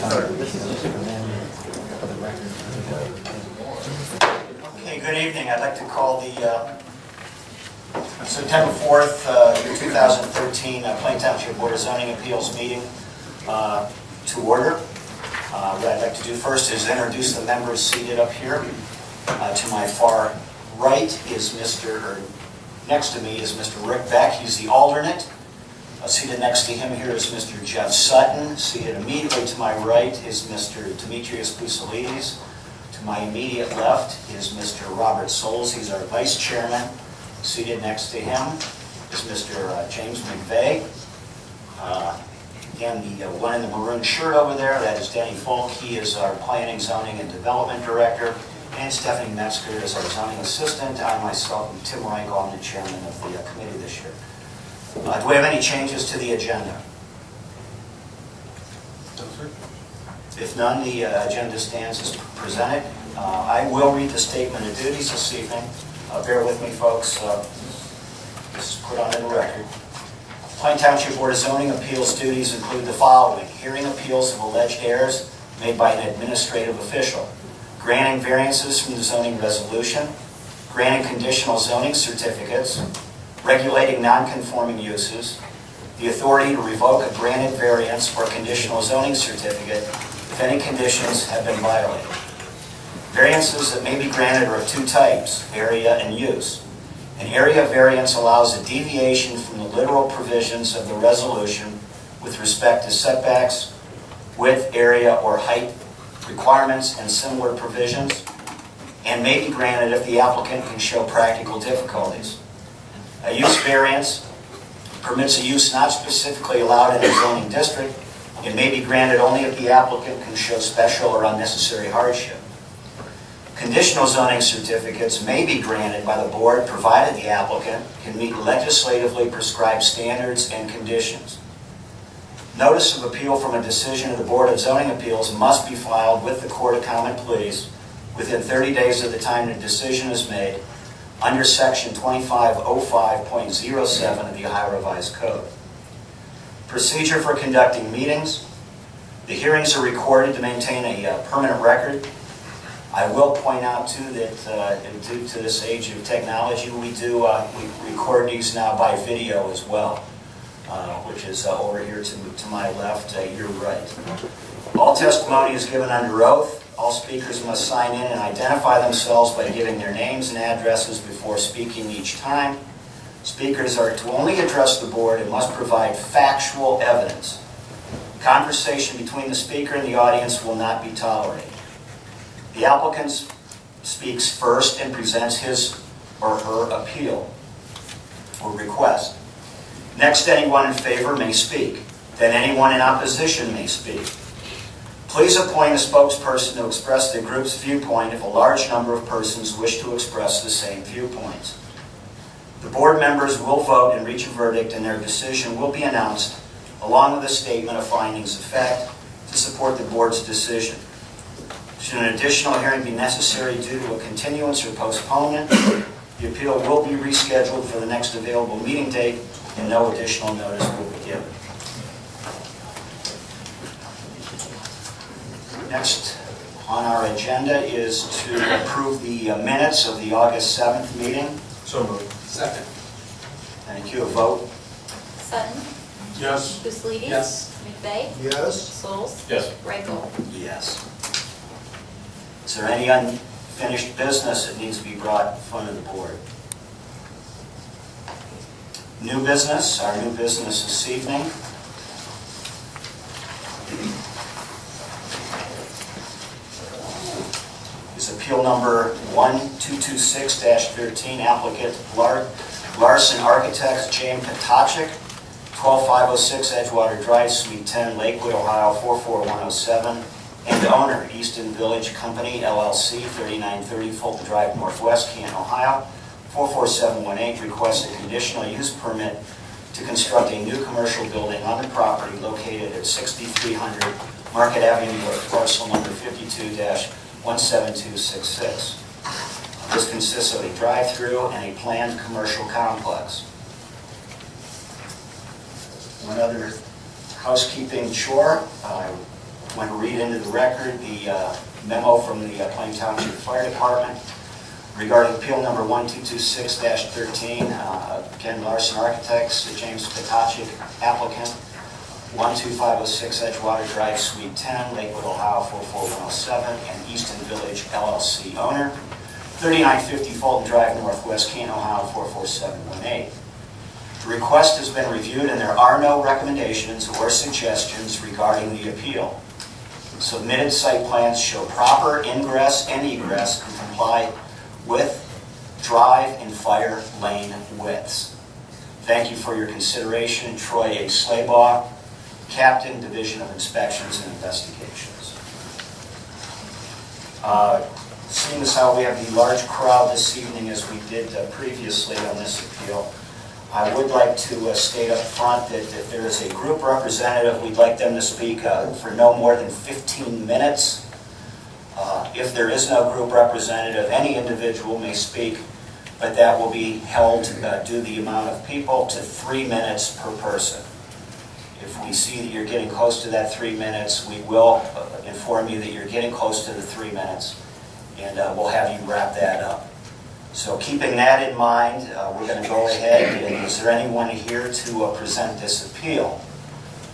Okay, good evening. I'd like to call the September 4th, 2013 Plain Township Board of Zoning Appeals meeting to order. What I'd like to do first is introduce the members seated up here. To my far right is next to me is Mr. Rick Beck. He's the alternate. Seated next to him here is Mr. Jeff Sutton. Seated immediately to my right is Mr. Demetrius Poussalides. To my immediate left is Mr. Robert Souls. He's our vice chairman. Seated next to him is Mr. James McVeigh. Again, the one in the maroon shirt over there, that is Danny Falk. He is our planning, zoning, and development director. And Stephanie Metzger is our zoning assistant. I myself am Tim Reichel. I'm the chairman of the committee this year. Do we have any changes to the agenda? If none, the agenda stands as presented. I will read the statement of duties this evening. Bear with me, folks. This is put on the record. Plain Township Board of Zoning Appeals duties include the following: hearing appeals of alleged errors made by an administrative official, granting variances from the zoning resolution, granting conditional zoning certificates, regulating non-conforming uses, the authority to revoke a granted variance or conditional zoning certificate if any conditions have been violated. Variances that may be granted are of two types: area and use. An area variance allows a deviation from the literal provisions of the resolution with respect to setbacks, width, area, or height requirements and similar provisions, and may be granted if the applicant can show practical difficulties. A use variance permits a use not specifically allowed in a zoning district. It may be granted only if the applicant can show special or unnecessary hardship. Conditional zoning certificates may be granted by the board provided the applicant can meet legislatively prescribed standards and conditions. Notice of appeal from a decision of the Board of Zoning Appeals must be filed with the Court of Common Pleas within 30 days of the time the decision is made under Section 2505.07 of the Ohio Revised Code. Procedure for conducting meetings. The hearings are recorded to maintain a permanent record. I will point out, too, that due to this age of technology, we record these now by video as well, which is over here to my left, your right. All testimony is given under oath. All speakers must sign in and identify themselves by giving their names and addresses before speaking each time. Speakers are to only address the board and must provide factual evidence. Conversation between the speaker and the audience will not be tolerated. The applicant speaks first and presents his or her appeal or request. Next, anyone in favor may speak. Then anyone in opposition may speak. Please appoint a spokesperson to express the group's viewpoint if a large number of persons wish to express the same viewpoints. The board members will vote and reach a verdict, and their decision will be announced along with a statement of findings of fact to support the board's decision. Should an additional hearing be necessary due to a continuance or postponement, the appeal will be rescheduled for the next available meeting date, and no additional notice will be given. Next on our agenda is to approve the minutes of the August 7th meeting. So moved. Second. Thank you. A vote? Sutton. Yes. Poussalides. Yes. McVeigh. Yes. Souls. Yes. Reichel. Yes. Is there any unfinished business that needs to be brought in front of the board? New business. Our new business this evening is appeal number 1226-13, applicant Larson Architects, James Patachik, 12506 Edgewater Drive, Suite 10, Lakewood, Ohio 44107, and owner, Easton Village Company, LLC, 3930 Fulton Drive, Northwest, Canton, Ohio 44718, requests a conditional use permit to construct a new commercial building on the property located at 6300 Market Avenue, parcel number 52-17266. This consists of a drive-through and a planned commercial complex. One other housekeeping chore. want to read into the record the memo from the Plain Township Fire Department regarding appeal number 1226-13, Ken Larson Architects, James Township applicant, 12506 Edgewater Drive, Suite 10, Lakewood, Ohio 44107, and Easton Village LLC owner, 3950 Fulton Drive, Northwest Canton, Ohio 44718. The request has been reviewed and there are no recommendations or suggestions regarding the appeal. Submitted site plans show proper ingress and egress and comply with drive and fire lane widths. Thank you for your consideration. Troy A. Slaybaugh, Captain, Division of Inspections and Investigations. Seeing as how we have the large crowd this evening as we did previously on this appeal, I would like to state up front that if there is a group representative, we'd like them to speak for no more than 15 minutes. If there is no group representative, any individual may speak, but that will be held due to the amount of people to 3 minutes per person. If we see that you're getting close to that 3 minutes, we will inform you that you're getting close to the 3 minutes, and we'll have you wrap that up. So keeping that in mind, we're going to go ahead. And is there anyone here to present this appeal?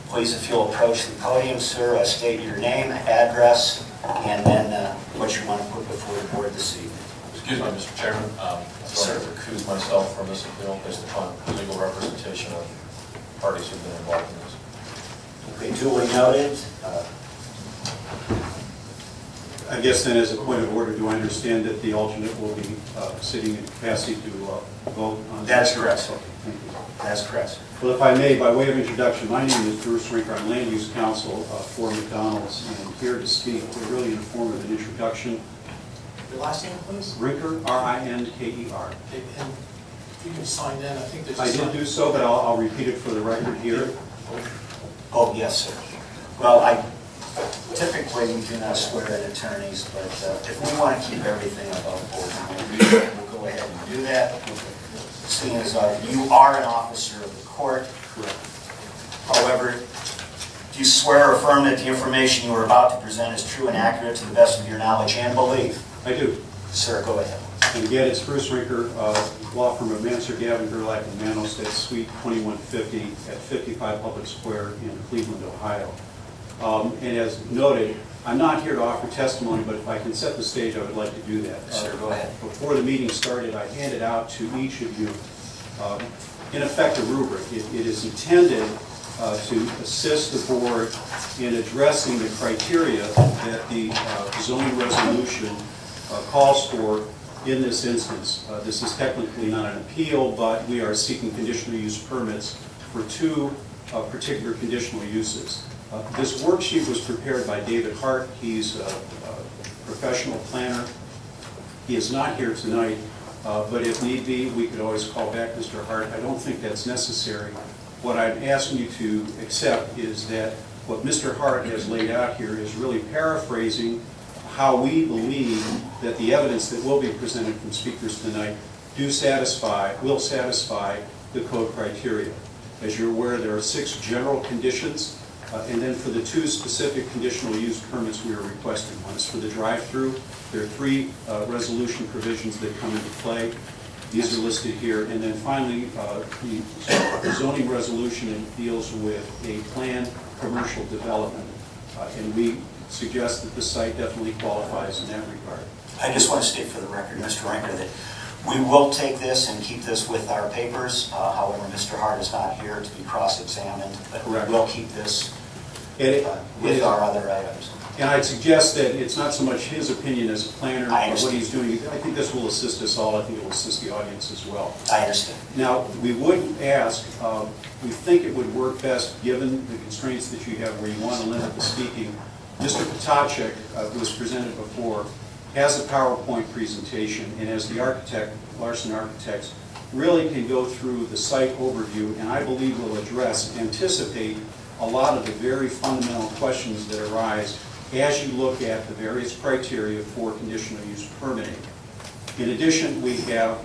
Please, if you'll approach the podium, sir, state your name, address, and then what you want to put before the board this evening. Excuse me, Mr. Chairman. I'm going to recuse myself from this appeal based upon legal representation of parties who've been involved in this. Okay, duly noted. I guess then, as a point of order, do I understand that the alternate will be sitting in capacity to vote on That's correct. Okay, thank you. That's correct. Well, if I may, by way of introduction, my name is Bruce Rinker. I'm Land Use Counsel for McDonald's, and I'm here to speak really in the form of an introduction. Your last name, please? Rinker, R-I-N-K-E-R. Okay, and if you can sign in, I think there's a I did do so, but I'll repeat it for the record here. Oh, yes, sir. Well, typically we do not swear at attorneys, but if we want to keep everything above board, we'll go ahead and do that. Seeing as you are an officer of the court. Correct. However, do you swear or affirm that the information you are about to present is true and accurate to the best of your knowledge and belief? I do. Sir, go ahead. And again, it's Bruce Rinker, law firm of Mansard, Gavin, Gerlach, and Manos, at Suite 2150 at 55 Public Square in Cleveland, Ohio. And as noted, I'm not here to offer testimony, but if I can set the stage, I would like to do that. Sir, go ahead. Before the meeting started, I handed out to each of you, in effect, a rubric. It is intended to assist the board in addressing the criteria that the zoning resolution calls for in this instance. This is technically not an appeal, but we are seeking conditional use permits for two particular conditional uses. This worksheet was prepared by David Hart. He's a professional planner. He is not here tonight, but if need be, we could always call back Mr. Hart. I don't think that's necessary. What I'm asking you to accept is that what Mr. Hart has laid out here is really paraphrasing how we believe that the evidence that will be presented from speakers tonight will satisfy the code criteria. As you're aware, there are 6 general conditions. And then for the 2 specific conditional use permits we are requesting. One is for the drive-through. There are 3 resolution provisions that come into play. These are listed here. And then finally, the zoning resolution deals with a planned commercial development. And we suggest that the site definitely qualifies in that regard. I just want to state for the record, Mr. Rinker, that we will take this and keep this with our papers. However, Mr. Hart is not here to be cross-examined, but Correct. we'll keep this with our other items. And I'd suggest that it's not so much his opinion as a planner or what he's doing. I think this will assist us all. I think it will assist the audience as well. I understand. Now, we would ask, we think it would work best, given the constraints that you have where you want to limit the speaking. Mr. Potacek, who was presented before, has a PowerPoint presentation, and as the architect, Larson Architects, really can go through the site overview, and I believe will anticipate a lot of the very fundamental questions that arise as you look at the various criteria for conditional use permitting. In addition, we have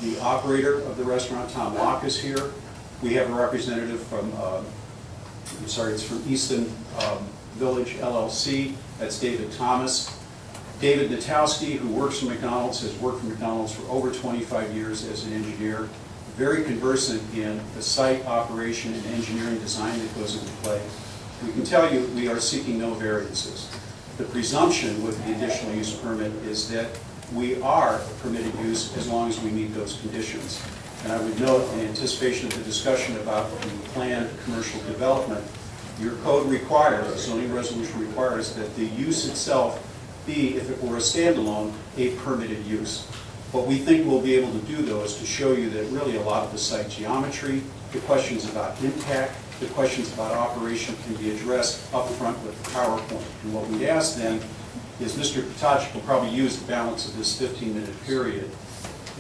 the operator of the restaurant, Tom Locke, is here. We have a representative from, it's from Easton Village LLC. That's David Thomas. David Natowski, who works for McDonald's, has worked for McDonald's for over 25 years as an engineer, very conversant in the site operation and engineering design that goes into play. We can tell you we are seeking no variances. The presumption with the additional use permit is that we are a permitted use as long as we meet those conditions. And I would note, in anticipation of the discussion about the planned commercial development, your code requires, the zoning resolution requires, that the use itself be, if it were a standalone, a permitted use. What we think we'll be able to do, though, is to show you that really a lot of the site geometry, the questions about impact, the questions about operation can be addressed up front with the PowerPoint. And what we'd ask then is Mr. Township will probably use the balance of this 15-minute period.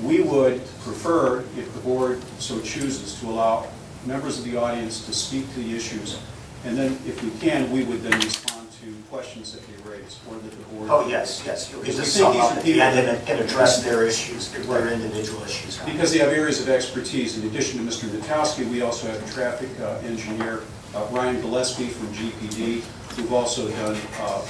We would prefer, if the board so chooses, to allow members of the audience to speak to the issues. And then, if we can, we would then respond to questions that they raise, or that the board... Oh, yes, yes. You'll give Because them we some think up at these the are end and address their issues, their individual issues. Because they have areas of expertise. In addition to Mr. Natowski, we also have a traffic engineer, Ryan Gillespie from GPD, who've also done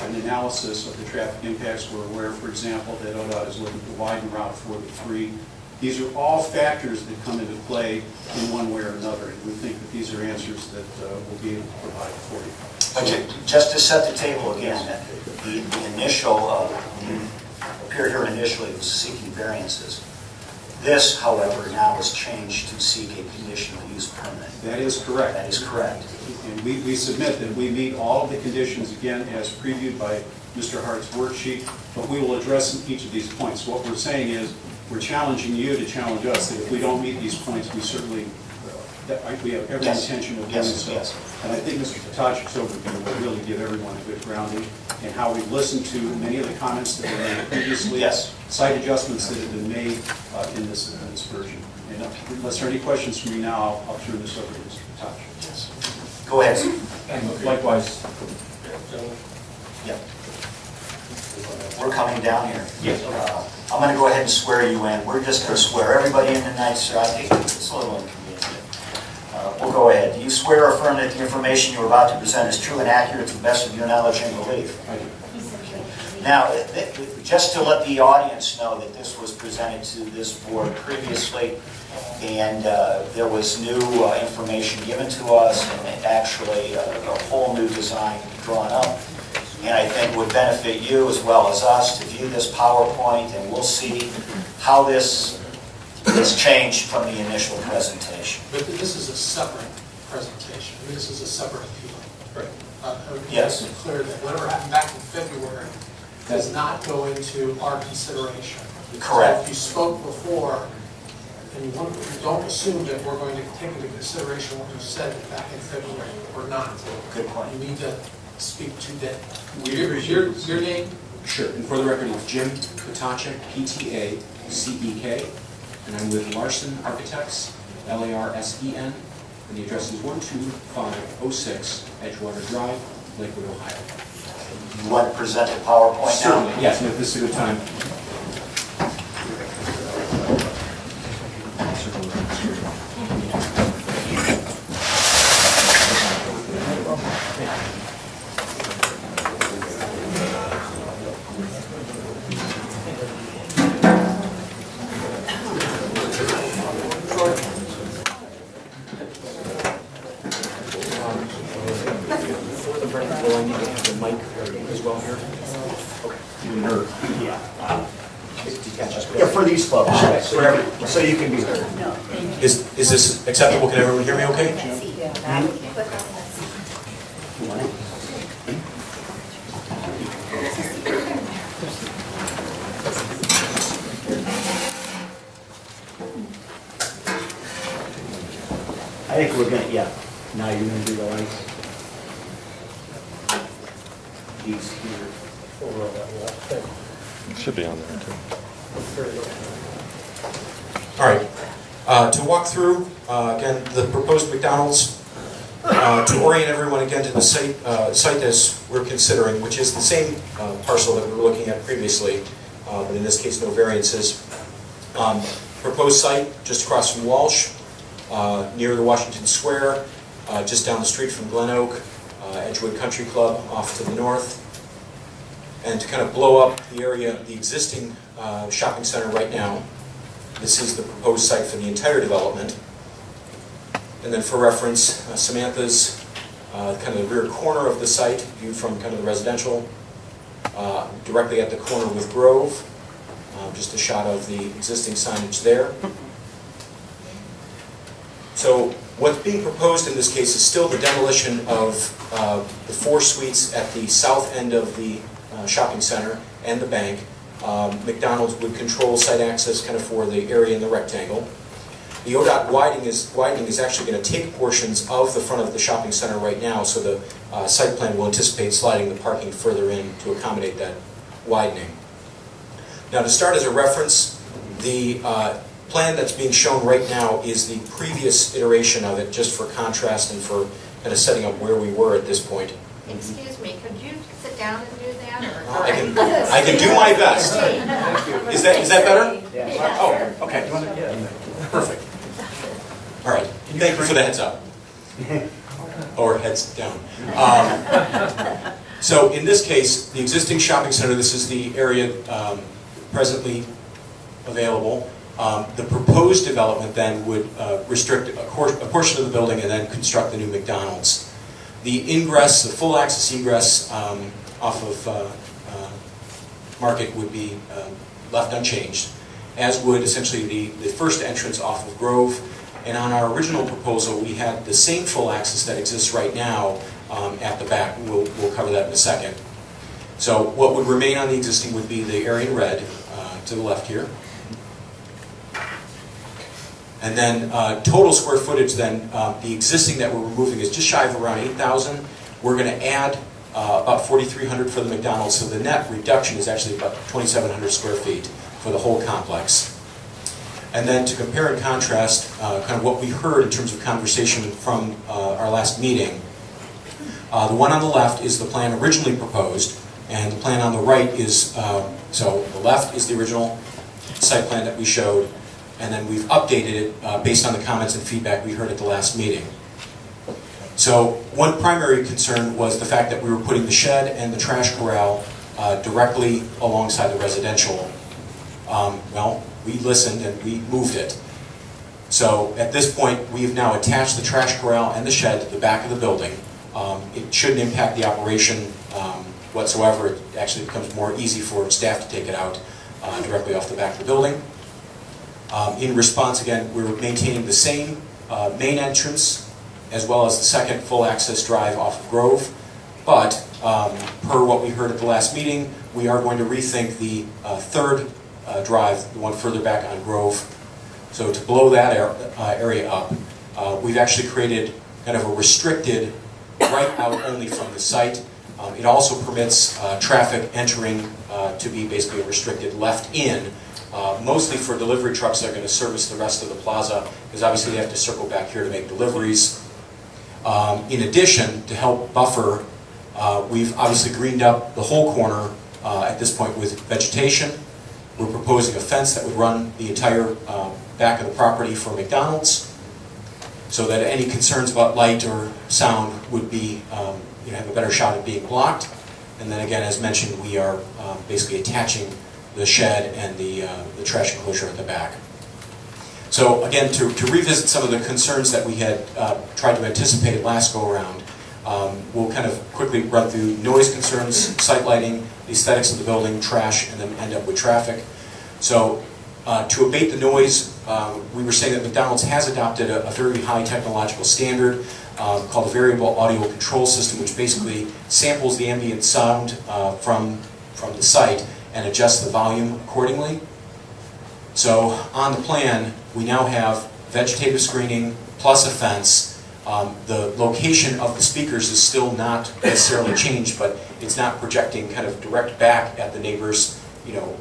an analysis of the traffic impacts. We're aware, for example, that ODOT is looking to widen Route 43. These are all factors that come into play in one way or another, and we think that these are answers that we'll be able to provide for you. Just to set the table again, the initial, appeared here initially was seeking variances. This, however, now has changed to seek a conditional use permit. That is correct. That is correct. And we submit that we meet all of the conditions, again, as previewed by Mr. Hart's worksheet, but we will address each of these points. What we're saying is, we're challenging you to challenge us, that if we don't meet these points, we certainly, we have every intention of doing so. Yes. And I think Mr. Township's overview will really give everyone a good grounding in how we've listened to many of the comments that were made previously, Yes. site adjustments that have been made in this version. And unless there are any questions from me now, I'll turn this over to Mr. Township. Yes. Go ahead. And likewise, Yeah. We're coming down here. Yes. I'm going to go ahead and swear you in. We're just going to swear everybody in tonight, sir. I think it's a little inconvenient. We'll go ahead. Do you swear or affirm that the information you're about to present is true and accurate to the best of your knowledge and belief? I do. Now, just to let the audience know that this was presented to this board previously, and there was new information given to us, and actually a whole new design drawn up. And I think would benefit you as well as us to view this PowerPoint, and we'll see how this has changed from the initial presentation. But this is a separate presentation. This is a separate appeal. Right. Yes. It's clear that whatever happened back in February does not go into our consideration. Correct. So if you spoke before, and you don't assume that we're going to take into consideration what you said back in February or not. Good point. You need to speak to that. We appreciate Your name? Sure, and for the record, it's Jim Patacek, P-T-A-C-E-K, and I'm with Larson Architects, L-A-R-S-E-N, and the address is 12506 Edgewater Drive, Lakewood, Ohio. You want to present the PowerPoint now? Certainly, yes, and if this is a good time. Will I need to have the mic as well here? Yeah, for these folks, for everyone, so you can be heard. Is this acceptable? Can everyone hear me okay? I think we're going to, yeah. Now you're going to do the lights. These here. Should be on there too. All right. To walk through, again, the proposed McDonald's, to orient everyone again to the site as we're considering, which is the same parcel that we were looking at previously, but in this case, no variances. Proposed site just across from Walsh, near the Washington Square, just down the street from Glen Oak, Edgewood Country Club off to the north. And to kind of blow up the area, the existing shopping center right now, this is the proposed site for the entire development. And then for reference, Samantha's kind of the rear corner of the site, viewed from kind of the residential, directly at the corner with Grove. Just a shot of the existing signage there. So what's being proposed in this case is still the demolition of the 4 suites at the south end of the shopping center and the bank. McDonald's would control site access kind of for the area in the rectangle. The ODOT widening is actually going to take portions of the front of the shopping center right now, so the site plan will anticipate sliding the parking further in to accommodate that widening. Now, to start as a reference, the plan that's being shown right now is the previous iteration of it, just for contrast and for kind of setting up where we were at this point. Excuse me, could you sit down and do that? Or? I can do my best. Is that better? Yeah. Oh, okay. Perfect. All right. Thank you for the heads up. Or heads down. So in this case, the existing shopping center, this is the area presently available. The proposed development then would restrict a portion of the building and then construct the new McDonald's. The ingress, the full access egress off of Market would be left unchanged, as would essentially the first entrance off of Grove. And on our original proposal, we had the same full access that exists right now at the back. We'll cover that in a second. So what would remain on the existing would be the area in red to the left here. And then total square footage then, the existing that we're removing is just shy of around 8,000. We're going to add about 4,300 for the McDonald's, so the net reduction is actually about 2,700 square feet for the whole complex. And then to compare and contrast kind of what we heard in terms of conversation from our last meeting, the one on the left is the plan originally proposed, and the plan on the right is, so the left is the original site plan that we showed, and then we've updated it based on the comments and feedback we heard at the last meeting. So one primary concern was the fact that we were putting the shed and the trash corral directly alongside the residential. Well, we listened and we moved it. So at this point, we've now attached the trash corral and the shed to the back of the building. It shouldn't impact the operation whatsoever. It actually becomes more easy for staff to take it out directly off the back of the building. In response, again, we're maintaining the same main entrance as well as the second full access drive off of Grove. But per what we heard at the last meeting, we are going to rethink the third drive, the one further back on Grove. So to blow that area up, we've actually created kind of a restricted right out only from the site. It also permits traffic entering to be basically a restricted left in, mostly for delivery trucks that are going to service the rest of the plaza, because obviously they have to circle back here to make deliveries. In addition, to help buffer, we've obviously greened up the whole corner at this point with vegetation. We're proposing a fence that would run the entire back of the property for McDonald's, so that any concerns about light or sound would be, have a better shot at being blocked. And then again, as mentioned, we are basically attaching the shed and the trash enclosure at the back. So again, to revisit some of the concerns that we had tried to anticipate last go-around, we'll kind of quickly run through noise concerns, site lighting, the aesthetics of the building, trash, and then end up with traffic. So to abate the noise, we were saying that McDonald's has adopted a very high technological standard called a variable audio control system, which basically samples the ambient sound from the site and adjusts the volume accordingly. So on the plan, we now have vegetative screening plus a fence. The location of the speakers is still not necessarily changed, but it's not projecting kind of direct back at the neighbors,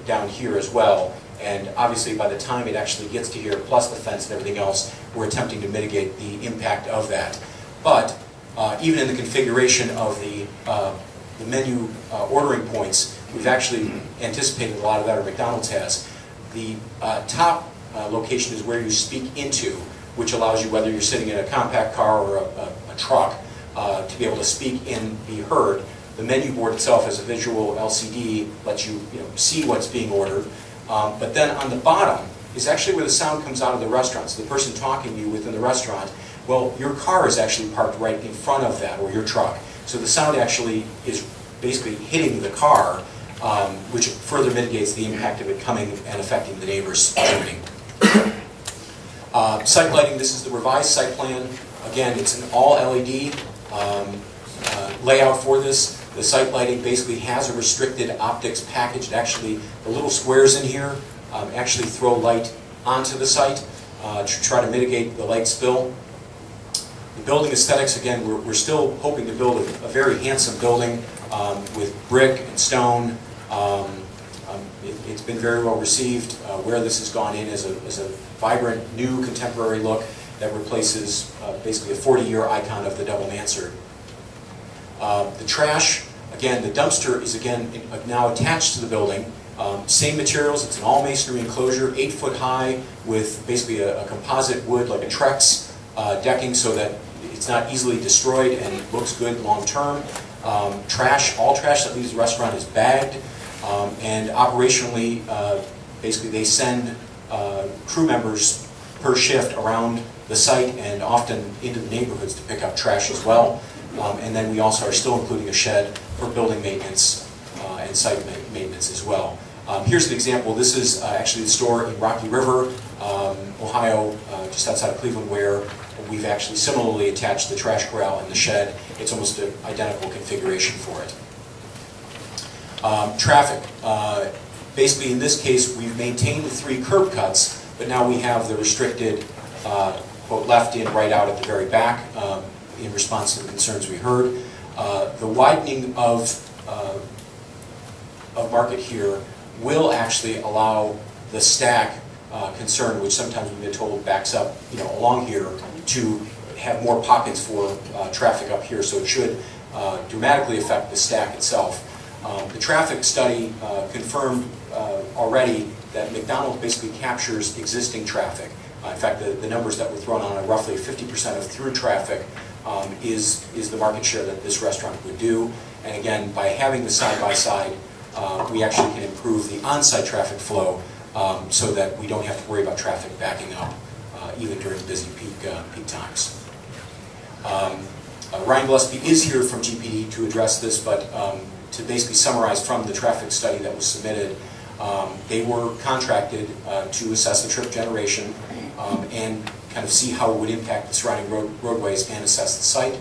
down here as well. And obviously by the time it actually gets to here, plus the fence and everything else, we're attempting to mitigate the impact of that. But even in the configuration of the menu ordering points, we've actually anticipated a lot of that, or McDonald's has. The top location is where you speak into, which allows you, whether you're sitting in a compact car or a truck, to be able to speak and be heard. The menu board itself as a visual LCD lets you, see what's being ordered. But then on the bottom is actually where the sound comes out of the restaurant. So the person talking to you within the restaurant, well, your car is actually parked right in front of that, or your truck. So the sound actually is basically hitting the car, which further mitigates the impact of it coming and affecting the neighbors' shooting. Site lighting, this is the revised site plan. Again, it's an all LED layout for this. The site lighting basically has a restricted optics package. Actually, the little squares in here actually throw light onto the site to try to mitigate the light spill. The building aesthetics, again, we're still hoping to build a very handsome building with brick and stone. It's been very well received. Where this has gone in as a vibrant, new, contemporary look that replaces basically a 40-year icon of the Double Mansard. The trash, again, the dumpster is again now attached to the building. Same materials, it's an all masonry enclosure, 8 foot high with basically a composite wood like a Trex decking so that it's not easily destroyed and looks good long term. Trash, all trash that leaves the restaurant is bagged, and operationally, basically they send crew members per shift around the site and often into the neighborhoods to pick up trash as well. And then we also are still including a shed for building maintenance and site maintenance as well. Here's an example. This is actually the store in Rocky River, Ohio, just outside of Cleveland, where we've actually similarly attached the trash corral and the shed. It's almost an identical configuration for it. Traffic. Basically, in this case, we've maintained the 3 curb cuts, but now we have the restricted quote, left in, right out at the very back in response to the concerns we heard. The widening of market here will actually allow the stack concern, which sometimes we've been told backs up, along here, to have more pockets for traffic up here. So it should dramatically affect the stack itself. The traffic study confirmed already that McDonald's basically captures existing traffic. In fact, the numbers that were thrown on are roughly 50% of through traffic is the market share that this restaurant would do. And again, by having the side-by-side, we actually can improve the on-site traffic flow so that we don't have to worry about traffic backing up even during busy peak times. Ryan Gillespie is here from GPD to address this, but to basically summarize from the traffic study that was submitted, they were contracted to assess the trip generation and kind of see how it would impact the surrounding roadways and assess the site.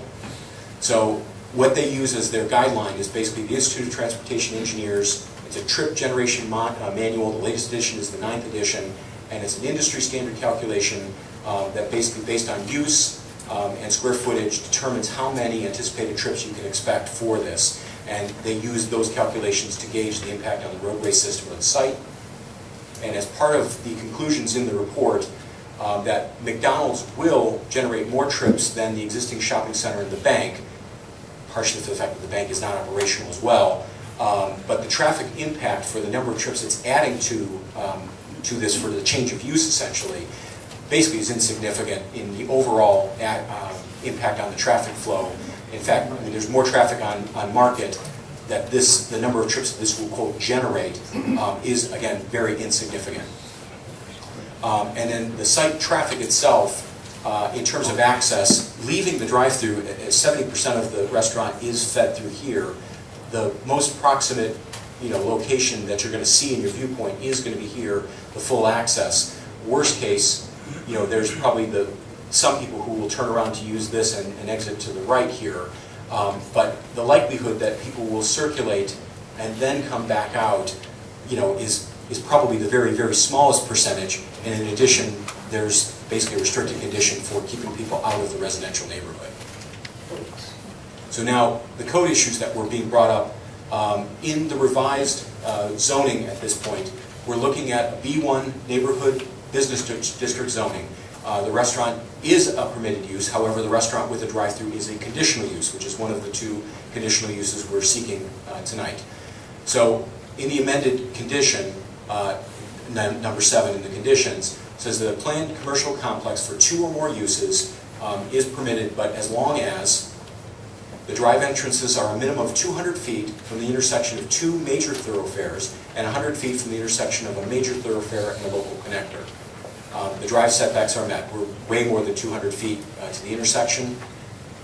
So what they use as their guideline is basically the Institute of Transportation Engineers. It's a trip generation manual. The latest edition is the 9th edition, and it's an industry standard calculation that basically, based on use and square footage, determines how many anticipated trips you can expect for this. And they use those calculations to gauge the impact on the roadway system of the site. And as part of the conclusions in the report, that McDonald's will generate more trips than the existing shopping center and the bank, partially for the fact that the bank is not operational as well. But the traffic impact for the number of trips it's adding to this for the change of use, essentially, basically is insignificant in the overall impact on the traffic flow. In fact, there's more traffic on Market that the number of trips that this will, quote, generate is, again, very insignificant. And then the site traffic itself, in terms of access, leaving the drive-through, 70% of the restaurant is fed through here. The most proximate, location that you're going to see in your viewpoint is going to be here, the full access. Worst case, there's probably some people who will turn around to use this and exit to the right here. But the likelihood that people will circulate and then come back out, is probably the very, very smallest percentage. And in addition, there's basically a restricted condition for keeping people out of the residential neighborhood. So now, the code issues that were being brought up in the revised zoning at this point, we're looking at B1 neighborhood business district zoning. The restaurant is a permitted use. However, the restaurant with a drive-through is a conditional use, which is one of the 2 conditional uses we're seeking tonight. So, in the amended condition, number 7 in the conditions, says that a planned commercial complex for 2 or more uses is permitted, but as long as The drive entrances are a minimum of 200 feet from the intersection of two major thoroughfares and 100 feet from the intersection of a major thoroughfare and a local connector. The drive setbacks are met. We're way more than 200 feet to the intersection,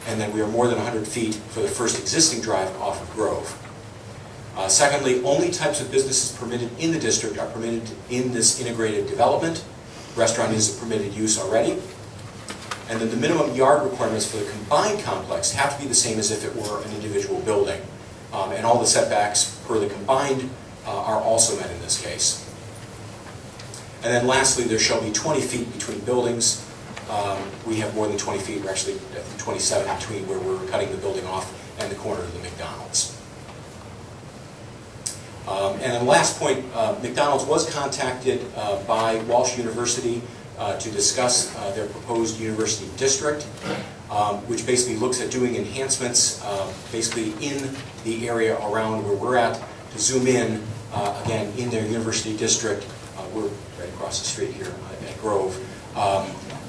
and then we are more than 100 feet for the first existing drive off of Grove. Secondly, only types of businesses permitted in the district are permitted in this integrated development. Restaurant is a permitted use already. And then the minimum yard requirements for the combined complex have to be the same as if it were an individual building. And all the setbacks per the combined are also met in this case. And then lastly, there shall be 20 feet between buildings. We have more than 20 feet. We're actually I think 27 between where we're cutting the building off and the corner of the McDonald's. And then last point, McDonald's was contacted by Walsh University to discuss their proposed university district, which basically looks at doing enhancements basically in the area around where we're at to zoom in, again, in their university district. We're right across the street here at Grove.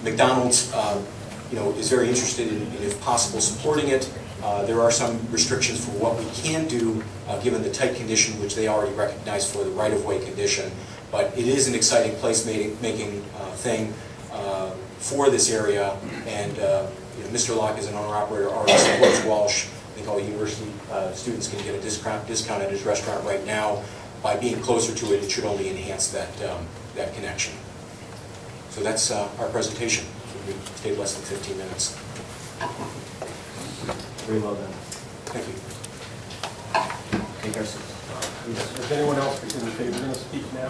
McDonald's is very interested in, if possible, supporting it. There are some restrictions for what we can do, given the tight condition which they already recognize for the right-of-way condition. But it is an exciting place-making thing for this area, and Mr. Locke, as an owner-operator, already supports Walsh. I think all university students can get a discount at his restaurant right now. By being closer to it, it should only enhance that connection. So that's our presentation. We stayed less than 15 minutes. Very well done. Thank you. Take our seats. Is anyone else in favor going to speak now?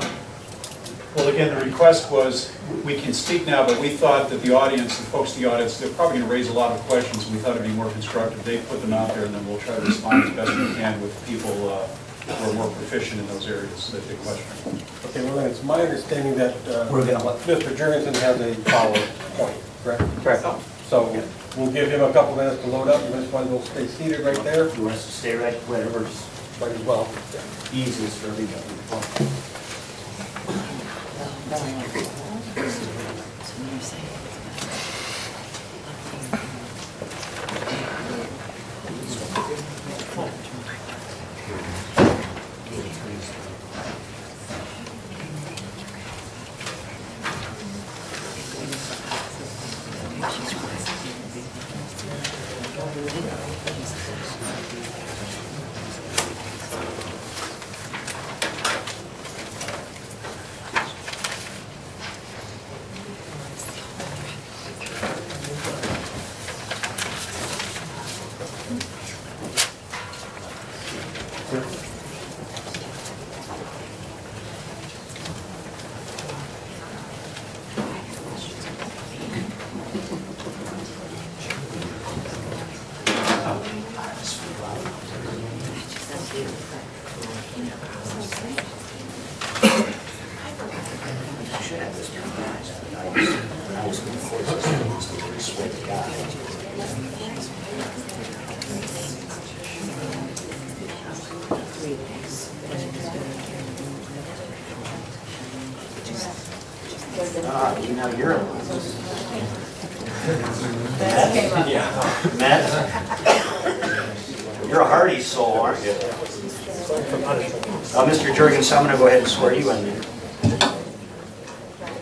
Well, again, the request was, we can speak now, but we thought that the audience, the folks in the audience, they're probably going to raise a lot of questions, and we thought it'd be more constructive. They put them out there, and then we'll try to respond as best we can with people who are more proficient in those areas that they question. Okay, well, then it's my understanding that We're going to let... Mr. Jurgensen has a follow-up point, correct? Correct. So we'll give him a couple minutes to load up, and this one will stay seated right there. You want us to stay right, whatever, just Might as well. easiest for everybody. Now you're a Matt? You're a hardy soul, aren't you? Mr. Jurgensen, I'm going to go ahead and swear you in there.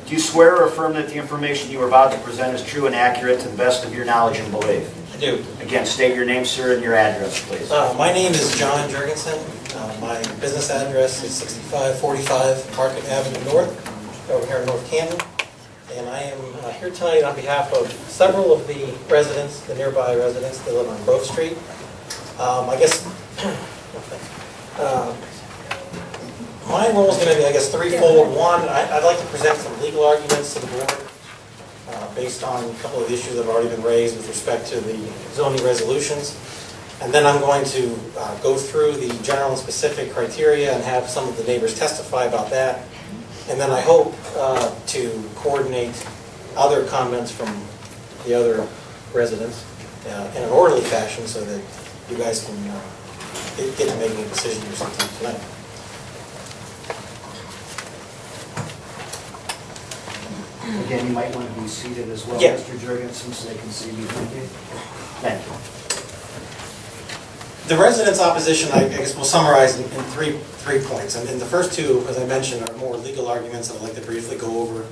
Do you swear or affirm that the information you are about to present is true and accurate to the best of your knowledge and belief? I do. Again, state your name, sir, and your address, please. My name is John Jurgensen. My business address is 6545 Market Avenue North, over here in North Canton. And I am here tonight on behalf of several of the residents, the nearby residents that live on Grove Street. I guess my role is going to be, threefold. One, I'd like to present some legal arguments to the board based on a couple of issues that have already been raised with respect to the zoning resolutions. And then I'm going to go through the general and specific criteria and have some of the neighbors testify about that. And then I hope to coordinate other comments from the other residents in an orderly fashion so that you guys can get to making a decision or something tonight. Again, you might want to be seated as well, Yeah. Mr. Jurgensen, so they can see you. Thank you. Thank you. The residents' opposition, I guess we'll summarize in three points. And the first two, as I mentioned, are more legal arguments that I'd like to briefly go over.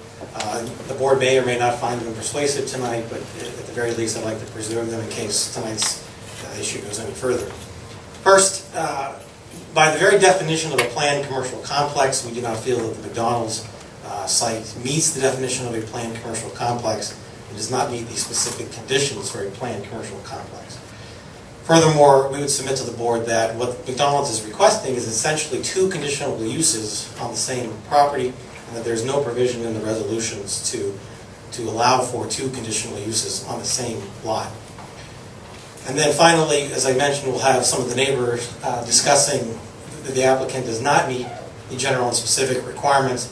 The board may or may not find them persuasive tonight, but at the very least, I'd like to preserve them in case tonight's issue goes any further. First, by the very definition of a planned commercial complex, we do not feel that the McDonald's site meets the definition of a planned commercial complex. It does not meet the specific conditions for a planned commercial complex. Furthermore, we would submit to the board that what McDonald's is requesting is essentially two conditional uses on the same property, and that there's no provision in the resolutions to allow for two conditional uses on the same lot. And then finally, as I mentioned, we'll have some of the neighbors discussing that the applicant does not meet the general and specific requirements,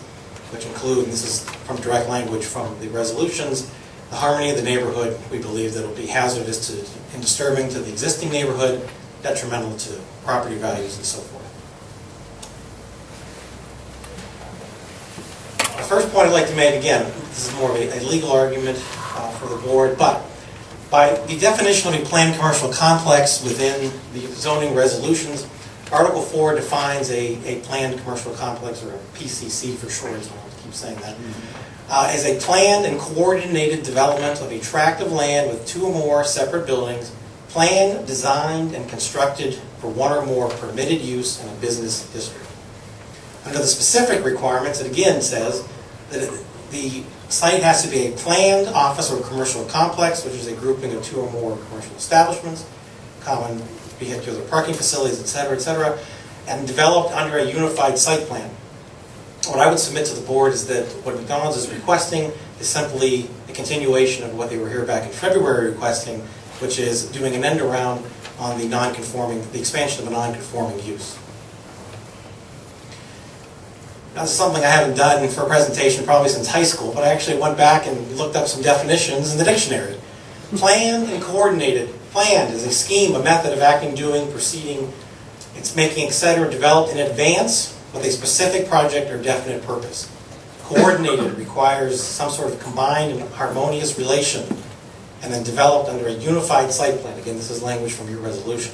which include, and this is from direct language from the resolutions, the harmony of the neighborhood. We believe that it will be hazardous and disturbing to the existing neighborhood, detrimental to property values and so forth. The first point I'd like to make, again, this is more of a legal argument for the board, but by the definition of a planned commercial complex within the zoning resolutions, Article 4 defines a planned commercial complex, or a PCC for short, so I'll keep saying that, as a planned and coordinated development of a tract of land with two or more separate buildings, planned, designed, and constructed for one or more permitted use in a business district. Under the specific requirements, it again says that the site has to be a planned office or commercial complex, which is a grouping of two or more commercial establishments, common vehicular parking facilities, etc., and developed under a unified site plan. What I would submit to the board is that what McDonald's is requesting is simply a continuation of what they were here back in February requesting, which is doing an end around on the expansion of a non-conforming use. Now, this is something I haven't done for a presentation probably since high school, but I actually went back and looked up some definitions in the dictionary. Planned and coordinated. Planned is a scheme, a method of acting, doing, proceeding, it's making, etc., developed in advance with a specific project or definite purpose. Coordinated requires some sort of combined and harmonious relation, and then developed under a unified site plan. Again, this is language from your resolution.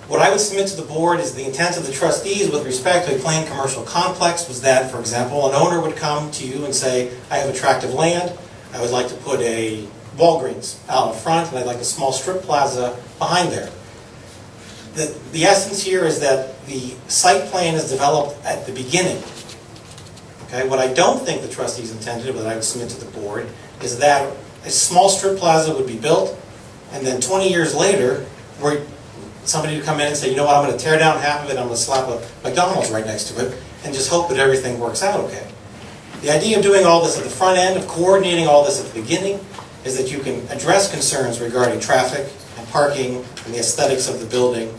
What I would submit to the board is the intent of the trustees with respect to a planned commercial complex was that, for example, an owner would come to you and say, I have a tract of land, I would like to put a Walgreens out in front, and I'd like a small strip plaza behind there. The essence here is that the site plan is developed at the beginning. Okay? What I don't think the trustees intended, but I would submit to the board, is that a small strip plaza would be built, and then 20 years later, somebody would come in and say, you know what, I'm going to tear down half of it, I'm going to slap a McDonald's right next to it, and just hope that everything works out okay. The idea of doing all this at the front end, of coordinating all this at the beginning, is that you can address concerns regarding traffic and parking and the aesthetics of the building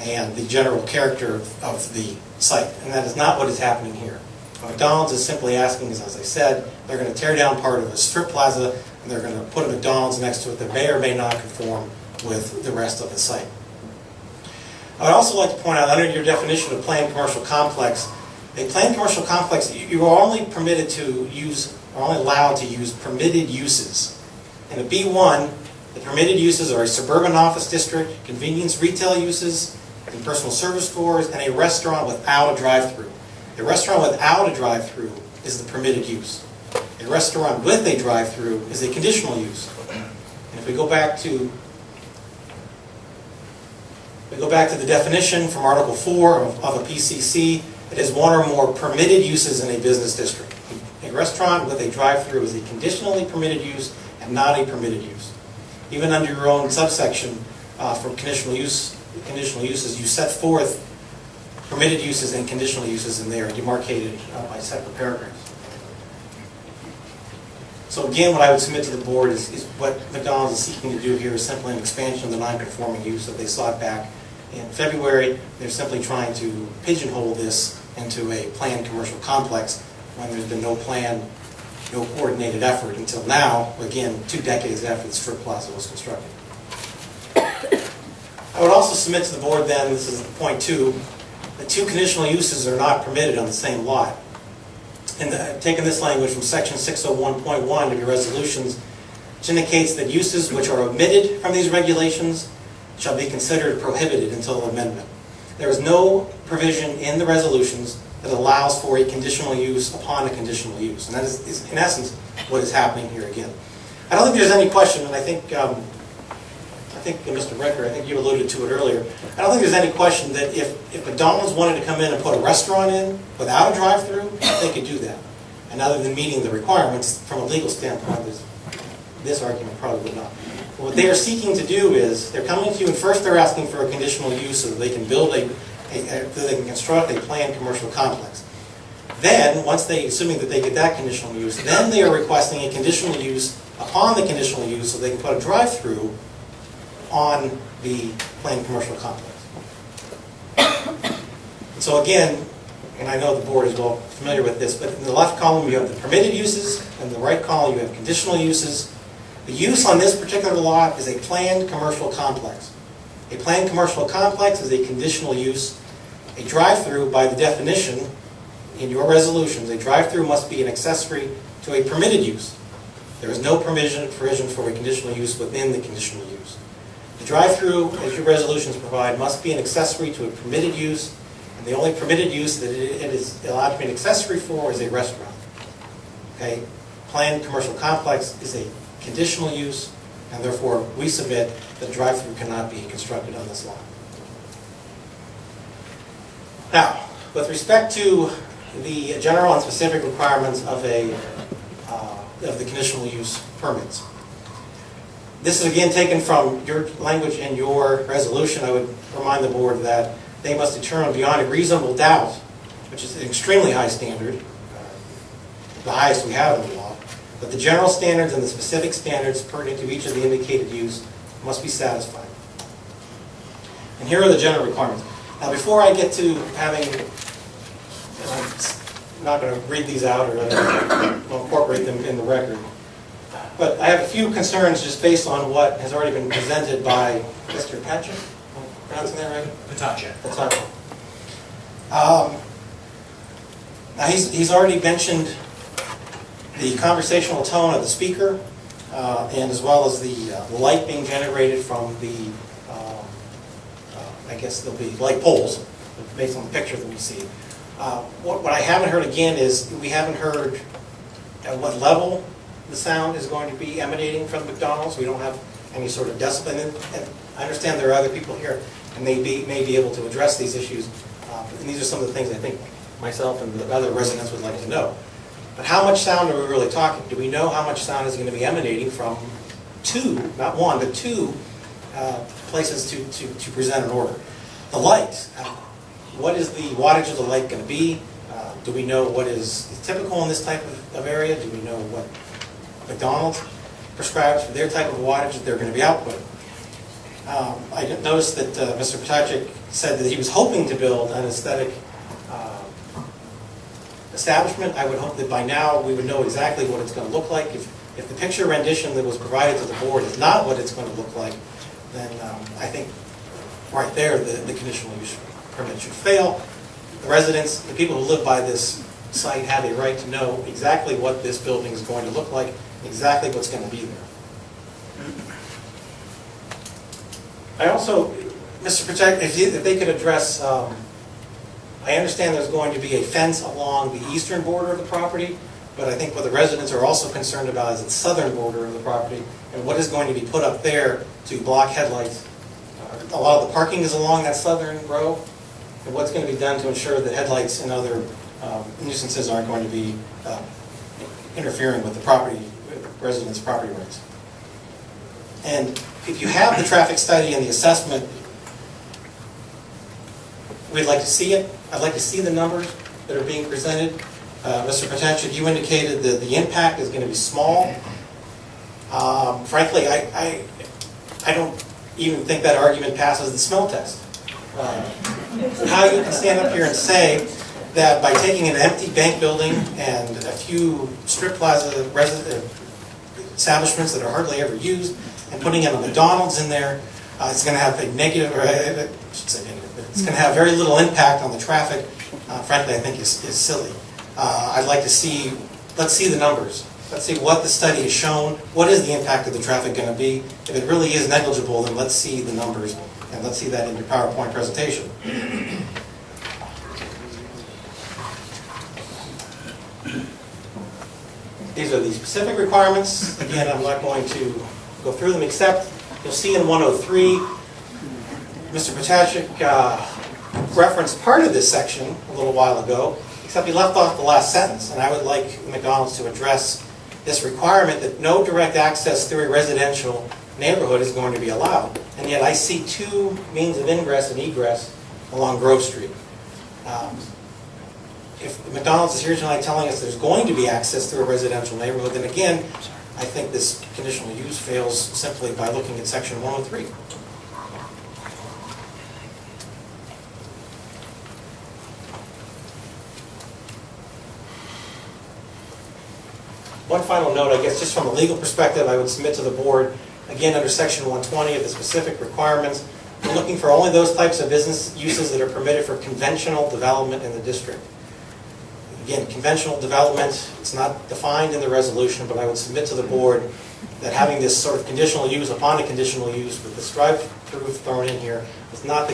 and the general character of the site. And that is not what is happening here. What McDonald's is simply asking is, as I said, they're going to tear down part of a strip plaza and they're going to put a McDonald's next to it that may or may not conform with the rest of the site. I would also like to point out, under your definition of planned commercial complex, a planned commercial complex, you are only permitted to use, or only allowed to use permitted uses. In a B1, the permitted uses are a suburban office district, convenience retail uses, and personal service stores, and a restaurant without a drive-through. A restaurant without a drive-through is the permitted use. A restaurant with a drive-through is a conditional use. And if we go back to the definition from Article 4 of a PCC, it is one or more permitted uses in a business district. A restaurant with a drive-through is a conditionally permitted use and not a permitted use. Even under your own subsection for conditional uses, you set forth permitted uses and conditional uses in there, demarcated by separate paragraphs. So again, what I would submit to the board is what McDonald's is seeking to do here is simply an expansion of the non-conforming use that they sought back in February. They're simply trying to pigeonhole this into a planned commercial complex when there's been no plan, no coordinated effort until now, again, 2 decades after the strip plaza was constructed. I would also submit to the board then, this is point 2, that 2 conditional uses are not permitted on the same lot. And I've taken this language from section 601.1 of your resolutions, which indicates that uses which are omitted from these regulations shall be considered prohibited until amendment. There is no provision in the resolutions that allows for a conditional use upon a conditional use. And that is in essence, what is happening here again. I don't think there's any question, and I think Mr. Ricker, I think you alluded to it earlier, I don't think there's any question that if McDonald's wanted to come in and put a restaurant in without a drive-through, they could do that. And other than meeting the requirements from a legal standpoint, this argument probably would not. What they are seeking to do is, they're coming to you and first they're asking for a conditional use so that they can build that they can construct a planned commercial complex. Then, once they, assuming that they get that conditional use, then they are requesting a conditional use upon the conditional use so they can put a drive-through on the planned commercial complex. So again, and I know the board is well familiar with this, but in the left column you have the permitted uses, and in the right column you have conditional uses. The use on this particular lot is a planned commercial complex. A planned commercial complex is a conditional use. A drive-through, by the definition, in your resolutions, a drive-through must be an accessory to a permitted use. There is no provision for a conditional use within the conditional use. The drive-through, as your resolutions provide, must be an accessory to a permitted use, and the only permitted use that it is allowed to be an accessory for is a restaurant. Okay? Planned commercial complex is a conditional use, and therefore we submit that a drive-through cannot be constructed on this lot. Now, with respect to the general and specific requirements of the conditional use permits, this is again taken from your language in your resolution. I would remind the board that they must determine beyond a reasonable doubt, which is an extremely high standard, the highest we have in the law, that the general standards and the specific standards pertinent to each of the indicated use must be satisfied. And here are the general requirements. Now, before I get to having, I'm not going to read these out or I'll incorporate them in the record, but I have a few concerns just based on what has already been presented by Mr. Patrick. Am I pronouncing that right? Patacha. Now, he's already mentioned the conversational tone of the speaker, and as well as the light being generated from the, I guess there'll be light poles, based on the picture that we see. What I haven't heard again is, we haven't heard at what level the sound is going to be emanating from McDonald's. We don't have any sort of decibel. And I understand there are other people here, and they may be able to address these issues. And these are some of the things I think myself and the other residents would like to know. But how much sound are we really talking? Do we know how much sound is going to be emanating from two, not one, but two places to present an order? The light. What is the wattage of the light going to be? Do we know what is typical in this type of area? Do we know what McDonald's prescribes for their type of wattage that they're going to be outputting? I noticed that Mr. Patacic said that he was hoping to build an aesthetic establishment. I would hope that by now we would know exactly what it's going to look like. If the picture rendition that was provided to the board is not what it's going to look like, then I think right there the conditional use permit should fail. The residents, the people who live by this site have a right to know exactly what this building is going to look like, exactly what's going to be there. I also, Mr. Protect, if they could address, I understand there's going to be a fence along the eastern border of the property, but I think what the residents are also concerned about is the southern border of the property and what is going to be put up there to block headlights. A lot of the parking is along that southern row, and what's going to be done to ensure that headlights and other nuisances aren't going to be interfering with the property, residents' property rights. And if you have the traffic study and the assessment, we'd like to see it. I'd like to see the numbers that are being presented. Mr. Patacic, you indicated that the impact is going to be small. Frankly, I don't even think that argument passes the smell test. How you can stand up here and say that by taking an empty bank building and a few strip plaza establishments that are hardly ever used and putting in a McDonald's in there, it's going to have a negative, or I should say negative, but it's going to have very little impact on the traffic. Frankly, I think is silly. I'd like to see, let's see the numbers. Let's see what the study has shown. What is the impact of the traffic going to be? If it really is negligible, then let's see the numbers And let's see that in your PowerPoint presentation. These are the specific requirements. Again, I'm not going to go through them, except you'll see in 103, Mr. Potashik referenced part of this section a little while ago, except he left off the last sentence, and I would like McDonald's to address this requirement that no direct access through a residential neighborhood is going to be allowed. And yet I see two means of ingress and egress along Grove Street. If McDonald's is here tonight telling us there's going to be access through a residential neighborhood, then again, I think this conditional use fails simply by looking at section 103. One final note, I guess, just from a legal perspective, I would submit to the board, again, under section 120 of the specific requirements, we're looking for only those types of business uses that are permitted for conventional development in the district. Again, conventional development, it's not defined in the resolution, but I would submit to the board that having this sort of conditional use upon a conditional use with the drive-through thrown in here is not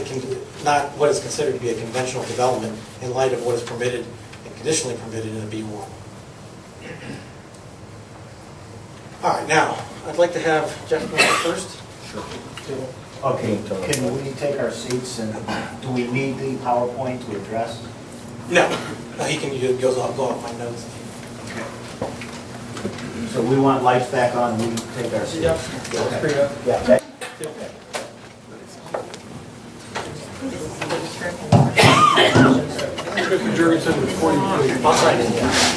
what is considered to be a conventional development in light of what is permitted and conditionally permitted in a B1. All right, now, I'd like to have Jeff go first. Okay, can we take our seats and do we need the PowerPoint to address? No, he can go off my notes. So we want lights back on and we take our seats? Yep. Yeah. Okay. Mr. Jurgensen, before you please. I'll sign in, yeah.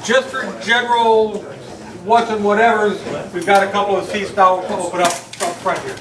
Just for general what's and whatevers, we've got a couple of seats now we'll open up front here.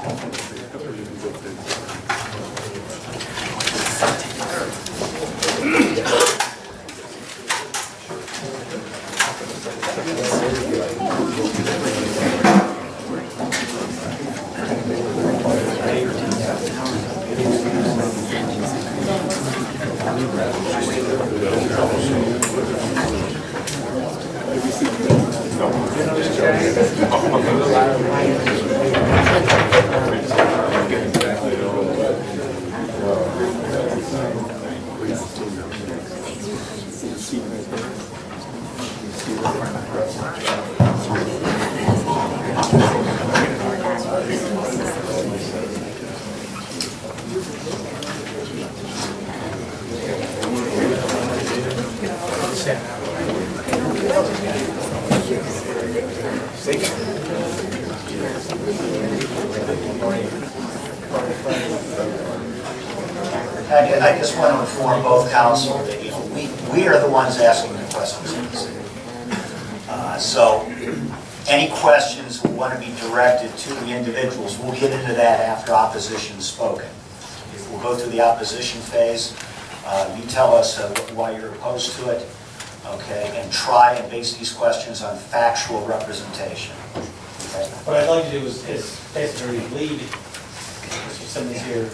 I just want to inform both council that, you know, we are the ones asking the questions. So any questions will want to be directed to the individuals. We'll get into that after opposition is spoken. If we'll go through the opposition phase, you tell us why you're opposed to it, okay, and try and base these questions on factual representation. Okay? What I'd like to do is basically lead Mr. Simmons here.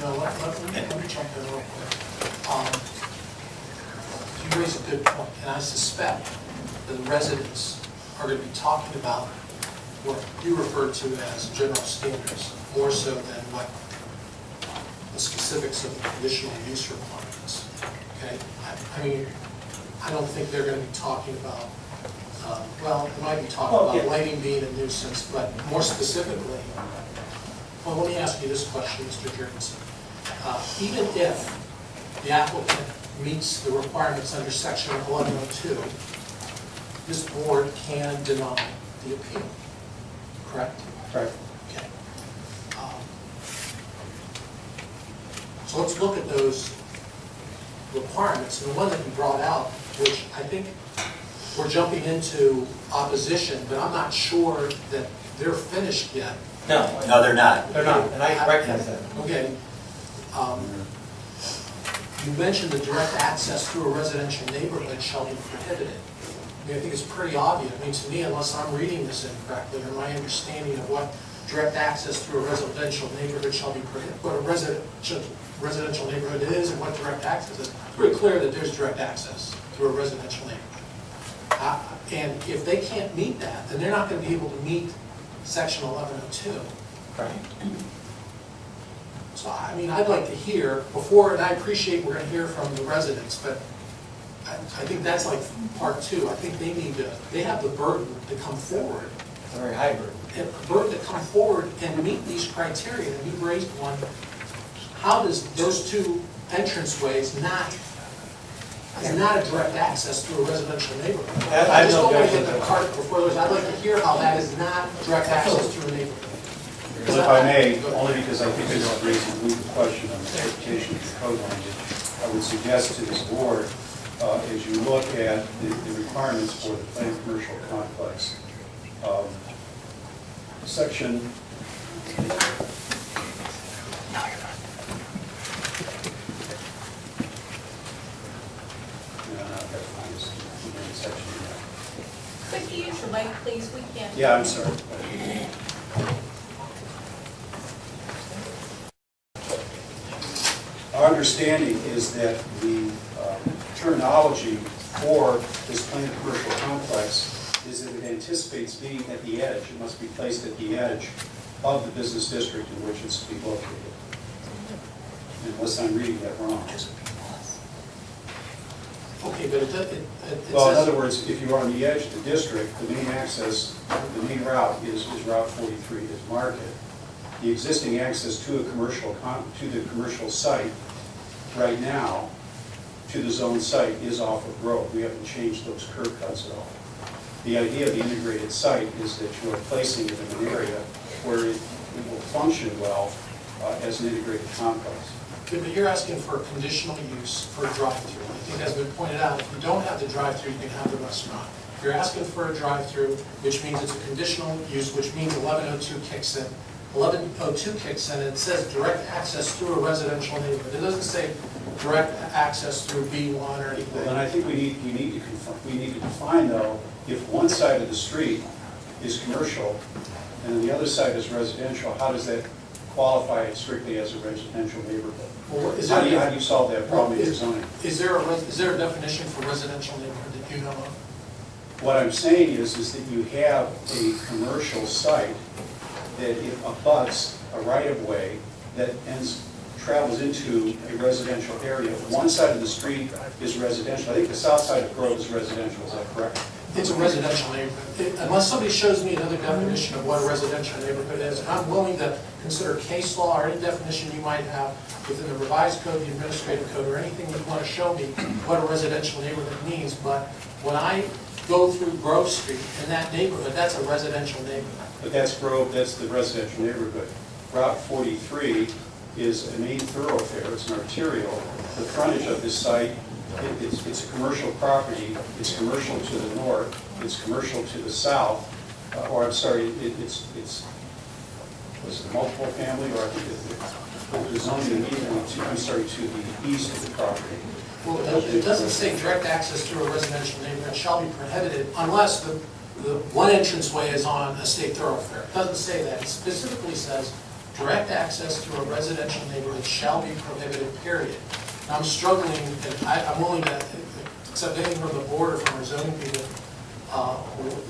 No, let me jump in real quick. You raise a good point, and I suspect that the residents are going to be talking about what you refer to as general standards, more so than what the specifics of the conditional use requirements. Okay? I mean, I don't think they're going to be talking about, well, they might be talking about lighting being a nuisance, but more specifically, well, let me ask you this question, Mr. Jurgensen. Even if the applicant meets the requirements under section 1102, this board can deny the appeal, correct? Right. Okay. So let's look at those requirements. And the one that you brought out, which I think we're jumping into opposition, but I'm not sure that they're finished yet No, No, they're not. they're not, and I recognize that. Okay. You mentioned the direct access through a residential neighborhood shall be prohibited. I mean, I think it's pretty obvious. I mean, to me, unless I'm reading this incorrectly, or my understanding of what direct access through a residential neighborhood shall be prohibited, what a residential neighborhood is and what direct access is, it's pretty clear that there's direct access through a residential neighborhood. And if they can't meet that, then they're not going to be able to meet section 1102. Right. So, I mean, I'd like to hear before, and I appreciate we're going to hear from the residents, but I think that's like part two. I think they have the burden to come forward. It's a very high burden. And a burden to come forward and meet these criteria. And you raised one. How does those two entranceways is not a direct access to a residential neighborhood? I just don't want to get the cart before there's, I'd like to hear how that is not direct access to a neighborhood. Because if I may, only because I think this raises a legal question on the interpretation of the code language, I would suggest to this board, as you look at the requirements for the planned commercial complex, section Could you use your mic, please? We can't. Yeah, I'm sorry. Our understanding is that the terminology for this planned commercial complex is that it anticipates being at the edge. It must be placed at the edge of the business district in which it's to be located. Unless I'm reading that wrong. Okay, but it Well, in says, other words, if you are on the edge of the district, the main access, the main route is Route 43, is Market. The existing access to the commercial site right now, to the zone site, is off of Grove. We haven't changed those curb cuts at all. The idea of the integrated site is that you are placing it in an area where it will function well as an integrated complex. but you're asking for a conditional use for a drive-through. I think as been pointed out, if you don't have the drive-through, you can have the restaurant. You're asking for a drive-through, which means it's a conditional use, which means 1102 kicks in. 1102 kicks in, and it says direct access through a residential neighborhood. It doesn't say direct access through B1 or anything. And I think we need to define, though, if one side of the street is commercial and then the other side is residential, how does that qualify it strictly as a residential neighborhood? Well, How do you solve that problem in zoning? Is there a definition for residential neighborhood that you know of? What I'm saying is that you have a commercial site that it abuts a right-of-way that travels into a residential area. One side of the street is residential. I think the south side of Grove is residential, is that correct? It's a residential neighborhood. Unless somebody shows me another definition of what a residential neighborhood is, I'm willing to consider case law or any definition you might have within the revised code, the administrative code, or anything you want to show me what a residential neighborhood means. But when I go through Grove Street in that neighborhood, that's a residential neighborhood. But that's Grove, that's the residential neighborhood. Route 43 is a main thoroughfare, it's an arterial. The frontage of this site, it's a commercial property, it's commercial to the north, it's commercial to the south, or I'm sorry, was it multiple family, or I think it's only immediately to the east of the property. Well, it doesn't say direct access through a residential neighborhood shall be prohibited unless the one entranceway is on a state thoroughfare. It doesn't say that. It specifically says direct access through a residential neighborhood shall be prohibited, period. And I'm struggling, and I'm willing to accept anything from the board or from our zoning people,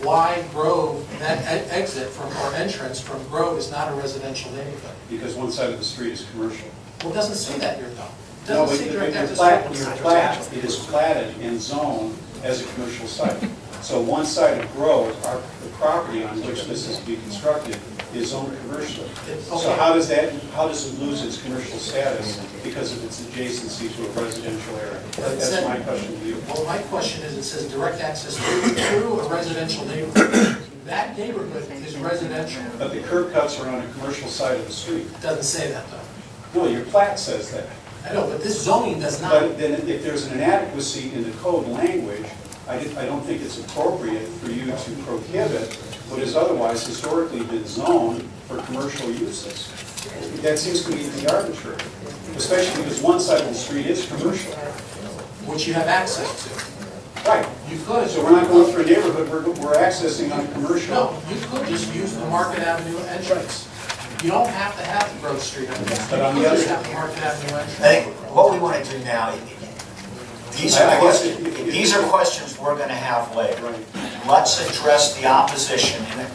why Grove, that exit from, or entrance from Grove is not a residential neighborhood. Because one side of the street is commercial. Well, it doesn't say that here, though. It No, doesn't but say direct your access. plat, it is platted and zoned as a commercial site. So one side of Grove, the property on which this is to be constructed, is zoned commercially. So how does it lose its commercial status because of its adjacency to a residential area? That's my question to you. Well, my question is, it says direct access through a residential neighborhood. That neighborhood is residential. But the curb cuts are on a commercial side of the street. It doesn't say that, though. No, your plat says that. I know, but this zoning does not. But then if there's an inadequacy in the code language, I don't think it's appropriate for you to prohibit what has otherwise historically been zoned for commercial uses. That seems to me to be arbitrary, especially because one side of the street is commercial. Which you have access to. Right. You could. So we're not going through a neighborhood, we're accessing on commercial. No, you could just use the Market Avenue entrance. You don't have to have the Grove Street entrance. But You on could the just other- have the Market Avenue entrance. I think what we want to do now, these I are guess questions, it- these are questions we're going to have later. Right. Let's address the opposition, and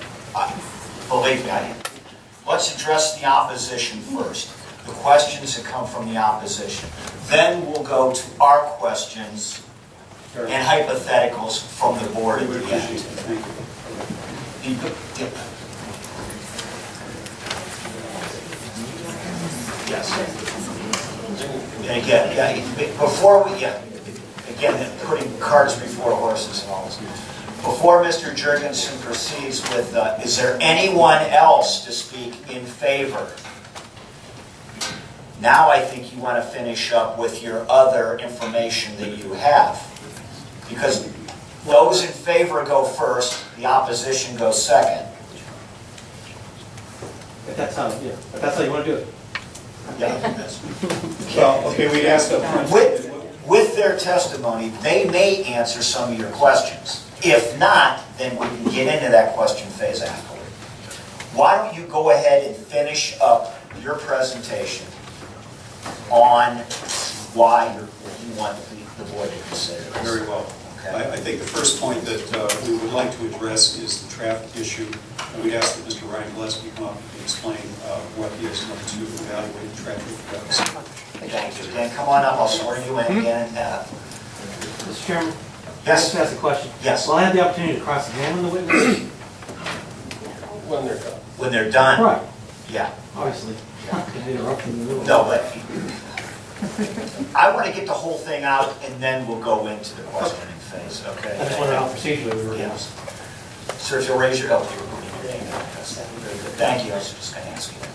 believe me, let's address the opposition first, the questions that come from the opposition. Then we'll go to our questions and hypotheticals from the board I at would the appreciate end. it, thank you. Yes. And again, before we, again, putting carts before horses and all this. Before Mr. Jurgensen proceeds with, is there anyone else to speak in favor? Now I think you want to finish up with your other information that you have. Because those in favor go first, the opposition goes second. If that's how you want to do it. Yeah. Well, okay, we'd ask up front. With their testimony, they may answer some of your questions. If not, then we can get into that question phase afterward. Why don't you go ahead and finish up your presentation on why you want the board to consider this? Very well. Okay. I think the first point that we would like to address is the traffic issue. And we'd ask that Mr. Ryan Gillespie come up and explain what he has done to evaluate the traffic. Thank you. Dan, come on up. I'll swear you in again. Mr. Chairman? Yes. Just ask a question. Yes. Will I have the opportunity to cross-examine the witness? When they're done. When they're done? Right, Yeah. obviously. Can I interrupt in the middle? No, but I want to get the whole thing out, and then we'll go into the questioning phase, okay? I just wonder how procedurally we were going. Yes. Sir, if you'll raise your, oh, very good. Thank you. I was just going to ask you that.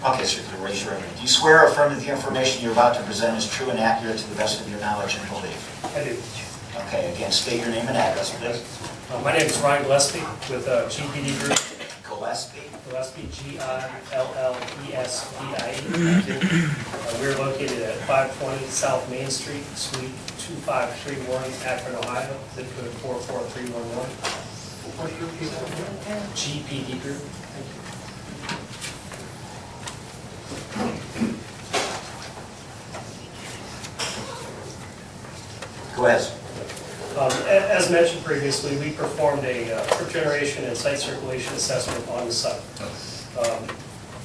Okay, sir, if you'll raise your right hand. Do you swear or affirm that the information you're about to present is true and accurate to the best of your knowledge and belief? I do. Okay, again, state your name and address, please. My name is Ryan Gillespie with GPD Group. Gillespie. Gillespie, G-I-L-L-E-S-P-I-E. We're located at 520 South Main Street, Suite 2531, Akron, Ohio, zip code 44311. GPD Group. Go ahead, sir. As mentioned previously, we performed a trip generation and site circulation assessment on the site.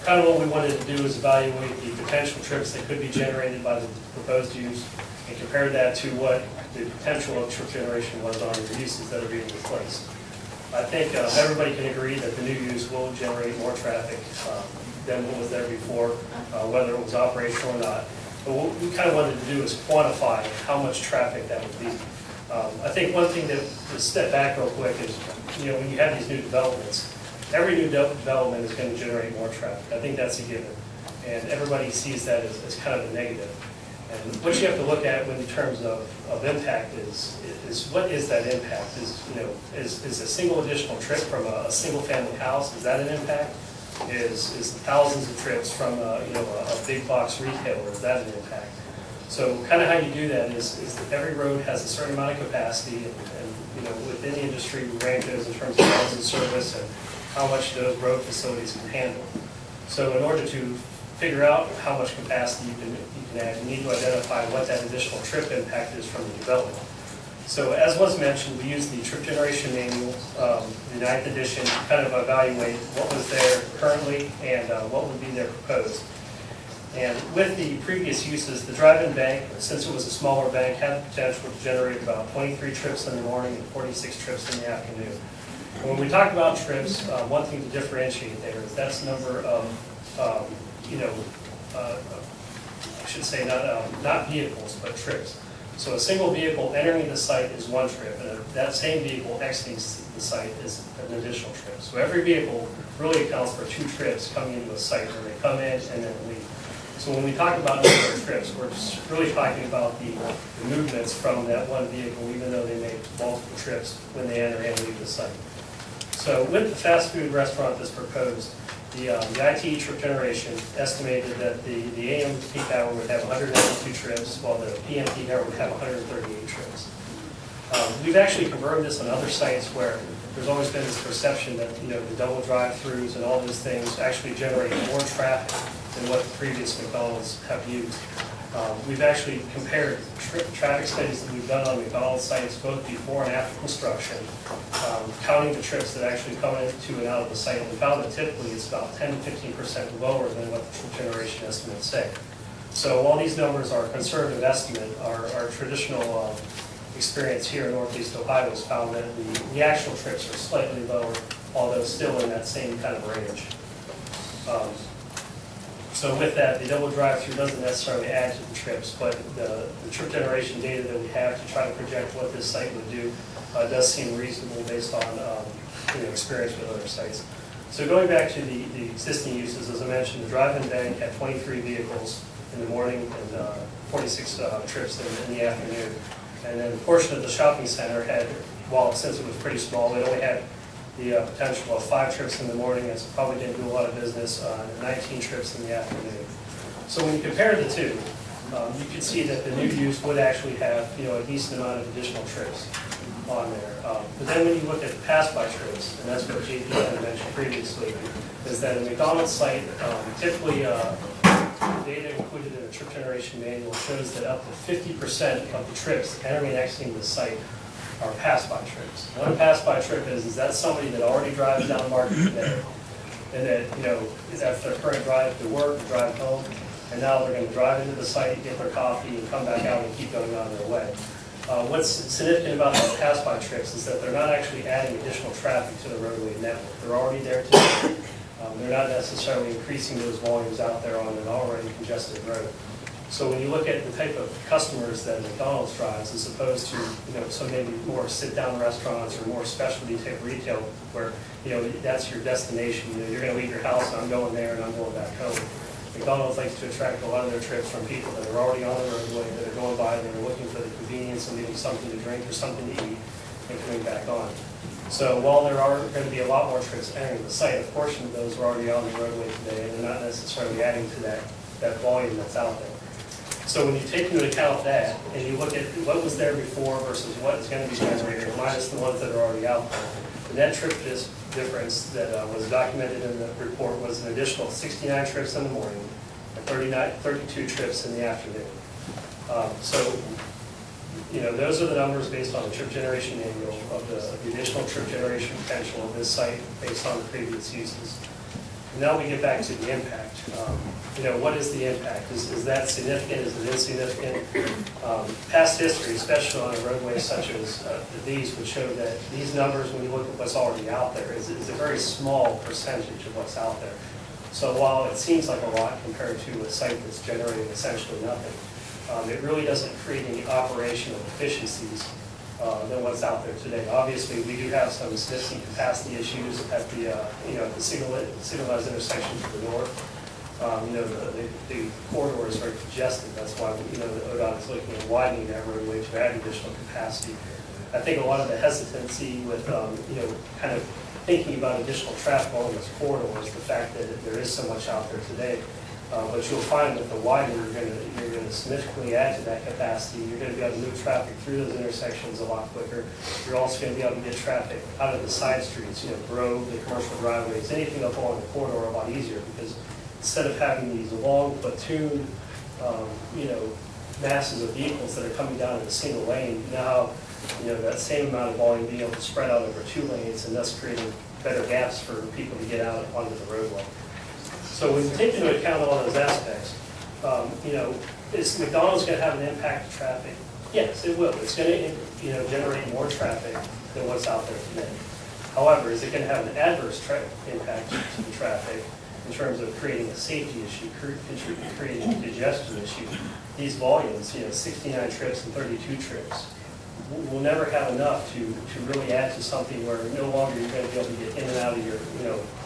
Kind of what we wanted to do is evaluate the potential trips that could be generated by the proposed use and compare that to what the potential of trip generation was on the uses that are being replaced. I think everybody can agree that the new use will generate more traffic than what was there before, whether it was operational or not. But what we kind of wanted to do is quantify how much traffic that would be. I think one thing to step back real quick is, when you have these new developments, every new development is going to generate more traffic. I think that's a given. And everybody sees that as kind of a negative. And what you have to look at in terms of impact is what is that impact? Is a single additional trip from a single family house, is that an impact? Is thousands of trips from a big box retailer, is that an impact? So kind of how you do that is that every road has a certain amount of capacity, and within the industry we rank those in terms of levels of service and how much those road facilities can handle. So in order to figure out how much capacity you can add, you need to identify what that additional trip impact is from the development. So as was mentioned, we used the trip generation manual, the 9th edition, to kind of evaluate what was there currently and what would be there proposed. And with the previous uses, the drive-in bank, since it was a smaller bank, had the potential to generate about 23 trips in the morning and 46 trips in the afternoon. And when we talk about trips, one thing to differentiate there is that's the number of, I should say not vehicles, but trips. So a single vehicle entering the site is one trip, and that same vehicle exiting the site is an additional trip. So every vehicle really accounts for 2 trips coming into a site where they come in and then leave. So when we talk about number of trips, we're just really talking about the movements from that one vehicle, even though they make multiple trips when they enter and leave the site. So with the fast food restaurant that's proposed, the IT trip generation estimated that the AM peak hour would have 192 trips, while the PM peak hour would have 138 trips. We've actually confirmed this on other sites where there's always been this perception that, you know, the double drive-throughs and all those things actually generate more traffic than what the previous McDonald's have used. We've actually compared traffic studies that we've done on McDonald's sites both before and after construction, counting the trips that actually come into and out of the site, and we found that typically it's about 10 to 15% lower than what the trip generation estimates say. So while these numbers are a conservative estimate, our traditional experience here in Northeast Ohio has found that the actual trips are slightly lower, although still in that same kind of range. So with that, the double drive-through doesn't necessarily add to the trips, but the trip generation data that we have to try to project what this site would do does seem reasonable based on experience with other sites. So going back to the existing uses, as I mentioned, the drive-in bank had 23 vehicles in the morning and 46 trips in the afternoon. And then a portion of the shopping center had, well, since it was pretty small, it only had the potential of 5 trips in the morning, as it probably didn't do a lot of business, 19 trips in the afternoon. So when you compare the two, you can see that the new use would actually have, a decent amount of additional trips on there. But then when you look at the pass-by trips, and that's what JP had mentioned previously, is that a McDonald's site, typically the data included in the trip generation manual shows that up to 50% of the trips entering and exiting the site are pass-by trips. What a pass-by trip is that somebody that already drives down Market today, and that, that's their current drive to work, drive home, and now they're going to drive into the site, get their coffee, and come back out and keep going on their way. What's significant about those pass-by trips is that they're not actually adding additional traffic to the roadway network. They're already there today. They're not necessarily increasing those volumes out there on an already congested road. So when you look at the type of customers that McDonald's drives, as opposed to, some maybe more sit-down restaurants or more specialty type retail, where, that's your destination. You're going to leave your house, and I'm going there, and I'm going back home. McDonald's likes to attract a lot of their trips from people that are already on the roadway, that are going by, that are looking for the convenience of getting something to drink or something to eat, and coming back on. So while there are going to be a lot more trips entering the site, a portion of those are already on the roadway today, and they're not necessarily adding to that volume that's out there. So when you take into account that, and you look at what was there before versus what is going to be generated, minus the ones that are already out there, the net trip difference that was documented in the report was an additional 69 trips in the morning and 32 trips in the afternoon. Those are the numbers based on the trip generation manual of the additional trip generation potential of this site based on the previous uses. And now we get back to the impact. What is the impact? Is that significant? Is it insignificant? Past history, especially on a roadway such as these, would show that these numbers, when you look at what's already out there, is a very small percentage of what's out there. So while it seems like a lot compared to a site that's generating essentially nothing, it really doesn't create any operational efficiencies than what's out there today. Obviously, we do have some significant capacity issues at the signalized intersections to the north. The corridor is very congested. That's why the ODOT is looking at widening that roadway to add additional capacity. I think a lot of the hesitancy with kind of thinking about additional traffic along this corridor is the fact that there is so much out there today. But you'll find that the wider you're going to significantly add to that capacity. You're going to be able to move traffic through those intersections a lot quicker. You're also going to be able to get traffic out of the side streets, Grove, the commercial driveways, anything up along the corridor a lot easier, because instead of having these long platoon, masses of vehicles that are coming down in a single lane, you now have, that same amount of volume being able to spread out over 2 lanes, and thus creating better gaps for people to get out onto the roadway. So when you take into account all those aspects, is McDonald's going to have an impact to traffic? Yes, it will. It's going to, generate more traffic than what's out there today. However, is it going to have an adverse impact to the traffic? in terms of creating a safety issue, creating a congestion issue. These volumes, 69 trips and 32 trips, we'll never have enough to really add to something where no longer you're going to be able to get in and out of your,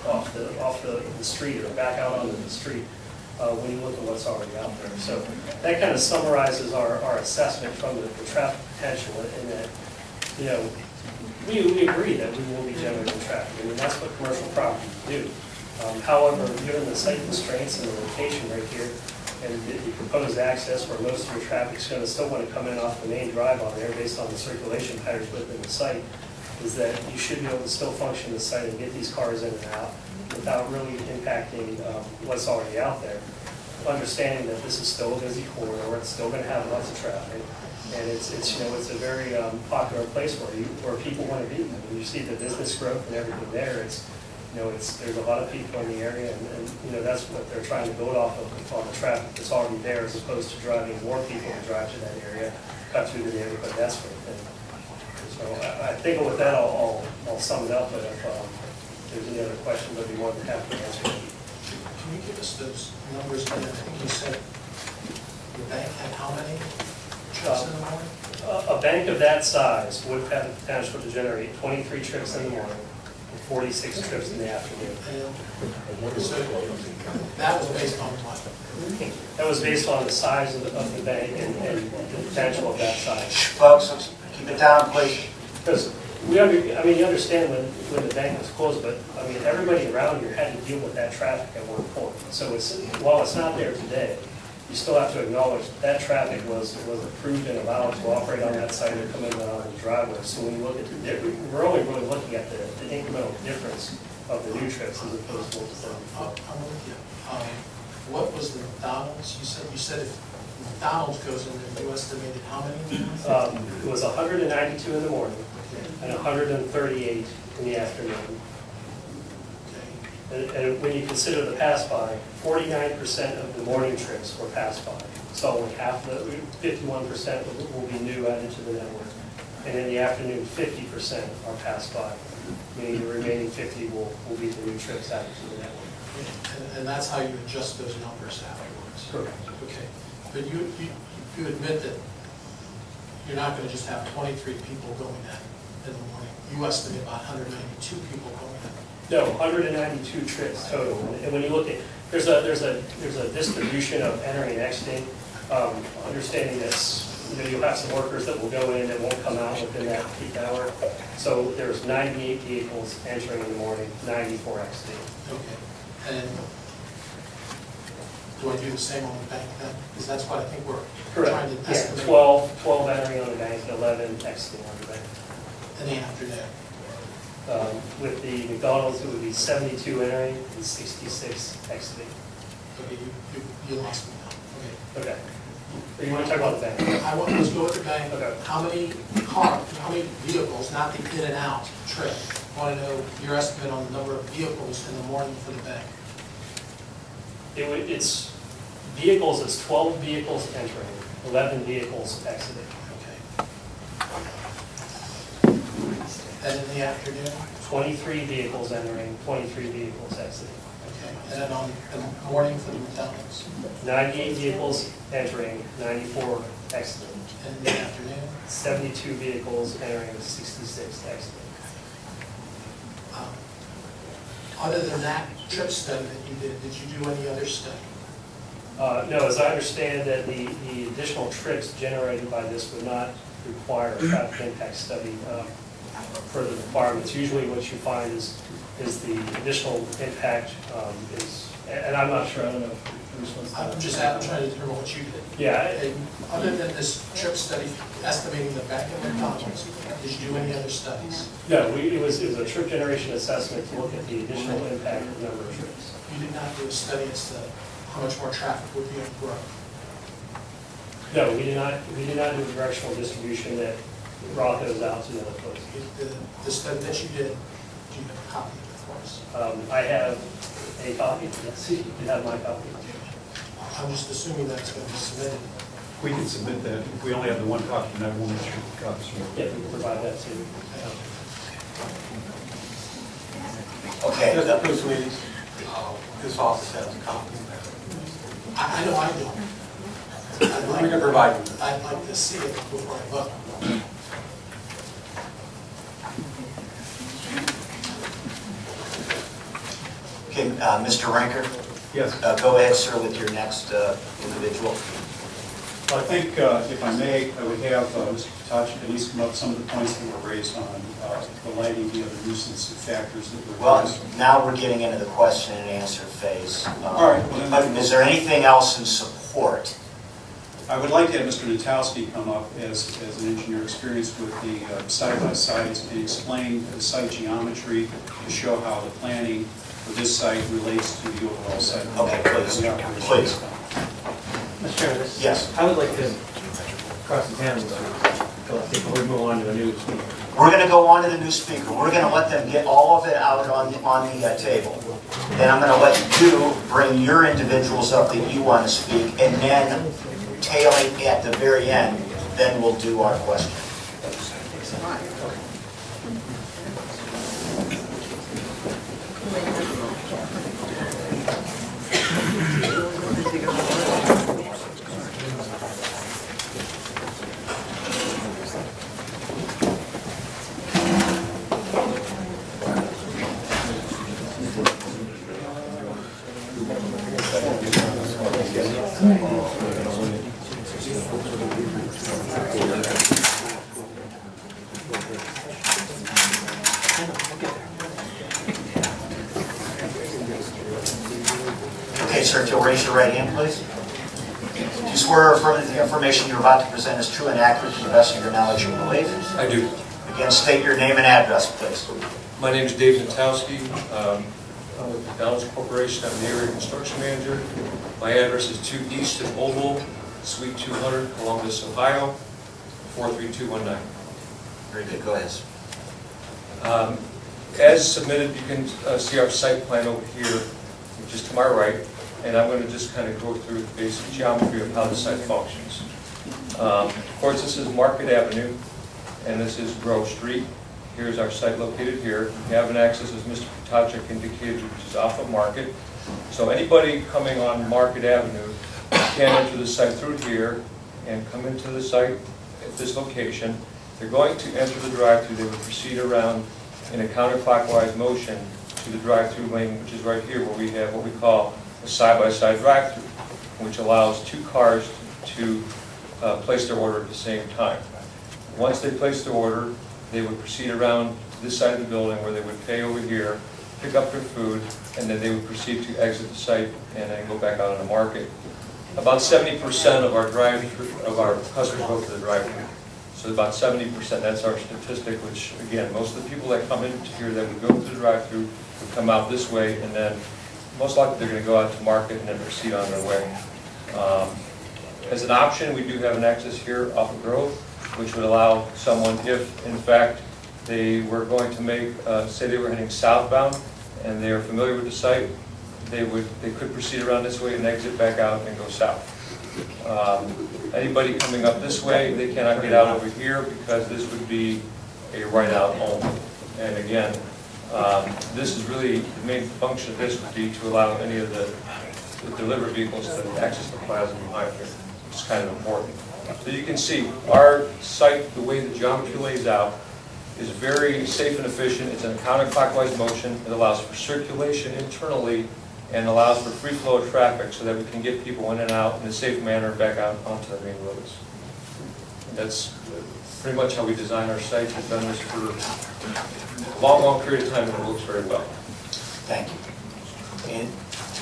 off the street or back out onto the street when you look at what's already out there. So that kind of summarizes our assessment from the traffic potential in that, we agree that we will be generating traffic. I mean, that's what commercial properties do. However, given the site constraints and the location right here, and the proposed access where most of your traffic's going to still want to come in off the main drive on there based on the circulation patterns within the site, is that you should be able to still function the site and get these cars in and out without really impacting what's already out there. Understanding that this is still a busy corridor, it's still going to have lots of traffic, and it's a very popular place where people want to be. I mean, you see the business growth and everything there. There's a lot of people in the area, and that's what they're trying to build off of on the traffic that's already there, as opposed to driving more people to drive to that area, cut through the neighborhood, that sort of thing. So I think with that, I'll sum it up. But if there's any other questions, I'd be more than happy to answer them. Can you give us those numbers again? I think you said the bank had how many trips in the morning? A bank of that size would have the potential to generate 23 trips in the morning and 46 trips in the afternoon. So that was based on what? That was based on the size of the bank and the potential of that size. Folks, keep it down, please. Because you understand when the bank was closed, but everybody around here had to deal with that traffic at one point. So while it's not there today, you still have to acknowledge that traffic was approved and allowed to operate on that site or come in and out of the driveway. So when you look at we're only really looking at the incremental difference of the new trips as opposed to what was done before. I'm with you. What was the McDonald's? You said if McDonald's goes in, you estimated how many? It was 192 in the morning and 138 in the afternoon. And when you consider the pass-by, 49% of the morning trips were pass-by. So only half of the, 51% will be new added to the network. And in the afternoon, 50% are pass-by, meaning the remaining 50 will be the new trips added to the network. And that's how you adjust those numbers afterwards? Correct. Okay. But you admit that you're not going to just have 23 people going in the morning. You estimate about 192 people going in. No, 192 trips total. And when you look at, there's a distribution of entering and exiting. Understanding that you'll have some workers that will go in and won't come out within that peak hour. So there's 98 vehicles entering in the morning, 94 exiting. Okay. And do I do the same on the bank then? Because that's what I think we're trying to estimate. Yeah, 12 entering on the bank, 11 exiting on the bank. In the afternoon. With the McDonald's, it would be 72 entering and 66 exiting. Okay, you lost me now. Okay. You want to talk about the bank? Let's go with the bank. Okay. How many vehicles, not the in and out trip? I want to know your estimate on the number of vehicles in the morning for the bank. It's vehicles is 12 vehicles entering, 11 vehicles exiting. Okay. And in the afternoon? 23 vehicles entering, 23 vehicles exiting. Okay. And then on the morning for the McDonald's? 98 vehicles entering, 94 exiting. And in the afternoon? 72 vehicles entering, 66 exiting. Other than that trip study that you did you do any other study? No, as I understand that the additional trips generated by this would not require a traffic impact study for the requirements. Usually what you find is the additional impact and I'm not sure, I don't know if Bruce wants to. I'm just trying to determine what you did. Yeah. And other than this trip study estimating the bank and McDonald's, did you do any other studies? No, it was a trip generation assessment to look at the additional impact of the number of trips. You did not do a study as to how much more traffic would be on the road? No, we did not do a directional distribution that goes out to the other places. The study that you did, do you have a copy of it for us? I have a copy. Yes, you can have my copy. I'm just assuming that it's going to be submitted. We can submit that. If we only have the one copy, and I won't make sure the copies are. Yeah, we can provide that too. Okay. Just please. this office has a copy. I know I don't. We can provide you. I'd like to see it before I vote. Okay, Mr. Rinker, Yes. go ahead, sir, with your next individual. I think, if I may, I would have Mr. Township at least come up with some of the points that were raised on the lighting, the other nuisance factors that were Well, raised. now we're getting into the question and answer phase. All right, well, But then- is there anything else in support? I would like to have Mr. Natowski come up as an engineer experienced with the side-by-sides and explain the site geometry to show how the planning for this site relates to the overall site. Okay, please, please. Mr. Chairman, Yes. I would like to cross-examine this before we move on to a new speaker. We're going to go on to the new speaker. We're going to let them get all of it out on the table. Then I'm going to let you bring your individuals up that you want to speak, and then tailing at the very end, then we'll do our question. Okay, sir, if you'll raise your right hand, please. Do you swear or affirm that the information you're about to present is true and accurate to the best of your knowledge and belief? I do. Again, state your name and address, please. My name is Dave Natowski. I'm with McDonald's Corporation. I'm the area construction manager. My address is 2 East of Oval, Suite 200, Columbus, Ohio, 43219. Very good, go ahead. As submitted, you can see our site plan over here, which is to my right, and I'm going to just kind of go through the basic geometry of how the site functions. Of course, this is Market Avenue, and this is Grove Street. Here's our site located here. We have an access, as Mr. Potacek indicated, which is off of Market. So anybody coming on Market Avenue can enter the site through here and come into the site at this location. They're going to enter the drive-through. They would proceed around in a counterclockwise motion to the drive-through lane, which is right here, where we have what we call a side-by-side drive-through, which allows two cars to place their order at the same time. Once they place their order, they would proceed around this side of the building where they would pay over here, pick up their food, and then they would proceed to exit the site and then go back out on the market. About 70% of our customers go to the drive-through. So about 70%, that's our statistic, which again, most of the people that come into here that would go to the drive-through would come out this way, and then most likely they're going to go out to market and then proceed on their way. As an option, we do have an access here off of Grove, which would allow someone, if in fact they were going to make, say they were heading southbound and they are familiar with the site, they could proceed around this way and exit back out and go south. Anybody coming up this way, they cannot get out over here because this would be a right-out only. And again, this is really, the main function of this would be to allow any of the delivery vehicles to access the plaza behind here. It's kind of important. So you can see our site, the way the geometry lays out, is very safe and efficient. It's in a counterclockwise motion. It allows for circulation internally and allows for free flow of traffic so that we can get people in and out in a safe manner back out onto the main roads. And that's pretty much how we design our sites. We've done this for a long, long period of time and it works very well. Thank you.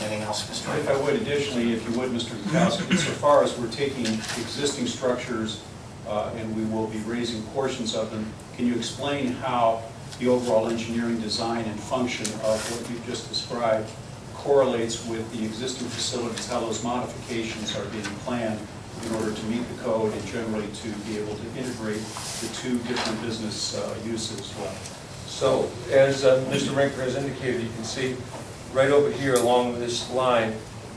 Anything else, Mr. If I would, additionally, if you would, Mr. Gutowski, insofar as we're taking existing structures and we will be raising portions of them, can you explain how the overall engineering design and function of what you've just described correlates with the existing facilities, how those modifications are being planned in order to meet the code and generally to be able to integrate the two different business uses as well? So, as Mr. Rinker has indicated, you can see right over here along this line,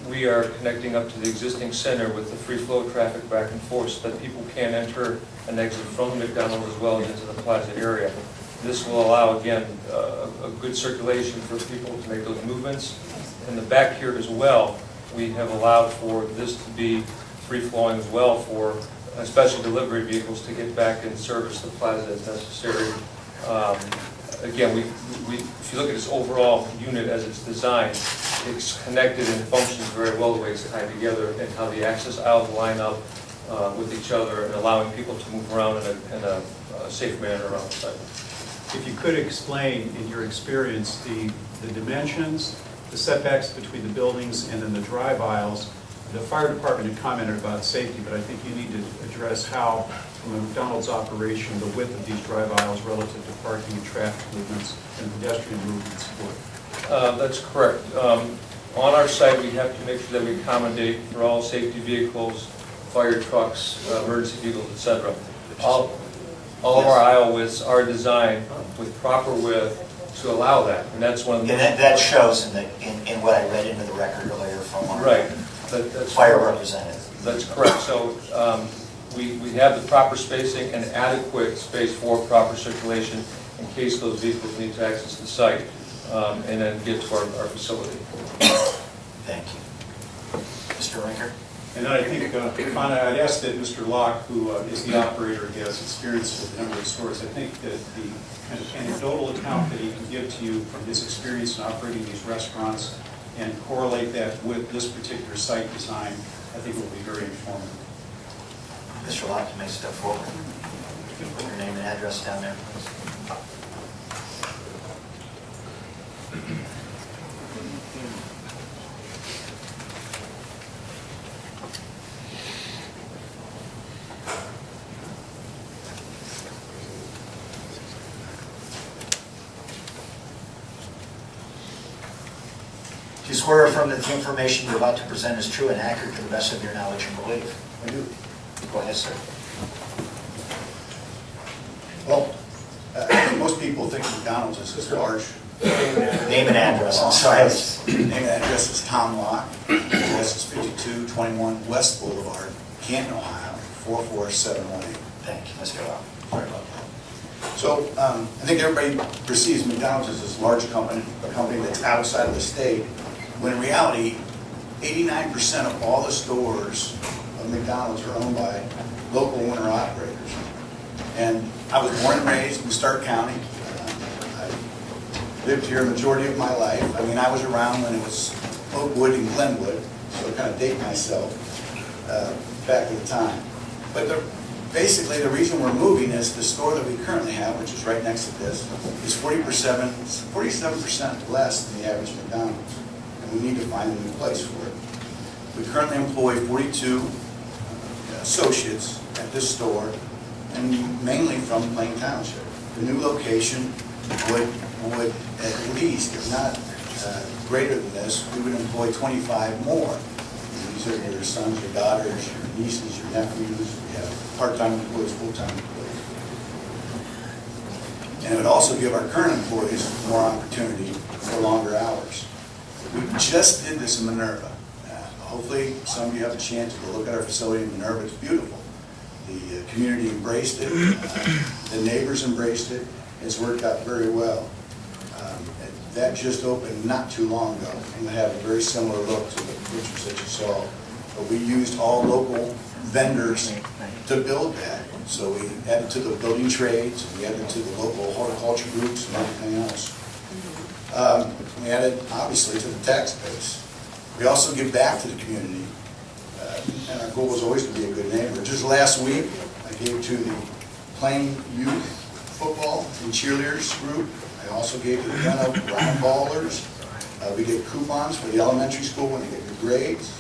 we are connecting up to the existing center with the free flow traffic back and forth so that people can enter and exit from McDonald's as well as into the plaza area. This will allow, again, a good circulation for people to make those movements. In the back here as well, we have allowed for this to be free-flowing as well for especially delivery vehicles to get back and service the plaza as necessary. Again, if you look at this overall unit as it's designed, it's connected and functions very well the way it's tied together and how the access aisles line up with each other and allowing people to move around in a safe manner around the site. If you could explain, in your experience, the dimensions, the setbacks between the buildings and then the drive aisles. The fire department had commented about safety, but I think you need to address how, from a McDonald's operation, the width of these drive aisles relative to parking and traffic movements and pedestrian movements work. That's correct. On our site, we have to make sure that we accommodate for all safety vehicles, fire trucks, emergency vehicles, etc. All of our aisle widths are designed with proper width to allow that, and that's one of the... And that shows in what I read into the record earlier from our fire representative. That's correct. So we have the proper spacing and adequate space for proper circulation in case those vehicles need to access the site and then get to our facility. Thank you. Mr. Rinker? And then I think, finally, I'd ask that Mr. Locke, who is the operator, he has experience with a number of stores. I think that the kind of anecdotal account that he can give to you from his experience in operating these restaurants and correlate that with this particular site design, I think will be very informative. Mr. Locke, you may step forward. Put your name and address down there, please. Do you swear or affirm that the information you're about to present is true and accurate to the best of your knowledge and belief? I do. Go ahead, sir. Well, I think most people think McDonald's is this large. Name and address, I'm sorry. Name and address is Tom Locke. Address is 5221 West Boulevard, Canton, Ohio, 44718. Thank you, Mr. Locke. Sorry about that. So I think everybody perceives McDonald's as this large company, a company that's outside of the state, when in reality, 89% of all the stores of McDonald's are owned by local owner-operators. And I was born and raised in Stark County. I lived here a majority of my life. I mean, I was around when it was Oakwood and Glenwood, so I kind of date myself back at the time. But basically, the reason we're moving is the store that we currently have, which is right next to this, is 47% less than the average McDonald's. And we need to find a new place for it. We currently employ 42 associates at this store, and mainly from Plain Township. The new location would at least, if not greater than this, we would employ 25 more. These are your sons, your daughters, your nieces, your nephews. We have part-time employees, full-time employees. And it would also give our current employees more opportunity for longer hours. We just did this in Minerva. Hopefully some of you have a chance to go look at our facility in Minerva. It's beautiful. The community embraced it. The neighbors embraced it. It's worked out very well. That just opened not too long ago, and it had a very similar look to the pictures that you saw. But we used all local vendors to build that. So we added to the building trades, we added to the local horticulture groups and everything else. We added, obviously, to the tax base. We also give back to the community, and our goal was always to be a good neighbor. Just last week, I gave to the Plain Youth Football and Cheerleaders group. I also gave to the Round Ballers. We give coupons for the elementary school when they get good grades.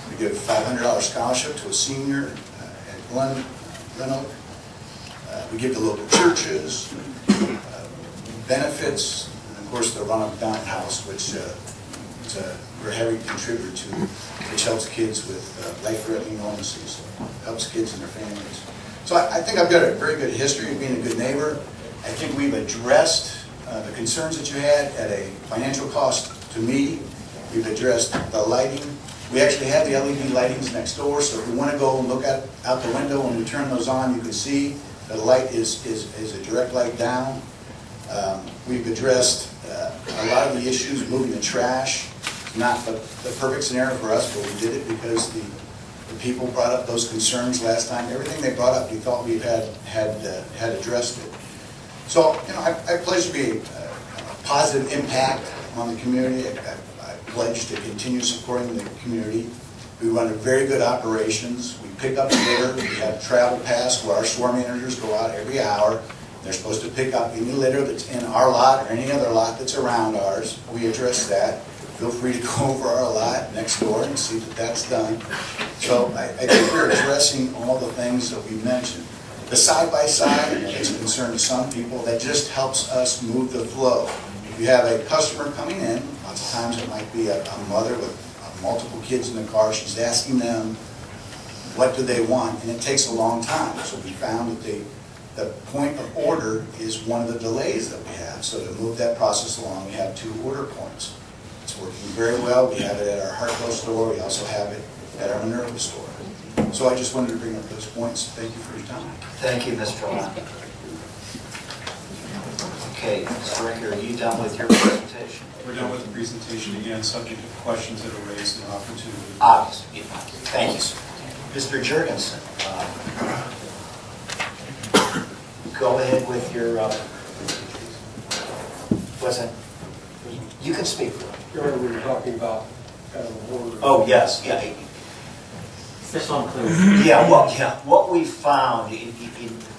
We give a $500 scholarship to a senior at Glen Oak. We give to local churches, benefits, and of course the Ronald McDonald House, which we're a heavy contributor to, which helps kids with life-threatening illnesses, helps kids and their families. So I think I've got a very good history of being a good neighbor. I think we've addressed the concerns that you had at a financial cost to me. We've addressed the lighting. We actually have the LED lightings next door, so if you want to go and look out the window and we turn those on, you can see the light is a direct light down. We've addressed a lot of the issues, moving the trash. Not the perfect scenario for us, but we did it because the people brought up those concerns last time. Everything they brought up, we thought we had addressed it. So, you know, I pledge to be a positive impact on the community. I pledge to continue supporting the community. We run a very good operations. We pick up litter. We have travel pass where our store managers go out every hour. They're supposed to pick up any litter that's in our lot or any other lot that's around ours. We address that. Feel free to go over our lot next door and see that that's done. So I think we're addressing all the things that we mentioned. The side-by-side is a concern to some people. That just helps us move the flow. If you have a customer coming in, lots of times it might be a mother with multiple kids in the car. She's asking them, what do they want? And it takes a long time. So we found that the point of order is one of the delays that we have. So to move that process along, we have 2 order points. It's working very well. We have it at our Hartwell store. We also have it at our Minerva store. So I just wanted to bring up those points. Thank you for your time. Thank you, Mr. Lyon. Okay, Mr. Ricker, are you done with your presentation? We're done with the presentation again, subject to questions that are raised and opportunity. Obviously. Thank you, sir. Mr. Jurgensen, go ahead with your, what's that? You can speak for it. Earlier we were talking about kind of a order. Oh, yes, yeah. Just so I'm clear. What we found in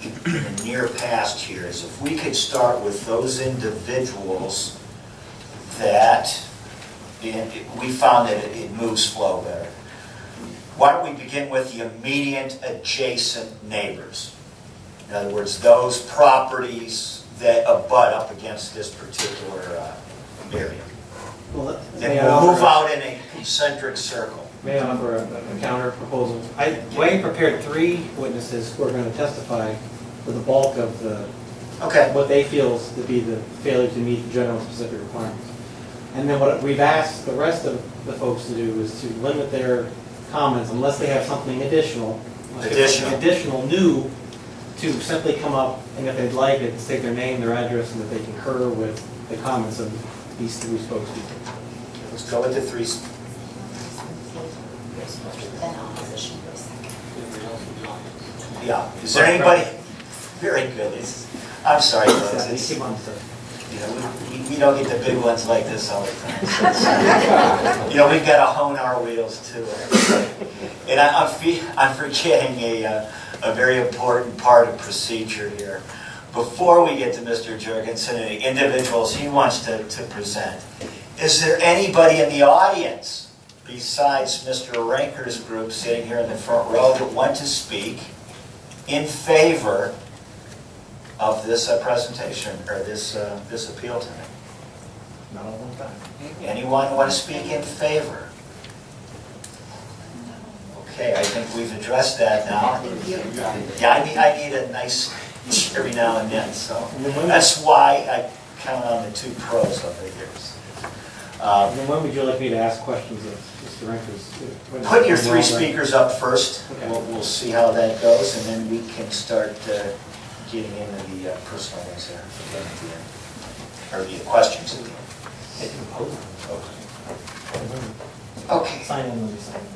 the near past here is if we could start with those individuals that, we found that it moves flow better. Why don't we begin with the immediate adjacent neighbors? In other words, those properties that abut up against this particular area. Well, Then we'll move out in a concentric circle. May I offer a counter proposal? Wayne prepared 3 witnesses who are going to testify for the bulk of what they feel to be the failure to meet the general specific requirements. And then what we've asked the rest of the folks to do is to limit their comments unless they have something additional new, to simply come up, and if they'd like it, state their name, their address, and that they concur with the comments of these 3 spokespeople. Let's go with the 3. Yeah. Is there anybody? Very good. I'm sorry, folks. We don't get the big ones like this all the time. We've got to hone our wheels too. And I'm forgetting a very important part of procedure here. Before we get to Mr. Jurgensen and the individuals he wants to present, is there anybody in the audience besides Mr. Ranker's group sitting here in the front row that want to speak in favor of this presentation or this appeal tonight? Not all one time. Anyone want to speak in favor? Okay, I think we've addressed that now. Yeah, I need a nice every now and then, so that's why I count on the 2 pros over here. And when would you like me to ask questions of Mr. Ranker's? Put your 3 speakers up first. Okay. We'll see how that goes, and then we can start getting into the personal ones there again at the end, or the questions at the end. Okay. Sign in when you sign in.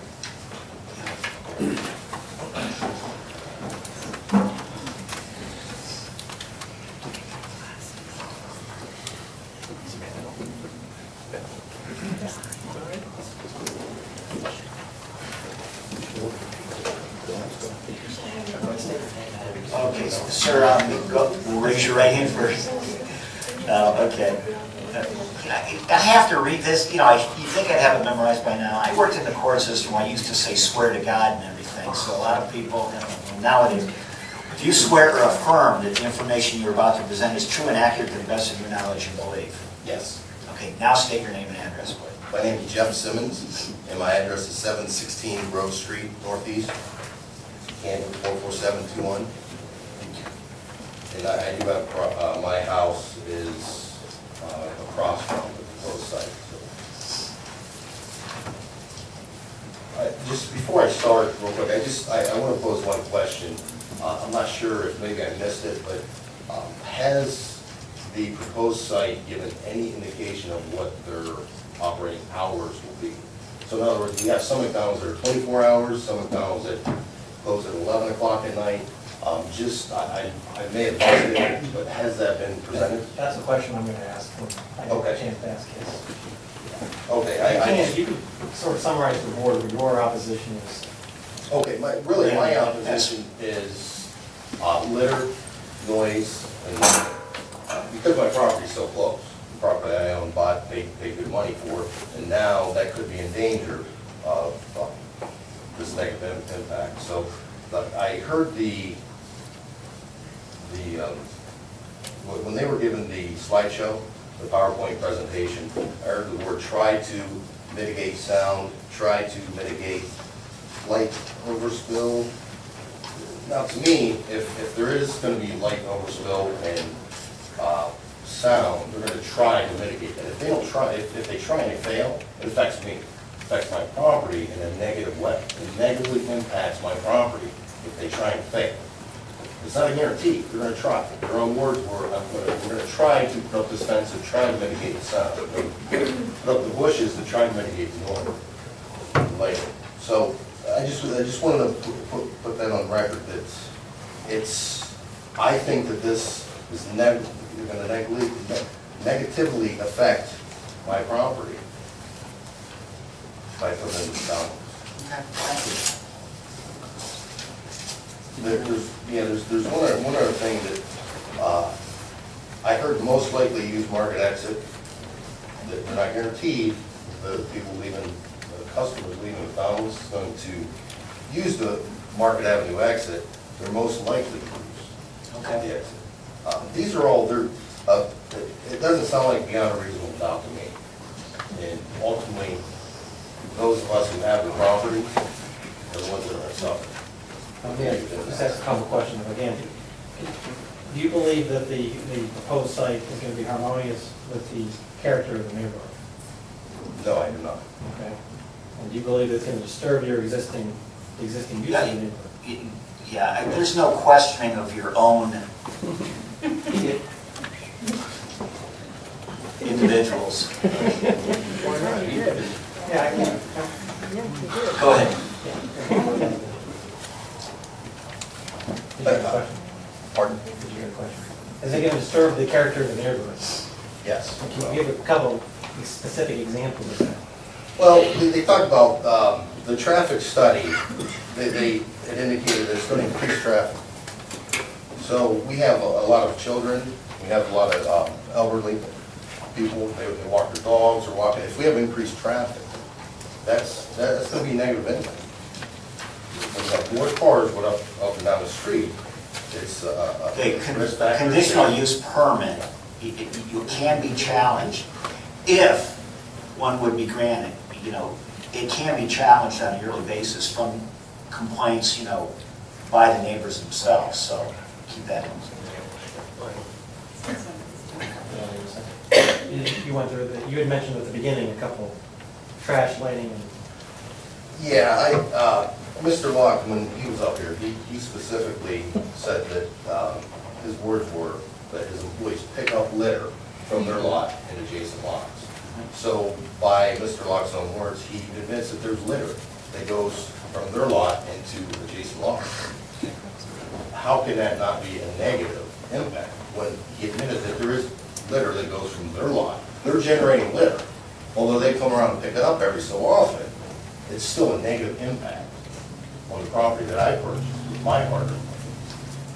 Okay, sir, raise your right hand first. Okay. I have to read this. You think I'd have it memorized by now. I worked in the court system where I used to say swear to God and everything, so a lot of people, nowadays, do you swear or affirm that the information you're about to present is true and accurate to the best of your knowledge and belief? Yes. Okay, now state your name and address, please. My name is Jeff Simmons, and my address is 716 Grove Street, Northeast, Canton 44721. And I do have, my house is across from the proposed site. Just before I start, real quick, I want to pose one question. I'm not sure if maybe I missed it, but has the proposed site given any indication of what their operating hours will be? So in other words, we have some McDonald's that are 24 hours, some McDonald's that close at 11 o'clock at night. I may have missed it, but has that been presented? That's a question I'm going to ask when I get Okay. a chance to ask his. Okay, You can sort of summarize the board what your opposition is. Okay, my opposition is litter, noise, and because my property's so close, the property I own, bought, paid good money for, and now that could be in danger of this negative impact. So, but I heard when they were given the slideshow, the PowerPoint presentation, I heard the word try to mitigate sound, try to mitigate light overspill. Now, to me, if there is going to be light overspill and sound, they're going to try to mitigate that. If they don't try, if they try and they fail, it affects me, it affects my property in a negative way. It negatively impacts my property if they try and fail. It's not a guarantee. They're going to try. Their own words were, we're going to try to put up this fence and try to mitigate the sound. Put up the bushes to try to mitigate the noise. Later. So I just wanted to put that on record that I think that this is going to negatively affect my property by putting in the sound. Okay, thank you. There's one other thing that I heard most likely use market exit. That they're not guaranteed the people leaving, the customers leaving McDonald's is going to use the Market Avenue exit. They're most likely to use the exit. These are all, it doesn't sound like beyond a reasonable doubt to me. And ultimately, those of us who have the property are the ones that are suffering. Just ask a couple of questions again. Do you believe that the proposed site is going to be harmonious with the character of the neighborhood? No, I do not. Okay. And do you believe it's going to disturb your existing use of the neighborhood? Yeah, there's no questioning of your own individuals. Yeah, I can. Go ahead. Pardon? Did you get a question? Is it going to disturb the character of the neighborhood? Yes. Can you give a couple specific examples of that? Well, they talked about the traffic study. It indicated that it's going to increase traffic. So we have a lot of children. We have a lot of elderly people. They walk their dogs or walking. If we have increased traffic, that's going to be a negative impact. When you have more cars going up and down the street, it's Okay, conditional use permit, you can be challenged if one would be granted. You know, it can be challenged on a yearly basis from complaints, by the neighbors themselves, so keep that in. You went through you had mentioned at the beginning a couple trash lighting and. Yeah, Mr. Locke, when he was up here, he specifically said that his words were that his employees pick up litter from their lot and adjacent lots. So by Mr. Locke's own words, he admits that there's litter that goes from their lot into adjacent lots. How can that not be a negative impact when he admitted that there is litter that goes from their lot? They're generating litter. Although they come around and pick it up every so often, it's still a negative impact on the property that I purchased with my partner.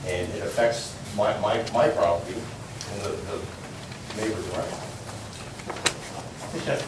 And it affects my property and the neighbors around. Okay.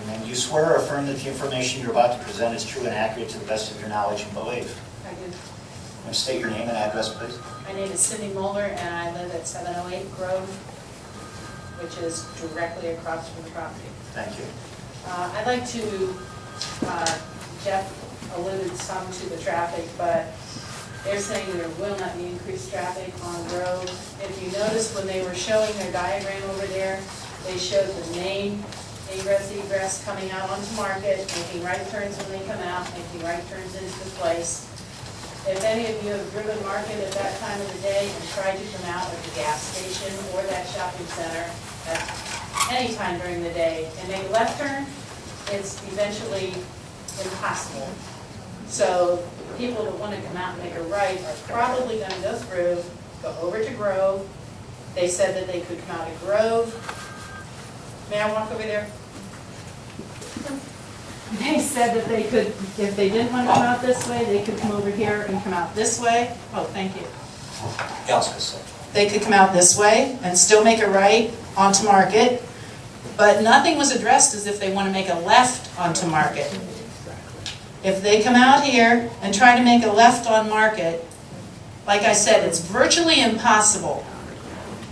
And you swear or affirm that the information you're about to present is true and accurate to the best of your knowledge and belief? I do. And state your name and address, please. My name is Cindy Moeller, and I live at 708 Grove, which is directly across from the property. Thank you. I'd like to Jeff alluded some to the traffic, but they're saying there will not be increased traffic on Grove. If you notice when they were showing their diagram over there, they showed the main ingress egress coming out onto Market, making right turns when they come out, making right turns into the place. If any of you have driven Market at that time of the day and tried to come out at the gas station or that shopping center at any time during the day and make a left turn, it's eventually impossible. So people that want to come out and make a right are probably going to go through, go over to Grove. They said that they could come out of Grove. May I walk over there? They said that they could, if they didn't want to come out this way, they could come over here and come out this way. Oh, thank you. They could come out this way and still make a right onto Market, but nothing was addressed as if they want to make a left onto Market. If they come out here and try to make a left on Market, like I said, it's virtually impossible.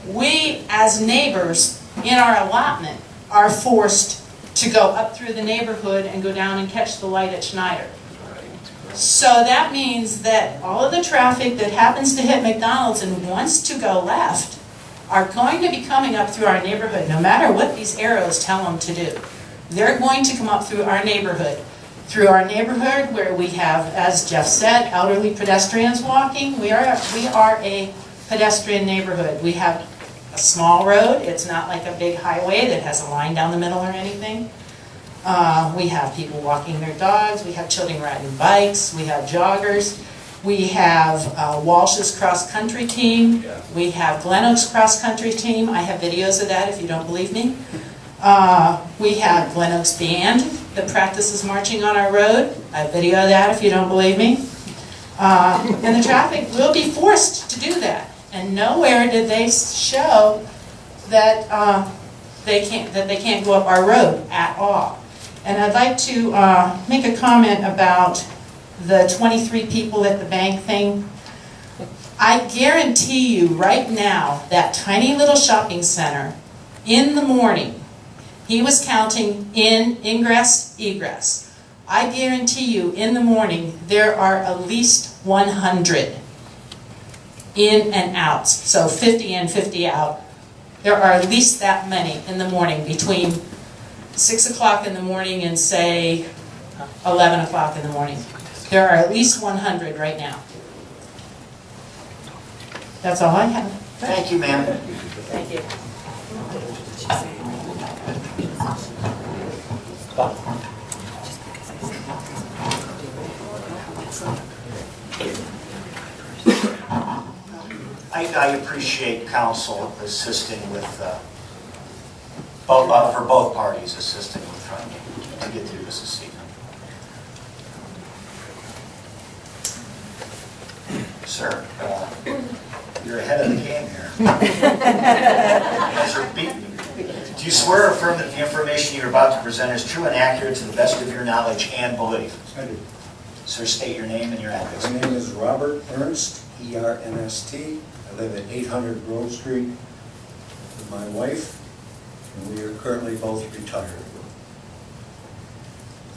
We, as neighbors in our allotment, are forced to go up through the neighborhood and go down and catch the light at Schneider. So that means that all of the traffic that happens to hit McDonald's and wants to go left are going to be coming up through our neighborhood, no matter what these arrows tell them to do. They're going to come up through our neighborhood. Through our neighborhood where we have, as Jeff said, elderly pedestrians walking. We are a pedestrian neighborhood. We have a small road. It's not like a big highway that has a line down the middle or anything. We have people walking their dogs. We have children riding bikes. We have joggers. We have Walsh's cross-country team. We have Glen Oaks cross-country team. I have videos of that if you don't believe me. We have Glen Oaks band that practices marching on our road. I have video of that if you don't believe me. And the traffic will be forced to do that. And nowhere did they show that they can't go up our road at all. And I'd like to make a comment about the 23 people at the bank thing. I guarantee you right now that tiny little shopping center in the morning, he was counting in ingress, egress. I guarantee you in the morning there are at least 100 in and out. So 50 in, 50 out. There are at least that many in the morning between 6 o'clock in the morning and say 11 o'clock in the morning. There are at least 100 right now. That's all I have. Thank you, ma'am. Thank you. I appreciate council assisting with, for both parties assisting with trying to get through this evening. Sir, you're ahead of the game here. You guys are beating me. Do you swear or affirm that the information you're about to present is true and accurate to the best of your knowledge and belief? I do. Sir, state your name and your address. My name is Robert Ernst, E-R-N-S-T. I live at 800 Grove Street with my wife, and we are currently both retired.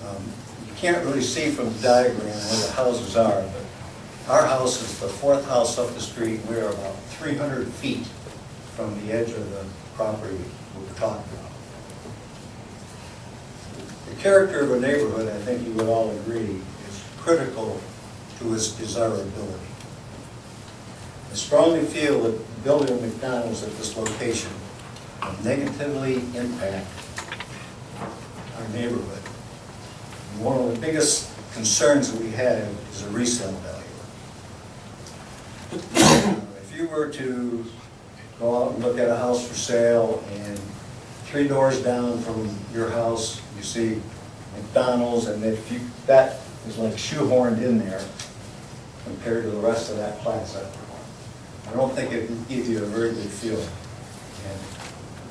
You can't really see from the diagram where the houses are, but our house is the fourth house up the street. We're about 300 feet from the edge of the property we're talking about. The character of a neighborhood, I think you would all agree, is critical to its desirability. I strongly feel that building McDonald's at this location will negatively impact our neighborhood. And one of the biggest concerns that we have is a resale value. If you were to go out and look at a house for sale and 3 doors down from your house, you see McDonald's, and that is like shoehorned in there compared to the rest of that plaza. I don't think it would give you a very good feeling. And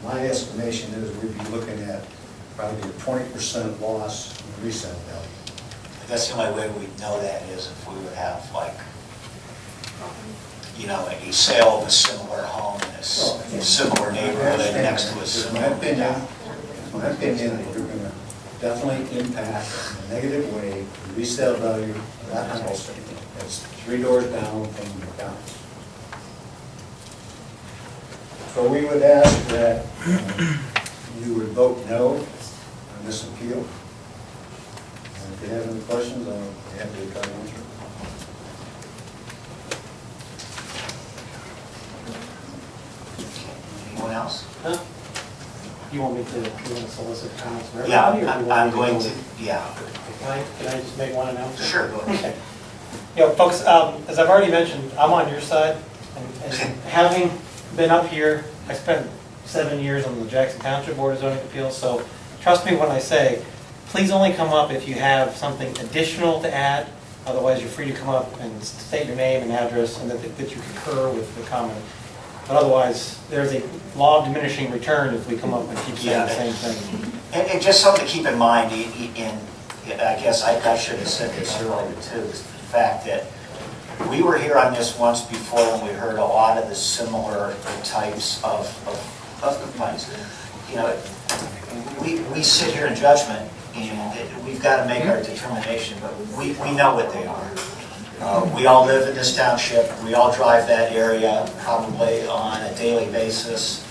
my estimation is we'd be looking at probably a 20% loss in resale value. That's the only way we'd know that is if we would have like, you know, a sale of a similar home in a similar neighborhood next to a similar. My opinion, if you're going to definitely impact in a negative way the resale value of that house that's 3 doors down from McDonald's. So we would ask that you would vote no on this appeal. And if you have any questions, I'll be happy to try to answer. Anyone else? Huh? You want me to solicit comments from Yeah, everybody? or do you want I'm me to going go- to, yeah. Can I just make one announcement? Sure, go ahead. Okay. You know, folks, as I've already mentioned, I'm on your side, and having been up here, I spent 7 years on the Jackson Township Board of Zoning Appeals, so trust me when I say, please only come up if you have something additional to add, otherwise you're free to come up and state your name and address, and that you concur with the comment. But otherwise, there's a law of diminishing return if we come up and keep saying the same thing. And just something to keep in mind, I guess I should have said this earlier too, is the fact that we were here on this once before and we heard a lot of the similar types of complaints. You know, we sit here in judgment and we've got to make our determination, but we know what they are. We all live in this township, we all drive that area probably on a daily basis,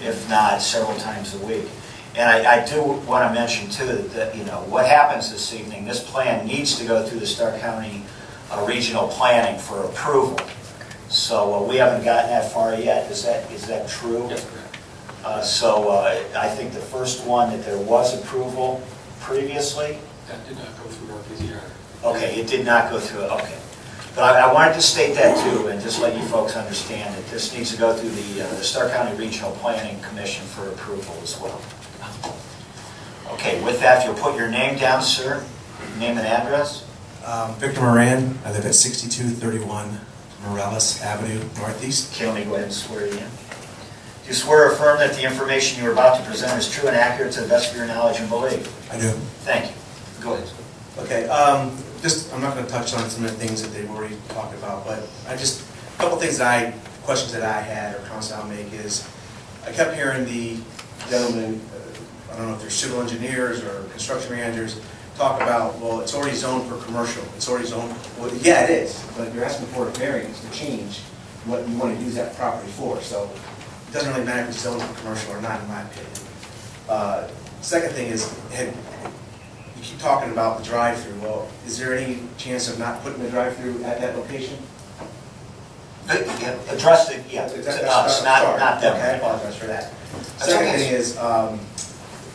if not several times a week. And I do want to mention too that, you know, what happens this evening, this plan needs to go through the Stark County Regional Planning for approval. So we haven't gotten that far yet, is that true? Yes, So I think the first one that there was approval previously. That did not go through Northeast either. Okay, it did not go through, okay. But I wanted to state that too, and just let you folks understand that this needs to go through the Stark County Regional Planning Commission for approval as well. Okay, with that, if you'll put your name down, sir, name and address. Victor Moran, I live at 6231 Morales Avenue Northeast. Okay, let me go ahead and swear you in. Do you swear or affirm that the information you are about to present is true and accurate to the best of your knowledge and belief? I do. Thank you. Go ahead. Okay, I'm not going to touch on some of the things that they've already talked about, but a couple things questions that I had or comments I'll make is, I kept hearing the gentleman, I don't know if they're civil engineers or construction managers, talk about, well, it's already zoned for commercial, it's already zoned, well, yeah, it is, but you're asking for a variance to change what you want to use that property for, so it doesn't really matter if it's zoned for commercial or not, in my opinion. Second thing is, you keep talking about the drive-through. Well, is there any chance of not putting the drive-through at that location? Address it, yeah, to us, not them. Okay, I apologize for that. Second thing is, I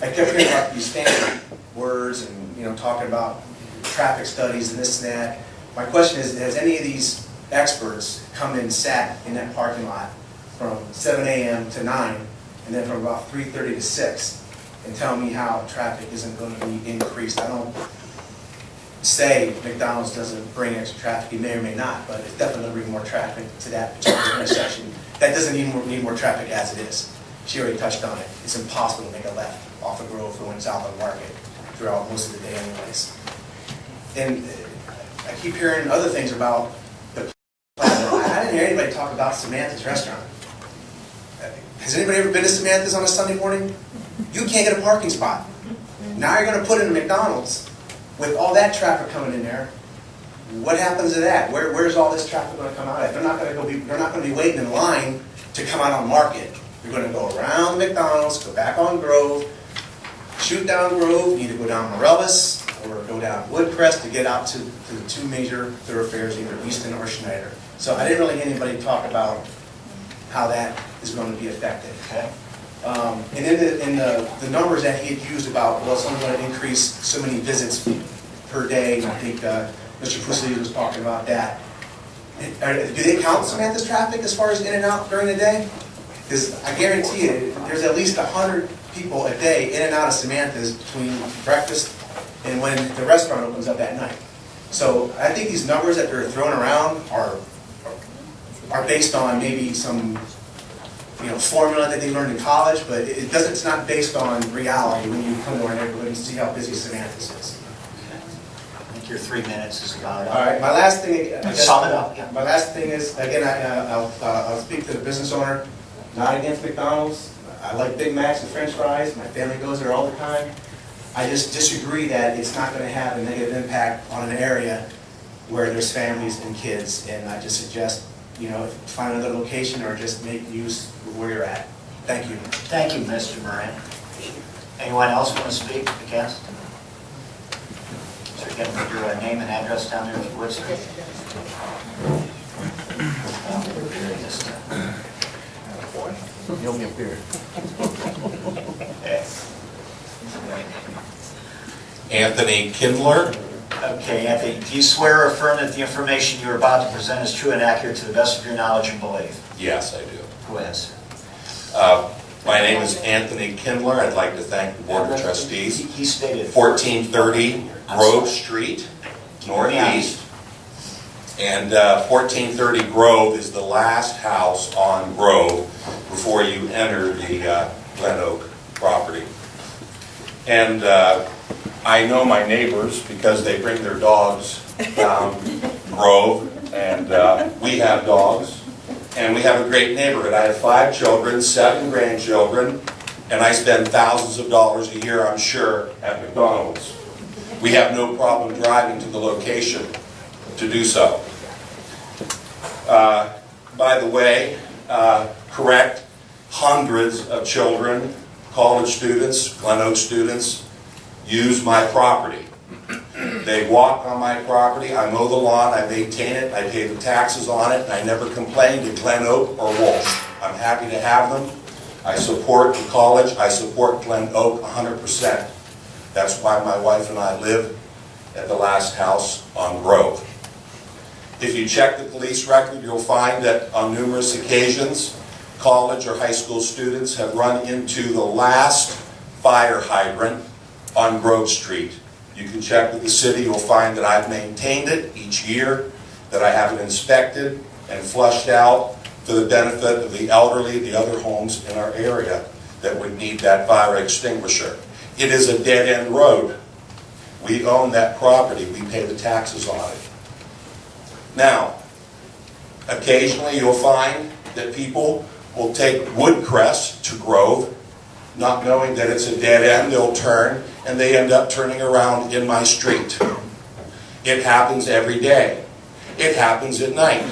kept hearing about these standard words and, talking about traffic studies and this and that. My question is, has any of these experts come and sat in that parking lot from 7 a.m. to 9, and then from about 3:30 to 6, and tell me how traffic isn't going to be increased? I don't say McDonald's doesn't bring extra traffic, it may or may not, but it's definitely going to bring more traffic to that particular intersection. That doesn't need more traffic as it is. She already touched on it. It's impossible to make a left off the Grove going south of Market throughout most of the day anyways. And I keep hearing other things about the plaza. I didn't hear anybody talk about Samantha's restaurant. Has anybody ever been to Samantha's on a Sunday morning? You can't get a parking spot. Now you're going to put in a McDonald's with all that traffic coming in there. What happens to that? Where's all this traffic going to come out at? They're not going to be waiting in line to come out on Market. You're going to go around McDonald's, go back on Grove, shoot down Grove, either go down Morellis or go down Woodcrest to get out to the two major thoroughfares, either Easton or Schneider. So I didn't really hear anybody talk about how that is going to be affected. Okay. And then the numbers that he had used about, well, it's only going to increase so many visits per day, and I think Mr. Pusey was talking about that. Do they count Samantha's traffic as far as in and out during the day? Because I guarantee you, there's at least 100 people a day in and out of Samantha's between breakfast and when the restaurant opens up at night. So I think these numbers that they're throwing around are based on maybe some formula that they learned in college, but it's not based on reality when you come to our neighborhood and see how busy Samantha's is. I think your 3 minutes is about up. All right, my last thing, Sum it up, yeah. My last thing is, again, I'll speak to the business owner, not against McDonald's. I like Big Macs and French fries. My family goes there all the time. I just disagree that it's not going to have a negative impact on an area where there's families and kids, and I just suggest, find another location or just make use of where you're at. Thank you. Thank you, Mr. Moran. Anyone else want to speak against? Sir, again, put your name and address down there if you would, sir. You'll be up here. Anthony Kindler. Okay, Anthony, do you swear or affirm that the information you are about to present is true and accurate to the best of your knowledge and belief? Yes, I do. Go ahead, sir. My name is Anthony Kindler. I'd like to thank the Board of Trustees. He stated 1430 Grove Street, Northeast. And 1430 Grove is the last house on Grove before you enter the Glen Oak property. And I know my neighbors because they bring their dogs down Grove, and we have dogs. And we have a great neighborhood. I have 5 children, 7 grandchildren, and I spend thousands of dollars a year, I'm sure, at McDonald's. We have no problem driving to the location to do so. By the way, correct, hundreds of children, college students, Glen Oak students, use my property. They walk on my property, I mow the lawn, I maintain it, I pay the taxes on it, and I never complain to Glen Oak or Walsh. I'm happy to have them. I support the college, I support Glen Oak 100%. That's why my wife and I live at the last house on Grove. If you check the police record, you'll find that on numerous occasions, college or high school students have run into the last fire hydrant on Grove Street. You can check with the city, you'll find that I've maintained it each year, that I have it inspected and flushed out for the benefit of the elderly, the other homes in our area that would need that fire extinguisher. It is a dead-end road. We own that property, we pay the taxes on it. Now, occasionally you'll find that people will take Woodcrest to Grove, not knowing that it's a dead end, they'll turn, and they end up turning around in my street. It happens every day. It happens at night.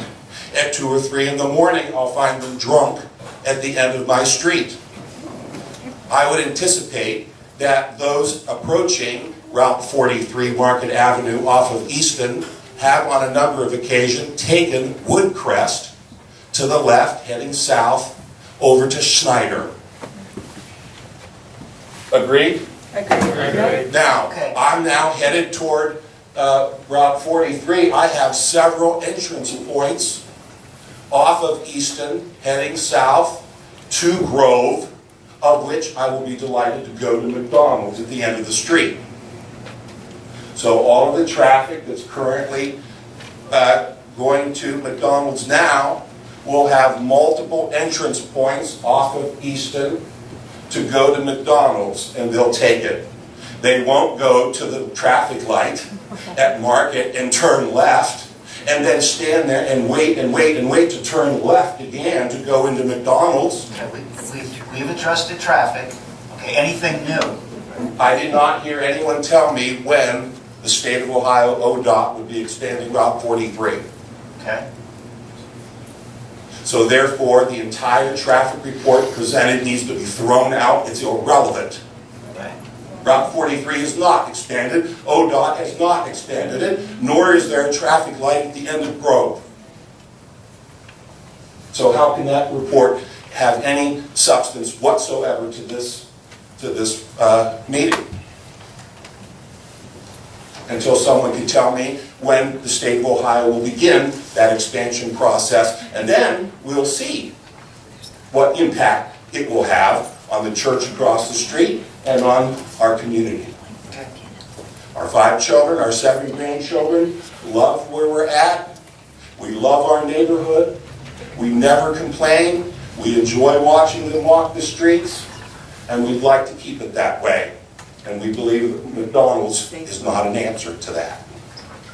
At 2 or 3 in the morning, I'll find them drunk at the end of my street. I would anticipate that those approaching Route 43 Market Avenue off of Easton have on a number of occasions taken Woodcrest to the left, heading south over to Schneider. Agreed? Agreed. Now, I'm now headed toward Route 43. I have several entrance points off of Easton, heading south to Grove, of which I will be delighted to go to McDonald's at the end of the street. So all of the traffic that's currently going to McDonald's now will have multiple entrance points off of Easton to go to McDonald's, and they'll take it. They won't go to the traffic light at Market and turn left and then stand there and wait and wait and wait to turn left again to go into McDonald's. Okay, we've addressed the traffic. Okay, anything new? I did not hear anyone tell me when the state of Ohio ODOT would be expanding Route 43. Okay. So therefore, the entire traffic report presented needs to be thrown out. It's irrelevant. Okay. Route 43 is not expanded. ODOT has not expanded it, nor is there a traffic light at the end of Grove. So how can that report have any substance whatsoever to this meeting? Until someone can tell me when the state of Ohio will begin that expansion process, and then we'll see what impact it will have on the church across the street and on our community. Our 5 children, our 7 grandchildren love where we're at. We love our neighborhood. We never complain. We enjoy watching them walk the streets, and we'd like to keep it that way. And we believe that McDonald's is not an answer to that.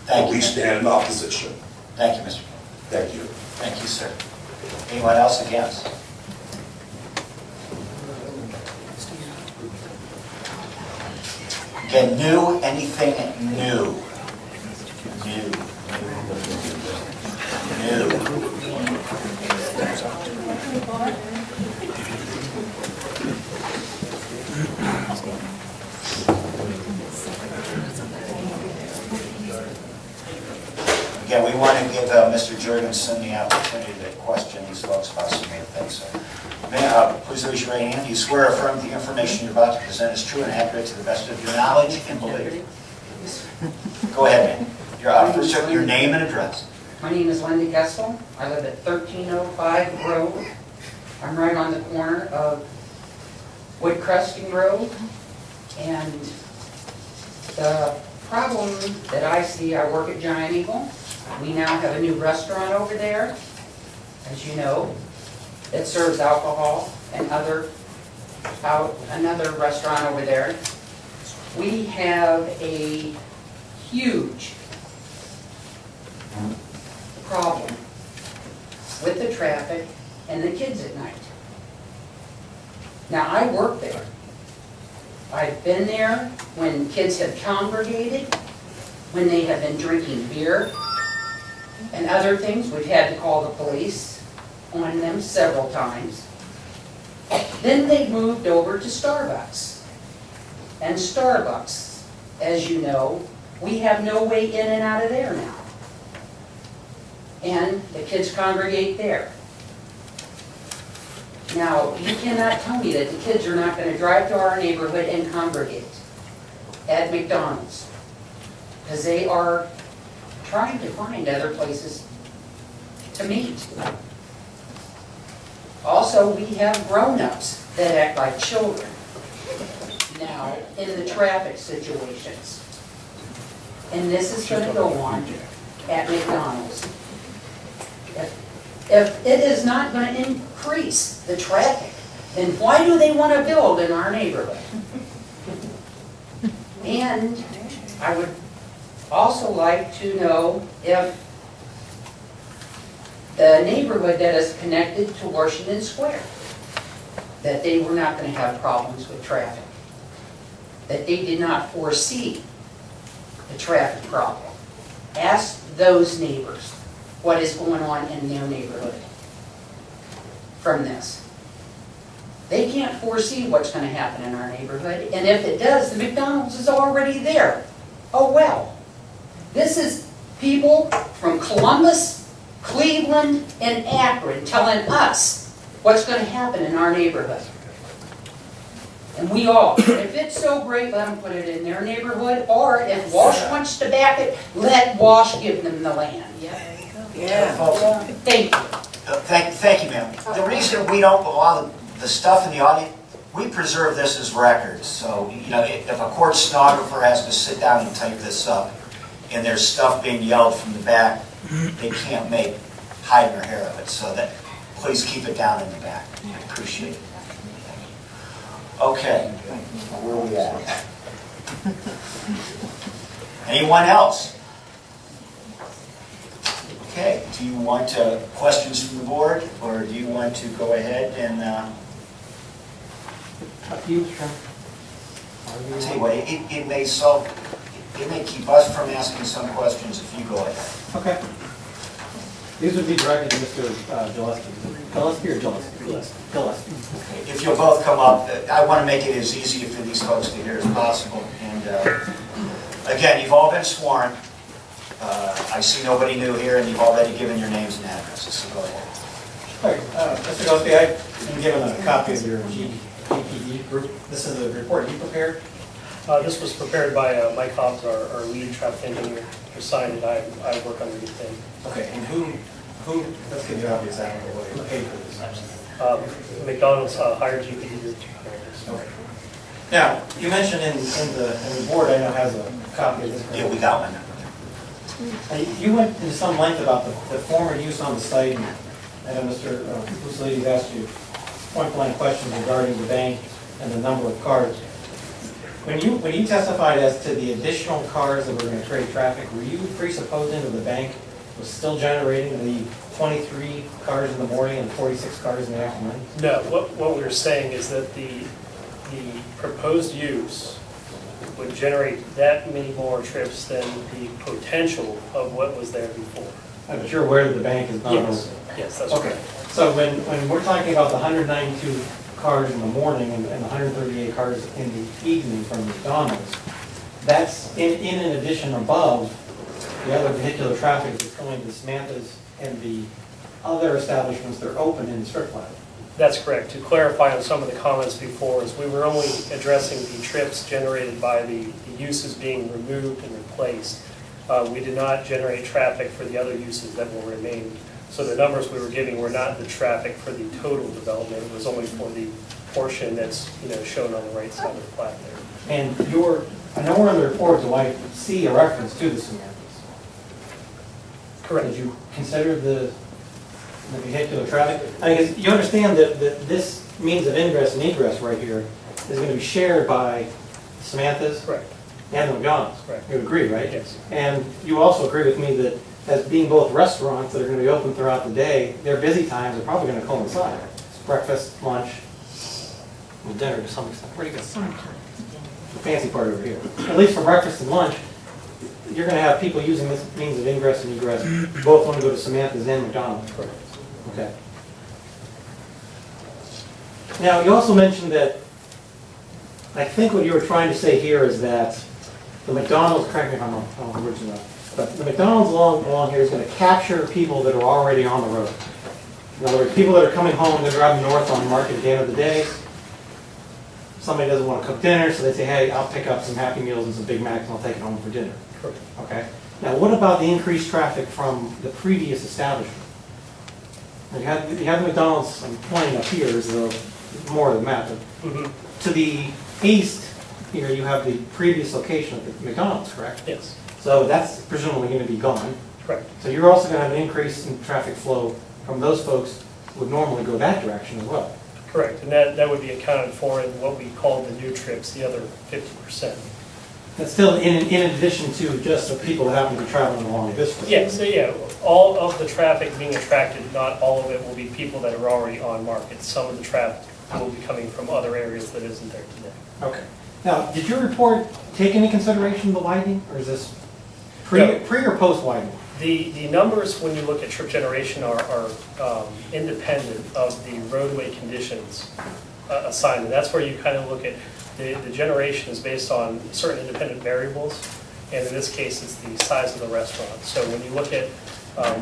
Thank you. We stand in opposition. Thank you, Mr. Thank you. Thank you, sir. Anyone else against? Again, new, anything new. New. Again, we want to give Mr. Jurgensen the opportunity to question these folks about some of the things. So, please raise your right hand. Do you swear or affirm the information you're about to present is true and accurate to the best of your knowledge and belief? Go ahead, ma'am. First, your name and address. My name is Linda Gessel. I live at 1305 Grove. I'm right on the corner of Woodcrest and Grove. And the problem that I see, I work at Giant Eagle. We now have a new restaurant over there, as you know, that serves alcohol and another restaurant over there. We have a huge problem with the traffic and the kids at night. Now, I work there. I've been there when kids have congregated, when they have been drinking beer and other things. We've had to call the police on them several times. Then they moved over to Starbucks. And Starbucks, as you know, we have no way in and out of there now. And the kids congregate there. Now, you cannot tell me that the kids are not going to drive to our neighborhood and congregate at McDonald's, because they are trying to find other places to meet. Also, we have grown-ups that act like children now in the traffic situations. And this is going to go on at McDonald's. If it is not going to increase the traffic, then why do they want to build in our neighborhood? And I would also like to know if the neighborhood that is connected to Washington Square, that they were not going to have problems with traffic, that they did not foresee the traffic problem. Ask those neighbors what is going on in their neighborhood from this. They can't foresee what's going to happen in our neighborhood, and if it does, the McDonald's is already there. Oh well. This is people from Columbus, Cleveland, and Akron telling us what's going to happen in our neighborhood. And we all, if it's so great, let them put it in their neighborhood, or if Walsh wants to back it, let Walsh give them the land. Yeah. Thank you. Thank you, ma'am. The reason we don't allow the stuff in the audience, we preserve this as records. So, you know, if a court stenographer has to sit down and type this up, and there's stuff being yelled from the back, they can't make hide their hair of it. So that, please keep it down in the back. I appreciate it. Okay, where are we at? Anyone else? Okay, do you want questions from the board, or do you want to go ahead and... I'll tell you what, it may keep us from asking some questions if you go ahead. Okay. These would be directed to Mr. Gillespie. Gillespie or Gillespie? Gillespie. If you'll both come up, I want to make it as easy for these folks to hear as possible. And again, you've all been sworn. I see nobody new here, and you've already given your names and addresses, so go ahead. All right, Mr. Gillespie, I've been given a copy of your GPE group. This is a report you prepared? This was prepared by Mike Hobbs, our lead traffic engineer, who signed it. I work underneath him. Okay, and who, let's get the obvious out of the way, who paid for this? McDonald's hired GPE group. Okay. Now, you mentioned in the board, I know has a copy of this. Yeah, we got one. You went into some length about the former use on the site, and Mr. Pussoliti asked you point-blank questions regarding the bank and the number of cars. When you testified as to the additional cars that were going to create traffic, were you presupposing that the bank was still generating the 23 cars in the morning and 46 cars in the afternoon? No, what we were saying is that the proposed use would generate that many more trips than the potential of what was there before. But you're aware that the bank is not Yes, open? yes, that's Okay. correct. So when we're talking about the 192 cars in the morning and the 138 cars in the evening from McDonald's, that's in addition above the other vehicular traffic that's going to Samantha's and the other establishments that are open in the strip plaza. That's correct. To clarify on some of the comments before, is we were only addressing the trips generated by the uses being removed and replaced. We did not generate traffic for the other uses that will remain. So the numbers we were giving were not the traffic for the total development. It was only for the portion that's, shown on the right side of the plat there. And I know we're in the report, do I see a reference to the Samantha's? Correct. Did you consider the vehicular traffic? I guess you understand that this means of ingress and egress right here is going to be shared by Samantha's? Correct. And the McDonald's? Correct. You agree, right? Yes. And you also agree with me that as being both restaurants that are going to be open throughout the day, their busy times are probably going to coincide. It's breakfast, lunch, and dinner to some extent. Where'd you go? The fancy part over here. At least for breakfast and lunch, you're going to have people using this means of ingress and egress. Both want to go to Samantha's and McDonald's. Correct. Okay. Now, you also mentioned that, I think what you were trying to say here is that the McDonald's, correct me if I'm wrong, I don't know the words enough, but the McDonald's along here is going to capture people that are already on the road. In other words, people that are coming home, they're driving north on Market at the end of the day. Somebody doesn't want to cook dinner, so they say, hey, I'll pick up some Happy Meals and some Big Macs and I'll take it home for dinner. Correct. Okay. Now, what about the increased traffic from the previous establishment? You have the McDonald's, I'm pointing up here, is more of the map. But to the east, here you have the previous location of the McDonald's, correct? Yes. So that's presumably going to be gone. Correct. So you're also going to have an increase in traffic flow from those folks who would normally go that direction as well. Correct, and that would be accounted for in what we call the new trips, the other 50%. That's still in addition to just the people that happen to be traveling along this way. Yes, yeah, all of the traffic being attracted, not all of it will be people that are already on Market. Some of the traffic will be coming from other areas that isn't there today. Okay. Now, did your report take into consideration the widening, or is this pre or post widening? The numbers, when you look at trip generation, are independent of the roadway conditions assignment. That's where you kind of look at the generation is based on certain independent variables, and in this case, it's the size of the restaurant. So when you look at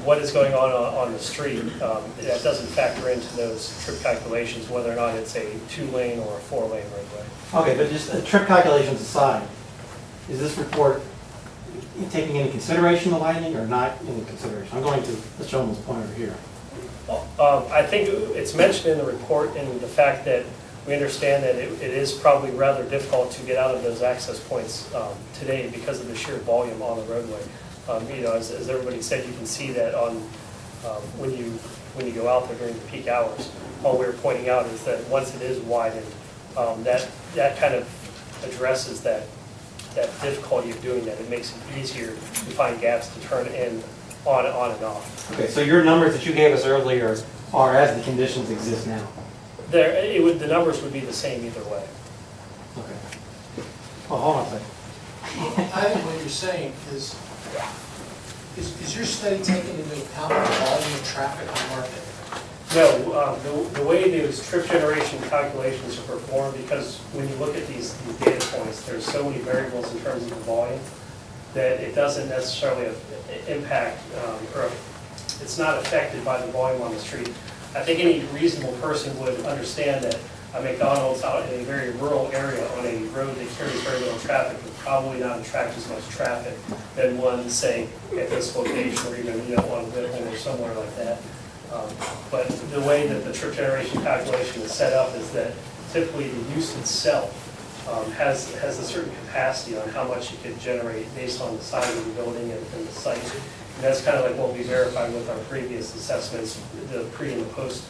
what is going on the street, that doesn't factor into those trip calculations, whether or not it's a 2-lane or a 4-lane roadway. Okay, but just trip calculations aside, is this report taking into consideration the widening or not into consideration? I'm going to the gentleman's point over here. I think it's mentioned in the report in the fact that we understand that it is probably rather difficult to get out of those access points today because of the sheer volume on the roadway. As everybody said, you can see that on when you go out there during the peak hours. All we're pointing out is that once it is widened, that kind of addresses that difficulty of doing that. It makes it easier to find gaps to turn in on and off. Okay, so your numbers that you gave us earlier are as the conditions exist now? The numbers would be the same either way. Okay. Well, hold on a second. I think what you're saying is your study taking into account the volume of traffic on Market? No, the way these trip generation calculations are performed, because when you look at these data points, there's so many variables in terms of the volume that it doesn't necessarily impact, or it's not affected by the volume on the street. I think any reasonable person would understand that a McDonald's out in a very rural area on a road that carries very little traffic would probably not attract as much traffic than one, say, at this location, or even on Whittle or somewhere like that. But the way that the trip generation calculation is set up is that typically the use itself has a certain capacity on how much you could generate based on the size of the building and the site. And that's kind of like what we verified with our previous assessments, the pre and the post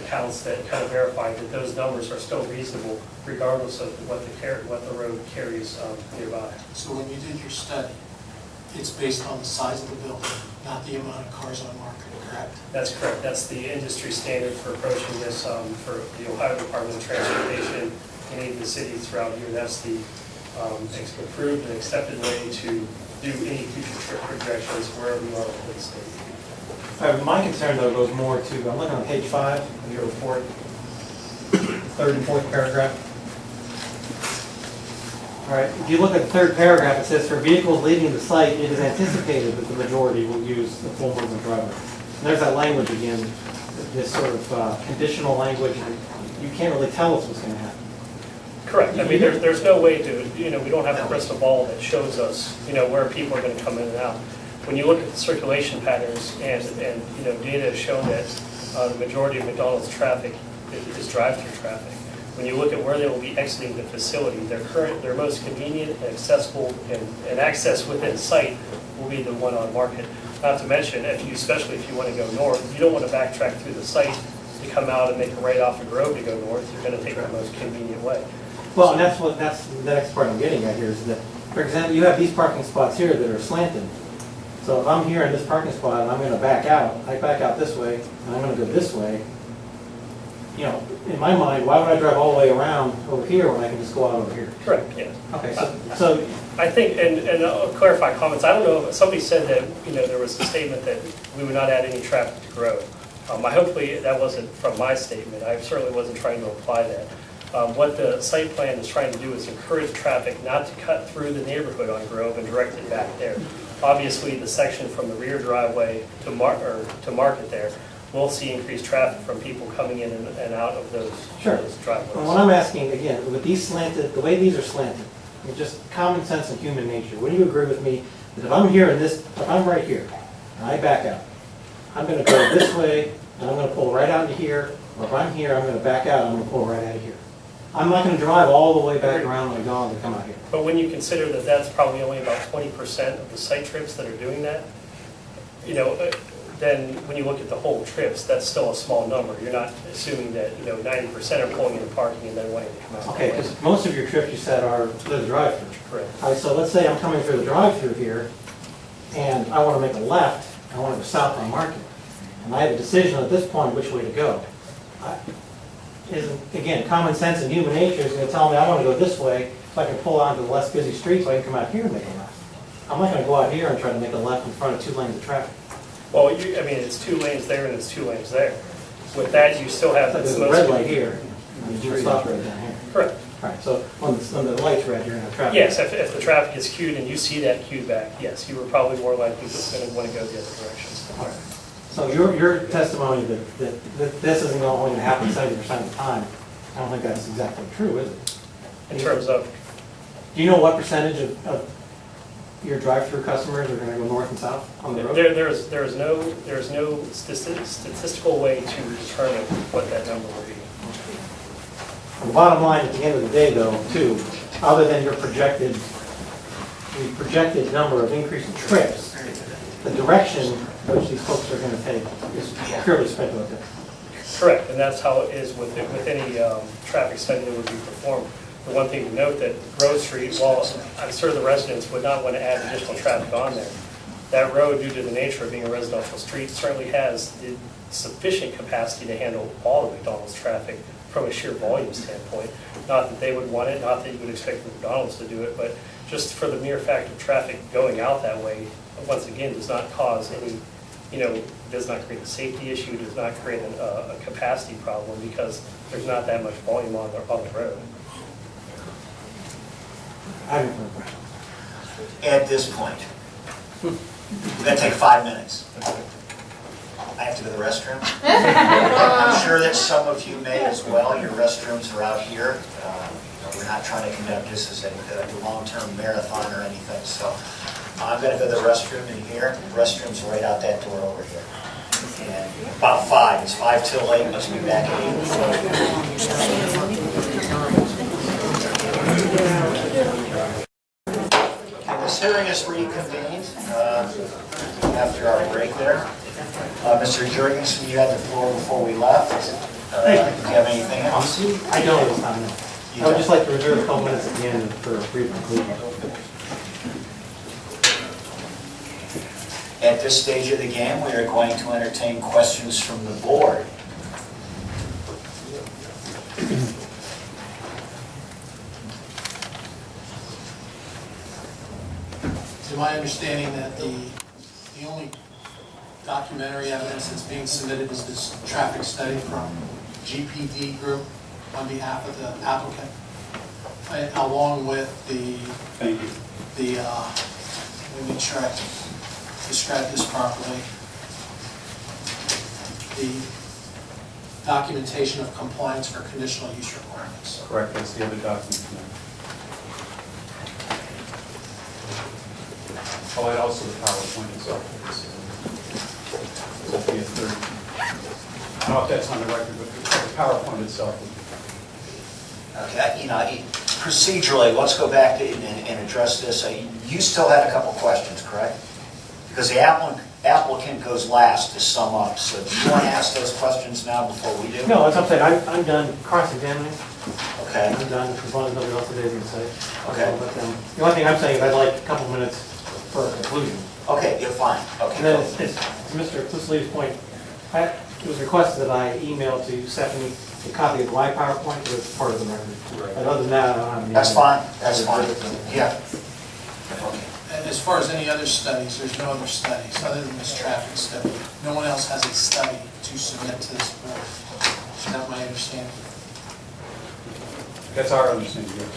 accounts that kind of verified that those numbers are still reasonable regardless of what the road carries nearby. So when you did your study, it's based on the size of the building, not the amount of cars on Market, correct? That's correct. That's the industry standard for approaching this for the Ohio Department of Transportation any of the cities throughout here, that's the approved and accepted way to do any future trip projections wherever you are within the state. My concern though goes more to, I'm looking on page 5 of your report, third and fourth paragraph. All right, if you look at the third paragraph, it says, for vehicles leaving the site, it is anticipated that the majority will use the full movement driveway. And there's that language again, this sort of conditional language. You can't really tell us what's going to happen. Correct. I mean, there's no way to, we don't have a crystal ball that shows us, where people are going to come in and out. When you look at the circulation patterns and data has shown that the majority of McDonald's traffic is drive-through traffic. When you look at where they will be exiting the facility, their most convenient and accessible and access within site will be the one on Market. Not to mention, especially if you want to go north, you don't want to backtrack through the site to come out and make a right off the Grove to go north. You're going to take the most convenient way. Well, and that's the next part I'm getting at here is that, for example, you have these parking spots here that are slanted. So if I'm here in this parking spot and I'm going to back out, I back out this way, and I'm going to go this way, in my mind, why would I drive all the way around over here when I can just go out over here? Correct, yes. Okay, so I think, and I'll clarify comments, I don't know, somebody said that, there was a statement that we would not add any traffic to Grove. Hopefully that wasn't from my statement. I certainly wasn't trying to imply that. What the site plan is trying to do is encourage traffic not to cut through the neighborhood on Grove and direct it back there. Obviously, the section from the rear driveway to Market there, we'll see increased traffic from people coming in and out of those driveways. Well, what I'm asking, again, with these slanted, the way these are slanted, just common sense and human nature, would you agree with me that if I'm here if I'm right here, and I back out, I'm going to go this way, and I'm going to pull right out into here, or if I'm here, I'm going to back out, and I'm going to pull right out of here. I'm not going to drive all the way back around my dog and come out here. But when you consider that that's probably only about 20% of the site trips that are doing that, then when you look at the whole trips, that's still a small number. You're not assuming that 90% are pulling into parking and then wanting to come out. Okay, because most of your trips you said are through the drive-through. Correct. All right, so let's say I'm coming through the drive-through here, and I want to make a left. I want to go south on Market, and I have a decision at this point which way to go. Again, common sense and human nature is going to tell me I want to go this way so I can pull onto the less busy street so I can come out here and make a left. I'm not going to go out here and try to make a left in front of 2 lanes of traffic. Well, it's 2 lanes there and it's 2 lanes there. With that, you still have... There's a red light here, and you're stop right down here. Correct. All right, so when the light's red, you're going to have traffic. Yes, if the traffic is queued and you see that queued back, yes, you were probably more likely going to want to go the other direction. All right. So your testimony that this isn't only going to happen 70% of the time, I don't think that's exactly true, is it? In terms of? Do you know what percentage of your drive-through customers are going to go north and south on the road? There's no statistical way to determine what that number will be. The bottom line at the end of the day, though, too, other than the projected number of increasing trips, the direction which these folks are going to take is purely speculative. Correct, and that's how it is with any traffic study that would be performed. The one thing to note that Grove Street, while I'm sure the residents would not want to add additional traffic on there, that road, due to the nature of being a residential street, certainly has the sufficient capacity to handle all of McDonald's traffic from a sheer volume standpoint. Not that they would want it, not that you would expect McDonald's to do it, but just for the mere fact of traffic going out that way, once again, does not cause any, does not create a safety issue, does not create a capacity problem because there's not that much volume on the road. At this point, we're going to take 5 minutes. I have to go to the restroom. I'm sure that some of you may as well. Your restrooms are out here. We're not trying to conduct this as a long-term marathon or anything. So I'm going to go to the restroom in here. The restroom's right out that door over here. And about 5. It's 5 till 8. Must be back at 8. This hearing is reconvened after our break there. Mr. Jurgensen, you had the floor before we left. Do you have anything else? I don't this time, no. I would just like to reserve a couple minutes at the end for a brief conclusion. At this stage of the game, we are going to entertain questions from the board. to my understanding that the only documentary evidence that's being submitted is this traffic study from GPD Group on behalf of the applicant, along with the, Thank you. let me make sure I describe this properly, the documentation of compliance for conditional use requirements. Correct, that's the other document. Oh, and also the PowerPoint itself. That'd be a third. I don't know if that's on the record, but the PowerPoint itself. Okay, procedurally, let's go back and address this. You still had a couple questions, correct? Because the applicant goes last to sum up, so do you want to ask those questions now before we do? No, that's what I'm saying, I'm done cross-examining. Okay. I'm done, as long as nobody else has anything to say. Okay. I'll let them- The only thing I'm saying is I'd like a couple minutes for a conclusion. Okay, you're fine. Okay. And then, to Mr. Fusili's point, it was requested that I email to Stephanie a copy of my PowerPoint, but it's part of the record. But other than that, I don't have any. That's fine, that's fine. Yeah. And as far as any other studies, there's no other studies other than this traffic study. No one else has a study to submit to this board. Is that my understanding? That's our understanding, yes.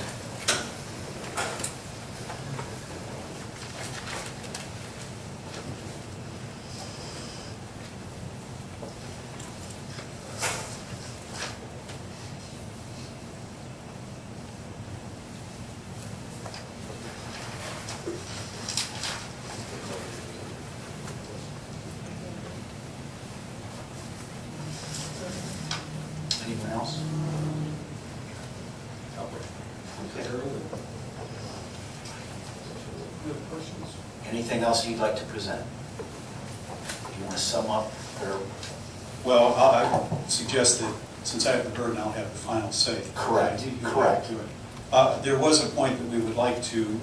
Anyone else? Anything else you'd like to present? Do you want to sum up or? Well, I suggest that since I have the burden, I'll have the final say. Correct. Correct. There was a point that we would like to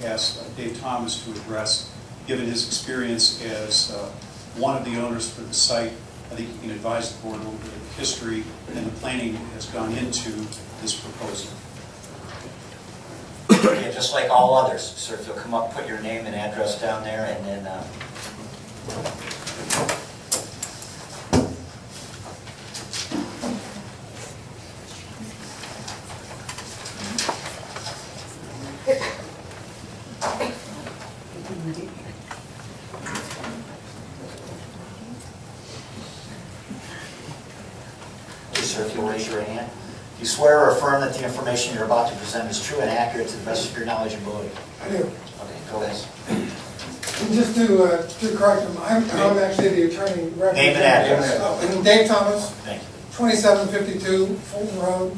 ask Dave Thomas to address, given his experience as one of the owners for the site. I think he can advise the board over the history and the planning that has gone into this proposal. Yeah, just like all others. Sir, if you'll come up, put your name and address down there, and then... Sir, if you'll raise your hand. Do you swear or affirm that the information you're about to present is true and accurate to the best of your knowledge and ability? I do. Okay, go ahead. And just to correct him, I'm actually the attorney representing. Name and address. Oh, Dave Thomas. Thank you. 2752 Fulton Road,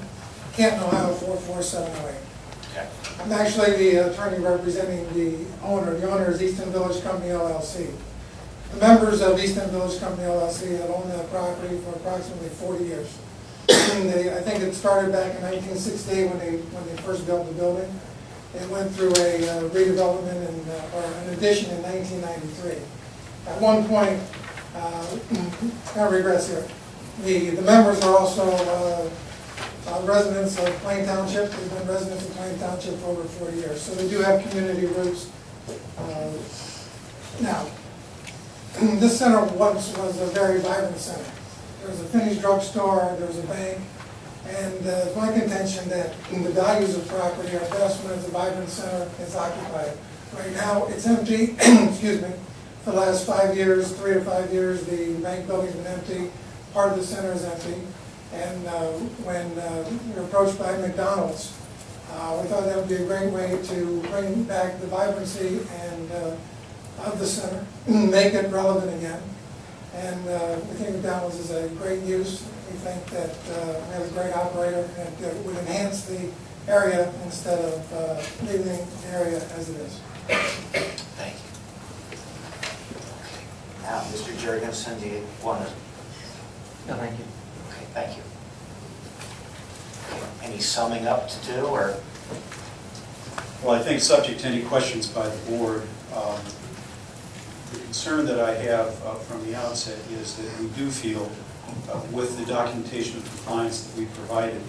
Canton, Ohio 44708. Okay. I'm actually the attorney representing the owner. The owner is Easton Village Company LLC. The members of Easton Village Company LLC have owned that property for approximately 40 years. I think it started back in 1968 when they first built the building. It went through a redevelopment or an addition in 1993. At one point, kind of regress here. The members are also residents of Plain Township. They've been residents of Plain Township for over 40 years, so they do have community roots. Now, this center once was a very vibrant center. There was a Finney's drugstore, there was a bank, and it's my contention that the values of property are best when it's a vibrant center is occupied. Right now, it's empty, excuse me, for the last 5 years, 3 to 5 years, the bank building's been empty, part of the center is empty, and when we were approached by McDonald's, we thought that would be a great way to bring back the vibrancy and of the center, make it relevant again. And we think McDonald's is a great use. We think that we have a great operator and it would enhance the area instead of leaving the area as it is. Thank you. Okay. Now, Mr. Jurgensen, do you want to? No, thank you. Okay, thank you. Okay. Any summing up to do, or? Well, I think subject to any questions by the board, the concern that I have from the outset is that we do feel, with the documentation of compliance that we provided,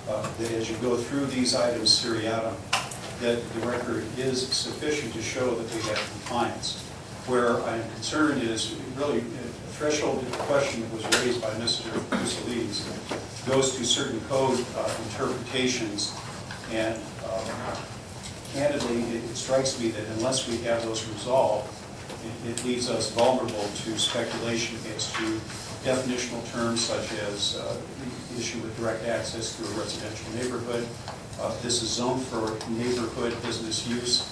that as you go through these items seriatim, that the record is sufficient to show that they have compliance. Where I am concerned is really a threshold question that was raised by Mr. Pusolides goes to certain code interpretations, and candidly, it strikes me that unless we have those resolved, it leaves us vulnerable to speculation as to definitional terms such as the issue with direct access to a residential neighborhood. This is zoned for neighborhood business use.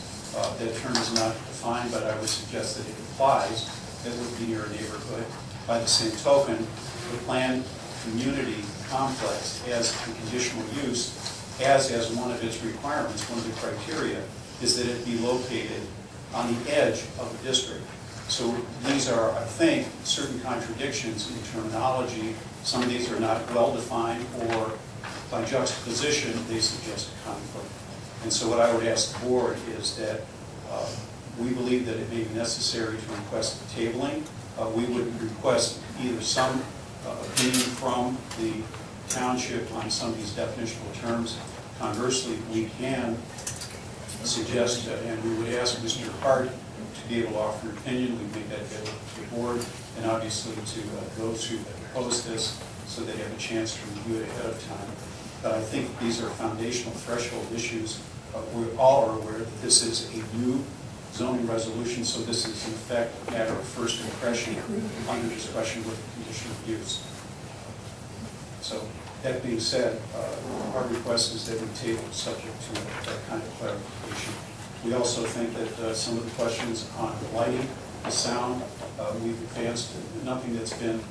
That term is not defined, but I would suggest that it applies. It would be near a neighborhood. By the same token, the planned community complex as a conditional use has as one of its requirements, one of the criteria, is that it be located on the edge of the district. So these are, I think, certain contradictions in terminology. Some of these are not well-defined, or by juxtaposition, they suggest a conflict. And so what I would ask the board is that we believe that it may be necessary to request tabling. We would request either some opinion from the township on some of these definitional terms. Conversely, we can suggest, and we would ask Mr. Hart to be able to offer an opinion. We make that available to the board, and obviously to those who oppose this, so they have a chance to review it ahead of time. But I think these are foundational threshold issues. We all are aware that this is a new zoning resolution, so this is in effect a matter of first impression under discussion with the conditional use. So that being said, our request is that we table subject to that kind of clarification. We also think that some of the questions on the lighting, the sound, we've advanced nothing that's been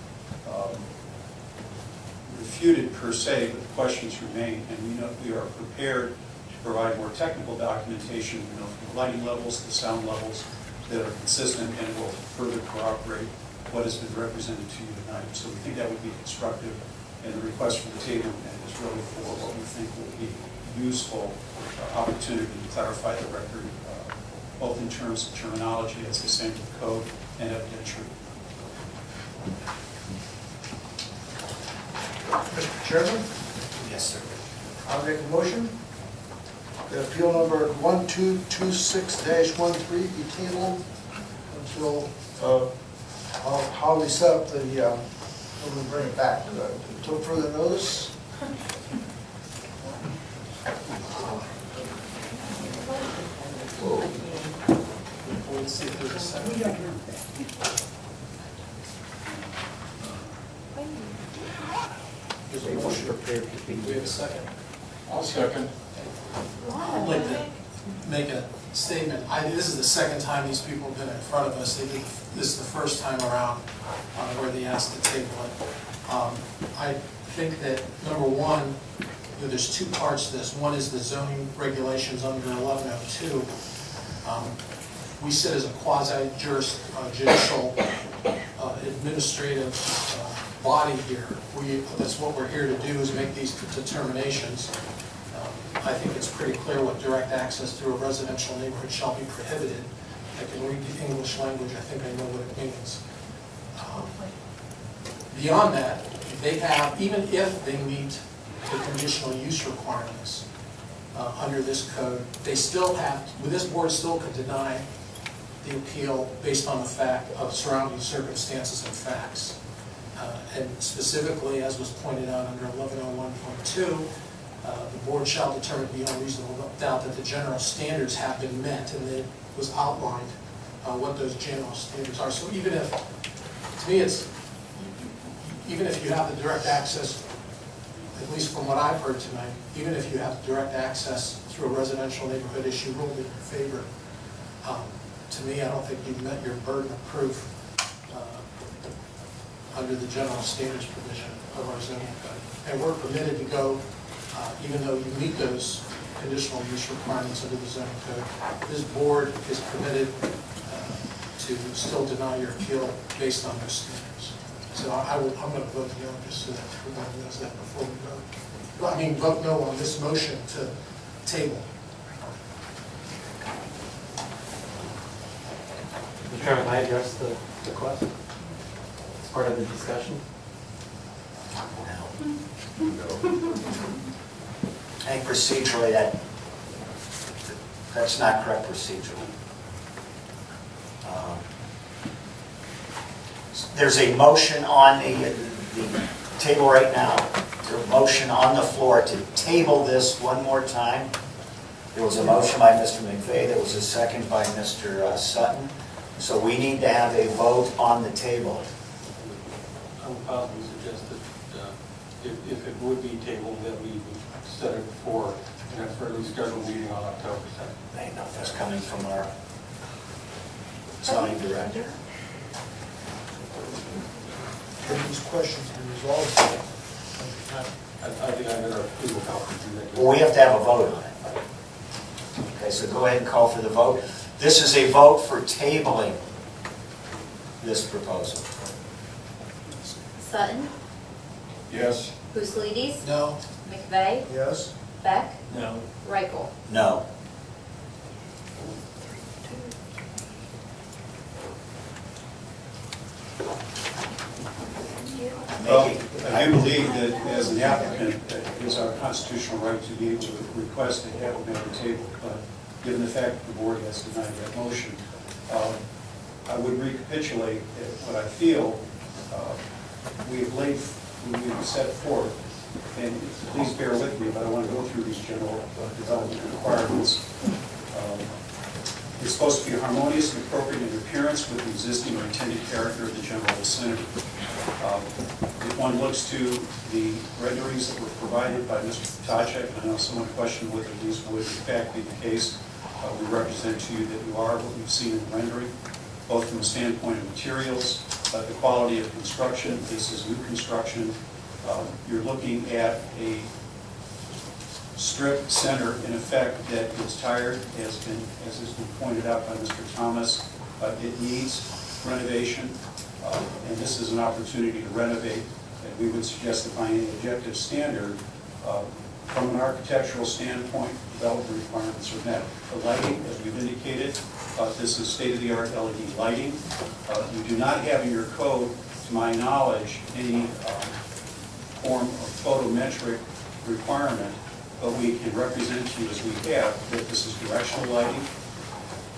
refuted per se, but the questions remain, and we know we are prepared to provide more technical documentation, from the lighting levels, the sound levels that are consistent, and will further corroborate what has been represented to you tonight. So we think that would be constructive, and the request for the table is really for what we think will be useful opportunity to clarify the record, both in terms of terminology as the same with the code and evidentiary. Mr. Chairman? Yes, sir. I'll make a motion. The appeal number 1226-13 be tabled until, how we set up the, when we bring it back, until further notice. Let's see if there's a second. There's a motion prepared to be. Do we have a second? I'll second. I'd like to make a statement. This is the second time these people have been in front of us. This is the first time around where they asked to table it. I think that, number one, there's two parts to this. One is the zoning regulations under 1102. We sit as a quasi-judicial administrative body here. That's what we're here to do, is make these determinations. I think it's pretty clear what direct access through a residential neighborhood shall be prohibited. I can read the English language, I think I know what it means. Beyond that, they have, even if they meet the conditional use requirements under this code, they still have, this board still could deny the appeal based on the fact of surrounding circumstances and facts. And specifically, as was pointed out under 1101.2, the board shall determine beyond reasonable doubt that the general standards have been met, and it was outlined what those general standards are. So even if, to me, it's, even if you have the direct access, at least from what I've heard tonight, even if you have direct access through a residential neighborhood issue ruled in your favor, to me, I don't think you've met your burden of proof under the general standards provision of our zoning code. And we're permitted to go, even though you meet those conditional use requirements under the zoning code, this board is permitted to still deny your appeal based on those standards. So I'm going to vote no, just so that everybody knows that before we vote. Well, I mean, vote no on this motion to table. Mr. Chairman, can I address the request? It's part of the discussion. I think procedurally that That's not correct procedurally. There's a motion on the table right now. There's a motion on the floor to table this one more time. There was a motion by Mr. McVeigh. There was a second by Mr. Sutton. So we need to have a vote on the table. I would possibly suggest that if it would be tabled, that we would set it for the next regularly scheduled meeting on October 2nd. I know that's coming from our zoning director. Can these questions be resolved? I think I'm going to legal counsel do that. Well, we have to have a vote on it. Okay, so go ahead and call for the vote. This is a vote for tabling this proposal. Sutton? Yes. Pusleitis? No. McVeigh? Yes. Beck? No. Reichel? No. Well, I do believe that as an applicant, that it is our constitutional right to be able to request to have it at the table. But given the fact that the board has denied that motion, I would recapitulate what I feel we've set forth. And please bear with me, but I want to go through these general development requirements. It's supposed to be harmonious and appropriate in appearance with the existing or intended character of the general vicinity. If one looks to the renderings that were provided by Mr. Township, and I know someone questioned whether these would in fact be the case, we represent to you that you are what we've seen in the rendering, both from the standpoint of materials, the quality of construction. This is new construction. You're looking at a strip center, in effect, that is tired, as has been pointed out by Mr. Thomas. It needs renovation, and this is an opportunity to renovate. And we would suggest that by any objective standard, from an architectural standpoint, development requirements are met. The lighting, as we've indicated, this is state-of-the-art LED lighting. You do not have in your code, to my knowledge, any form of photometric requirement, but we can represent to you, as we have, that this is directional lighting.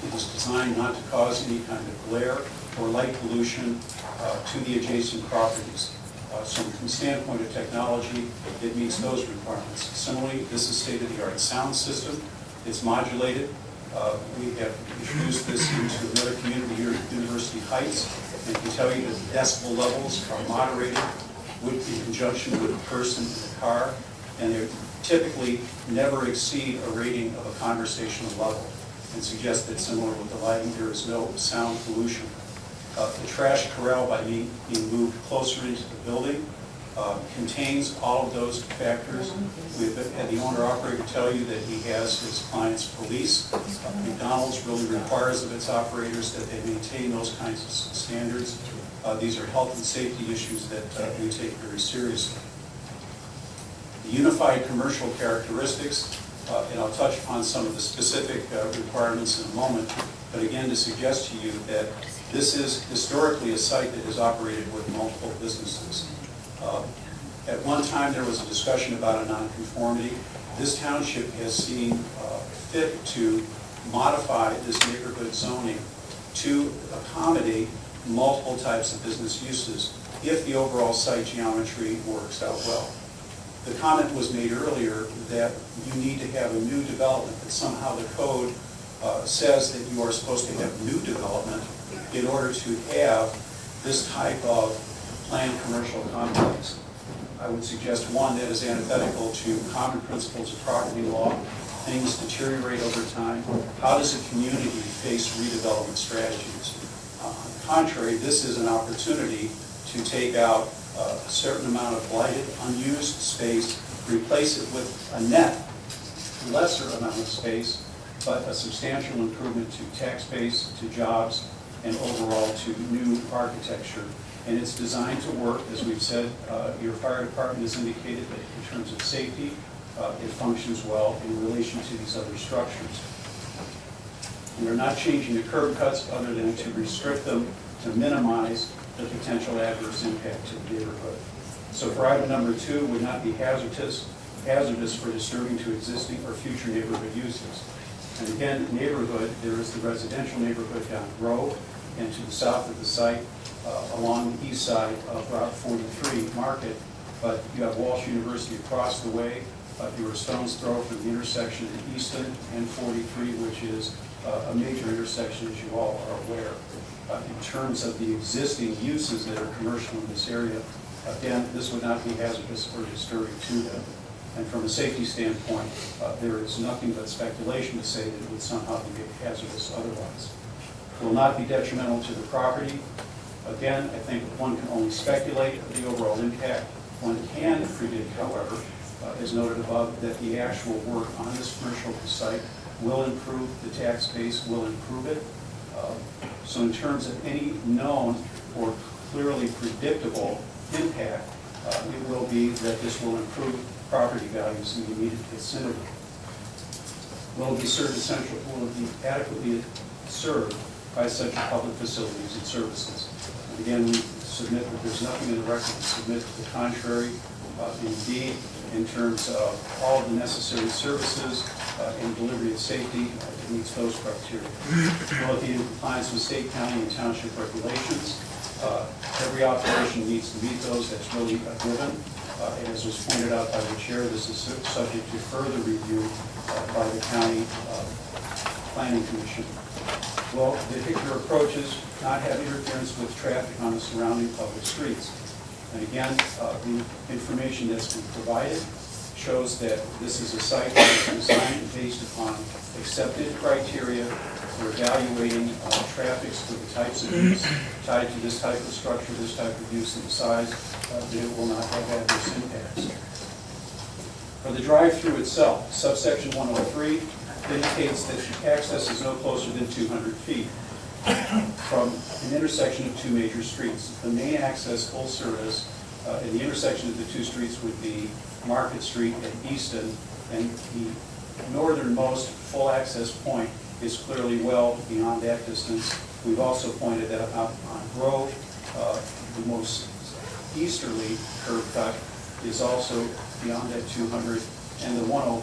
It is designed not to cause any kind of glare or light pollution to the adjacent properties. So from the standpoint of technology, it meets those requirements. Similarly, this is state-of-the-art sound system. It's modulated. We have introduced this into another community here at University Heights, and can tell you that the decibel levels are moderated in conjunction with the person in the car, and they typically never exceed a rating of a conversational level, and suggest that similar with the lighting, there is no sound pollution. The trash corral, by being moved closer into the building, contains all of those factors. We've had the owner-operator tell you that he has his clients police. McDonald's really requires of its operators that they maintain those kinds of standards. These are health and safety issues that we take very seriously. The unified commercial characteristics, and I'll touch upon some of the specific requirements in a moment, but again, to suggest to you that this is historically a site that is operated with multiple businesses. At one time, there was a discussion about a nonconformity. This township has seen fit to modify this neighborhood zoning to accommodate multiple types of business uses if the overall site geometry works out well. The comment was made earlier that you need to have a new development, that somehow the code says that you are supposed to have new development in order to have this type of planned commercial complex. I would suggest one that is antithetical to common principles of property law. Things deteriorate over time. How does a community face redevelopment strategies? On the contrary, this is an opportunity to take out a certain amount of blighted, unused space, replace it with a net, lesser amount of space, but a substantial improvement to tax base, to jobs, and overall to new architecture. And it's designed to work, as we've said, your fire department has indicated that in terms of safety, it functions well in relation to these other structures. We're not changing the curb cuts other than to restrict them to minimize the potential adverse impact to the neighborhood. So for item number 2, would not be hazardous for disturbing to existing or future neighborhood uses. And again, neighborhood, there is the residential neighborhood down Grove, and to the south of the site, along the east side of Route 43 Market, but you have Walsh University across the way. You are a stone's throw from the intersection at Easton and 43, which is a major intersection, as you all are aware. In terms of the existing uses that are commercial in this area, again, this would not be hazardous or disturbing to them. And from a safety standpoint, there is nothing but speculation to say that it would somehow be hazardous otherwise. It will not be detrimental to the property. Again, I think one can only speculate the overall impact. One can predict, however, as noted above, that the actual work on this commercial site will improve the tax base, will improve it. So in terms of any known or clearly predictable impact, it will be that this will improve property values in the immediate vicinity. Will it be served essential, will it be adequately served by essential public facilities and services? And again, we submit that there's nothing in the record to submit to the contrary. Indeed, in terms of all of the necessary services and delivery of safety, it meets those criteria. Will it be in compliance with state, county, and township regulations? Every operation needs to meet those. That's really a given. And as was pointed out by the chair, this is subject to further review by the county planning commission. Well, the vehicular approaches not have interference with traffic on the surrounding public streets. And again, the information that's been provided shows that this is a site that is designed based upon accepted criteria for evaluating traffics for the types of use tied to this type of structure, this type of use, and the size, that it will not have adverse impacts. For the drive-through itself, subsection 103 indicates that access is no closer than 200 feet from an intersection of two major streets. The main access, full service, in the intersection of the two streets would be Market Street and Easton, and the northernmost full access point is clearly well beyond that distance. We've also pointed that out on Grove. The most easterly curb cut is also beyond that 200, and the 10,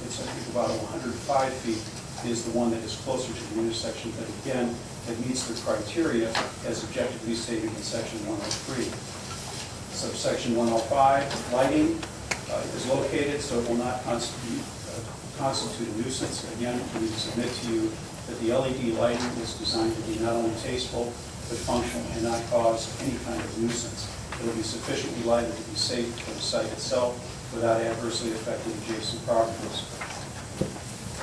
it's I think about 105 feet, is the one that is closer to the intersection, but again, it meets the criteria as objectively stated in section 103. Subsection 105, lighting is located so it will not constitute a nuisance. Again, we submit to you that the LED lighting is designed to be not only tasteful, but functional and not cause any kind of nuisance. It will be sufficiently lighted to be safe for the site itself without adversely affecting adjacent properties.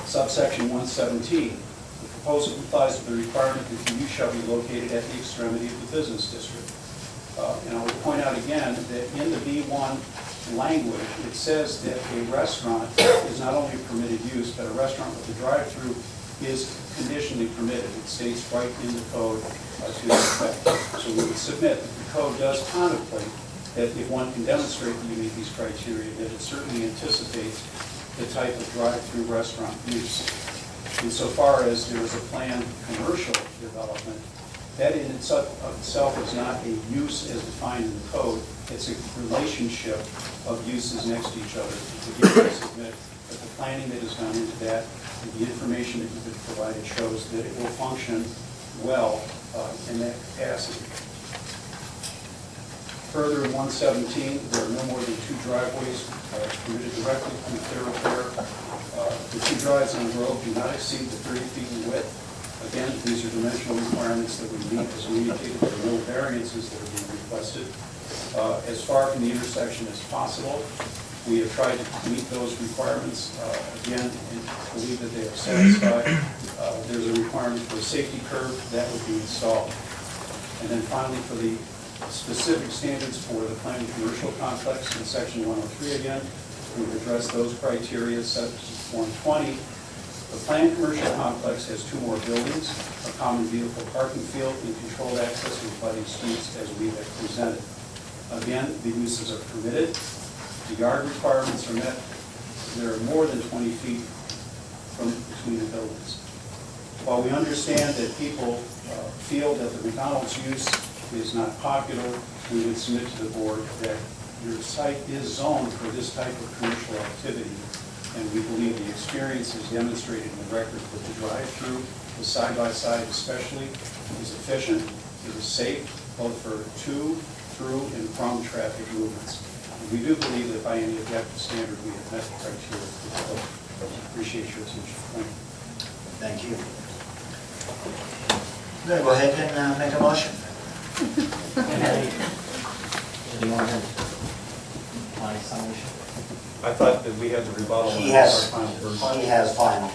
Subsection 117, the proposal complies with the requirement that the use shall be located at the extremity of the business district. And I would point out again that in the B1 language, it says that a restaurant is not only a permitted use, but a restaurant with a drive-through is conditionally permitted. It states right in the code to that effect. So we would submit that the code does contemplate that if one can demonstrate that you meet these criteria, that it certainly anticipates the type of drive-through restaurant use. Insofar as there is a planned commercial development, that in itself is not a use as defined in the code. It's a relationship of uses next to each other. Again, I submit that the planning that is done into that and the information that you've been provided shows that it will function well in that capacity. Further, in 117, there are no more than two driveways permitted directly from the thoroughfare. The two drives on the road do not exceed the 30 feet in width. Again, these are dimensional requirements that we meet. As we indicated, there are no variances that are being requested. As far from the intersection as possible, we have tried to meet those requirements. Again, and believe that they are satisfied. There's a requirement for a safety curb that would be installed. And then finally, for the specific standards for the planned commercial complex in section 103 again, we've addressed those criteria. Section 120, the planned commercial complex has two more buildings, a common vehicle parking field, and controlled access to abutting streets as we have presented. Again, the uses are permitted. The yard requirements are met. There are more than 20 feet from between the buildings. While we understand that people feel that the McDonald's use is not popular, we would submit to the board that your site is zoned for this type of commercial activity. and we believe the experience is demonstrated in the record that the drive-through, the side-by-side especially, is efficient, it is safe, both for to, through, and from traffic movements. And we do believe that by any objective standard, we have met the criteria for the code. Appreciate your attention. Thank you. Thank you. Good, go ahead and make a motion. I thought that we had the rebuttal. He has final.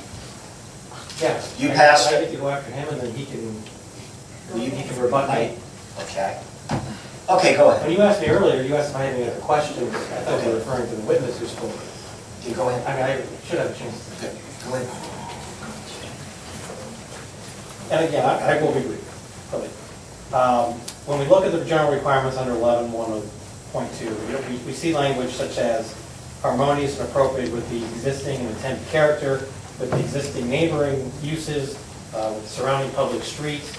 Yeah. You pass I it? get to go after him, and then he can rebut me. Okay. Okay, go ahead. When you asked me earlier, you asked if I had any other questions. I thought you were referring to the witness who spoke. You go ahead. I mean, I should have a chance. Okay, go ahead. And again, I will be brief, really. When we look at the general requirements under 11.1.2, we see language such as harmonious and appropriate with the existing and intended character, with the existing neighboring uses, with surrounding public streets.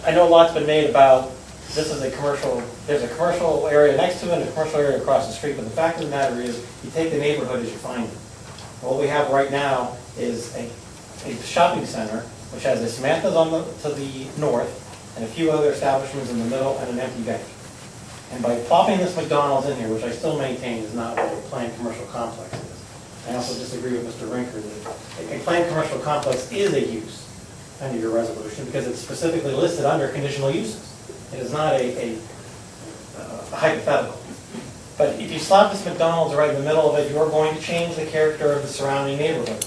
I know a lot's been made about this is a commercial, there's a commercial area next to it and a commercial area across the street, but the fact of the matter is, you take the neighborhood as you find it. What we have right now is a shopping center, which has a Samantha's to the north, and a few other establishments in the middle, and an empty bank. And by plopping this McDonald's in here, which I still maintain is not what a planned commercial complex is, I also disagree with Mr. Rinker that a planned commercial complex is a use under your resolution because it's specifically listed under conditional uses. It is not a hypothetical. But if you slap this McDonald's right in the middle of it, you're going to change the character of the surrounding neighborhood.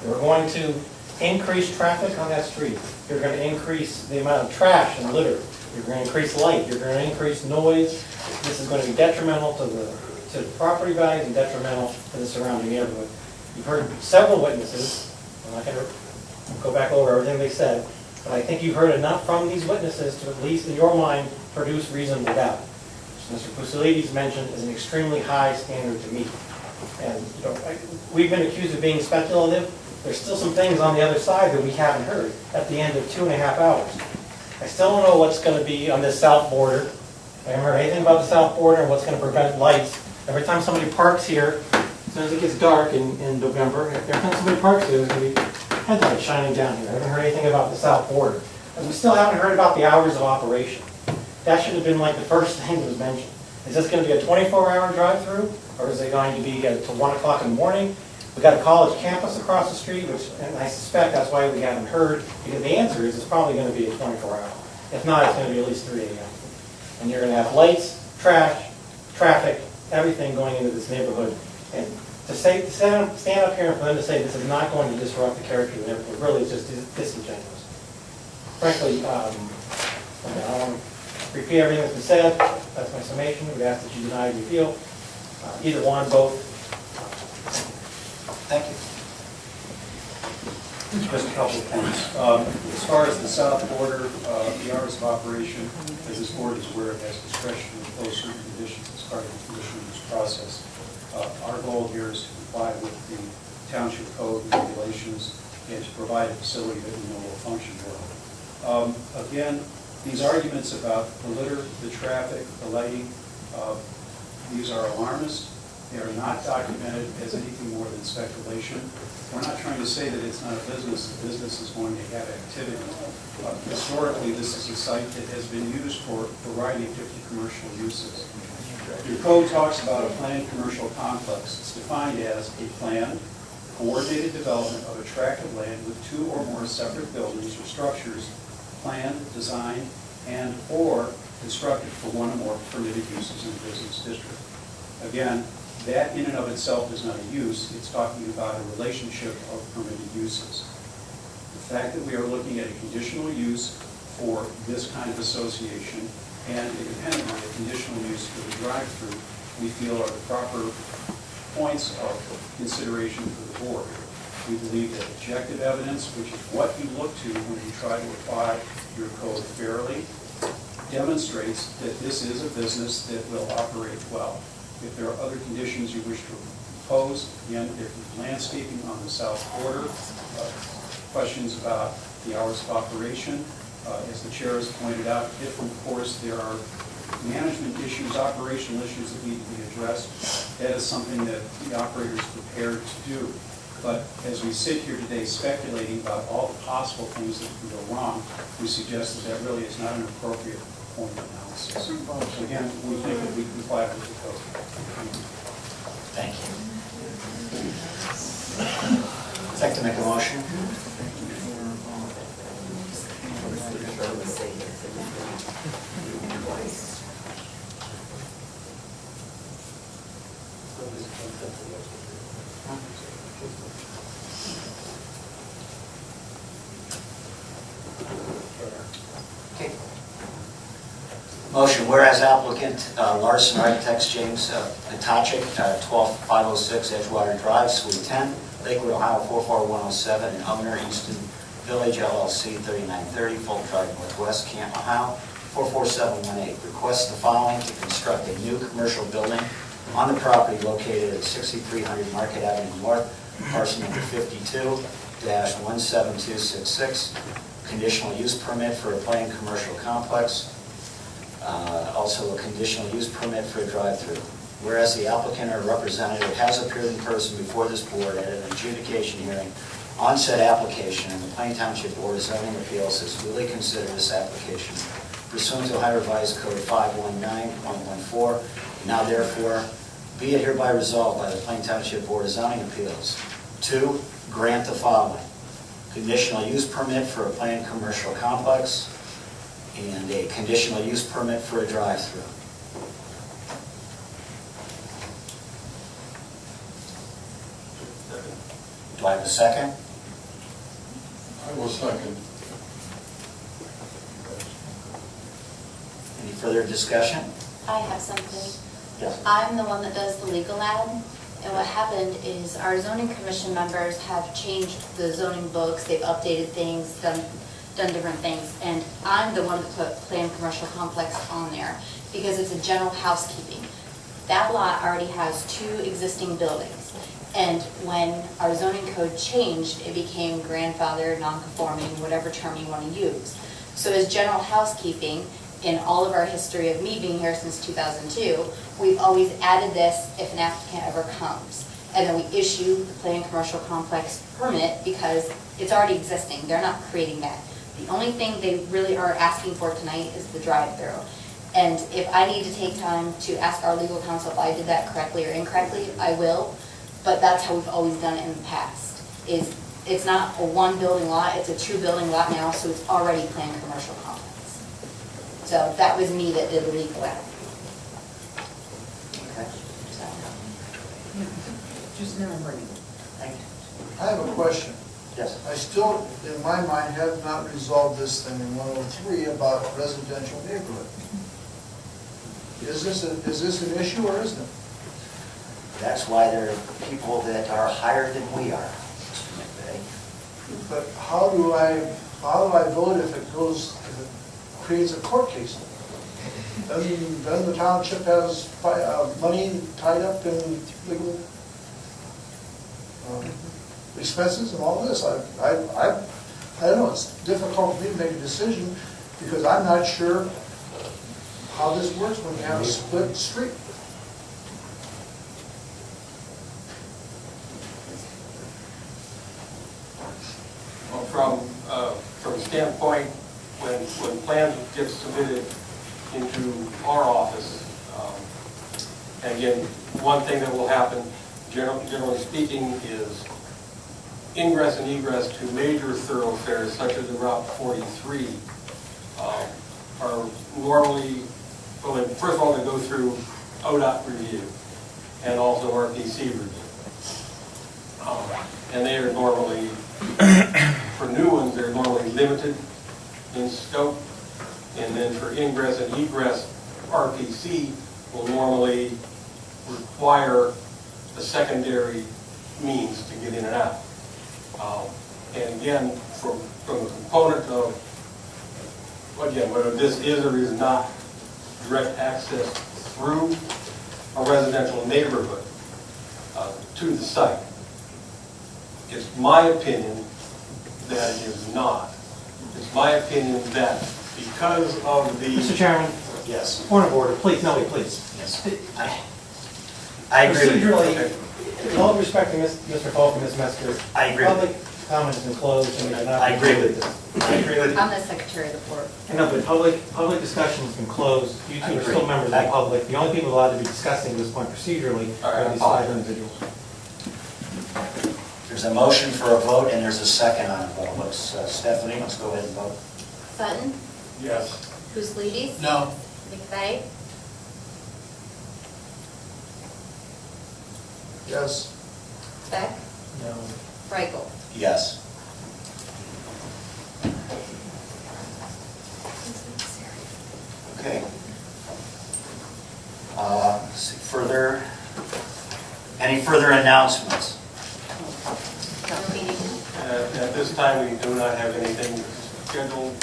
You're going to increase traffic on that street. You're going to increase the amount of trash and litter. You're going to increase light. You're going to increase noise. This is going to be detrimental to the property values and detrimental to the surrounding neighborhood. You've heard several witnesses. I'm not going to go back over everything they said, but I think you've heard enough from these witnesses to at least in your mind produce reasonable doubt. Mr. Pucilides mentioned is an extremely high standard to meet. And we've been accused of being speculative. There's still some things on the other side that we haven't heard at the end of 2.5 hours. I still don't know what's going to be on this south border. I haven't heard anything about the south border and what's going to prevent lights. Every time somebody parks here, as soon as it gets dark in November, every time somebody parks here, there's going to be headlights shining down here. I haven't heard anything about the south border. And we still haven't heard about the hours of operation. That should have been like the first thing that was mentioned. Is this going to be a 24-hour drive-through, or is it going to be till 1 o'clock in the morning? We've got a college campus across the street, and I suspect that's why we haven't heard, because the answer is it's probably going to be a 24-hour. If not, it's going to be at least 3 a.m. And you're going to have lights, trash, traffic, everything going into this neighborhood. And to stand up here and for them to say this is not going to disrupt the character of the neighborhood really is just disingenuous. Frankly, I don't want to repeat everything that's been said. That's my summation. We ask that you deny the appeal. Either one, both. Thank you. Just a couple of points. As far as the south border, the hours of operation, as this board is aware, it has discretion to impose certain conditions as part of the conditional use process. Our goal here is to comply with the township code and regulations and to provide a facility that we know will function well. Again, these arguments about the litter, the traffic, the lighting, these are alarmist. They are not documented as anything more than speculation. We're not trying to say that it's not a business. The business is going to have activity. Historically, this is a site that has been used for a variety of different commercial uses. Your code talks about a planned commercial complex. It's defined as a planned, coordinated development of a tract of land with 2 or more separate buildings or structures planned, designed, and or constructed for 1 or more permitted uses in the business district. Again, that in and of itself is not a use. It's talking about a relationship of permitted uses. The fact that we are looking at a conditional use for this kind of association and independently a conditional use for the drive-through, we feel are the proper points of consideration for the board. We believe that objective evidence, which is what you look to when you try to apply your code fairly, demonstrates that this is a business that will operate well. If there are other conditions you wish to impose, again, if landscaping on the south border, questions about the hours of operation, as the chair has pointed out, if of course there are management issues, operational issues that need to be addressed, that is something that the operator is prepared to do. But as we sit here today speculating about all the possible things that can go wrong, we suggest that that really is not an appropriate point of analysis. So again, we think that we comply with the code. Thank you. I'd like to make a motion. Okay. Motion, whereas applicant Larson Architects James Township, 12506 Edgewater Drive, Suite 10, Lakewood, Ohio 44107, and owner Easton Village LLC 3930, Fulton Drive Northwest, Canton, Ohio 44718. Requests the following to construct a new commercial building on the property located at 6300 Market Avenue North, parcel number 52-17266. Conditional use permit for a planned commercial complex. Also a conditional use permit for a drive-through. Whereas the applicant or representative has appeared in person before this board at an adjudication hearing on said application, and the Plain Township Board of Zoning Appeals has duly considered this application pursuant to Ohio Revised Code 519.14. Now therefore, be it hereby resolved by the Plain Township Board of Zoning Appeals to grant the following: conditional use permit for a planned commercial complex and a conditional use permit for a drive-through. Do I have a second? I will second. Any further discussion? I have something. Yes. I'm the one that does the legal ad, and what happened is our zoning commission members have changed the zoning books, they've updated things, done different things, and I'm the one that put planned commercial complex on there because it's a general housekeeping. That lot already has 2 existing buildings, and when our zoning code changed, it became grandfathered, non-conforming, whatever term you want to use. So as general housekeeping, in all of our history of me being here since 2002, we've always added this if an applicant ever comes. And then we issue the planned commercial complex permit because it's already existing. They're not creating that. The only thing they really are asking for tonight is the drive-through. And if I need to take time to ask our legal counsel if I did that correctly or incorrectly, I will. But that's how we've always done it in the past. It's not a 1-building lot, it's a 2-building lot now, so it's already planned commercial complex. So that was me that did the legal ad. Okay. Just remembering. Thank you. I have a question. Yes. I still, in my mind, have not resolved this thing in 103 about residential neighborhood. Is this an issue or isn't it? That's why there are people that are higher than we are, Mr. McVeigh. But how do I vote if it creates a court case? Doesn't the township has money tied up in legal expenses and all this? I don't know, it's difficult for me to make a decision because I'm not sure how this works when you have a split street. Well, from a standpoint, when plans get submitted into our office, and again, one thing that will happen, generally speaking, is ingress and egress to major thoroughfares such as the Route 43 are normally, well, first of all, they go through ODOT review and also RPC review. And they are normally, for new ones, they're normally limited in scope. And then for ingress and egress, RPC will normally require a secondary means to get in and out. And again, from the component of, again, whether this is or is not direct access through a residential neighborhood to the site, it's my opinion that it is not. It's my opinion that because of the... Mr. Chairman, Yes. Point of order, please, no, please. Yes. I agree with you. Procedurally, with all respect to Mr. Falk and Ms. Metzger, I agree with public comment has been closed and we cannot. I agree with this. I agree with you. I'm the secretary of the board. I know, but public discussion has been closed. You two are still members of the public. The only people allowed to be discussing at this point procedurally are these 5 individuals. There's a motion for a vote and there's a second on a vote. Stephanie, let's go ahead and vote. Sutton? Yes. Puslidis? No. McVeigh? Yes. Beck? No. Reichel? Yes. Okay. Let's see, any further announcements? No meeting. At this time, we do not have anything scheduled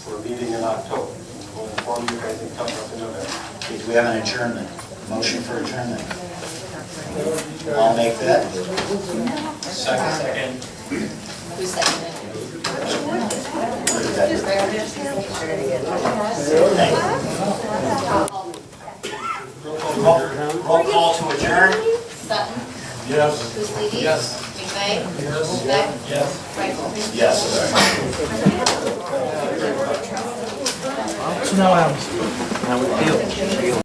for a meeting in October. We'll inform you if anything comes up in November. Okay, do we have an adjournment? Motion for adjournment? I'll make that. Second. Who seconded? Roll call to adjourn? Sutton? Yes. Puslidis? Yes. McVeigh? Yes. Beck? Yes. Reichel? Yes. So now,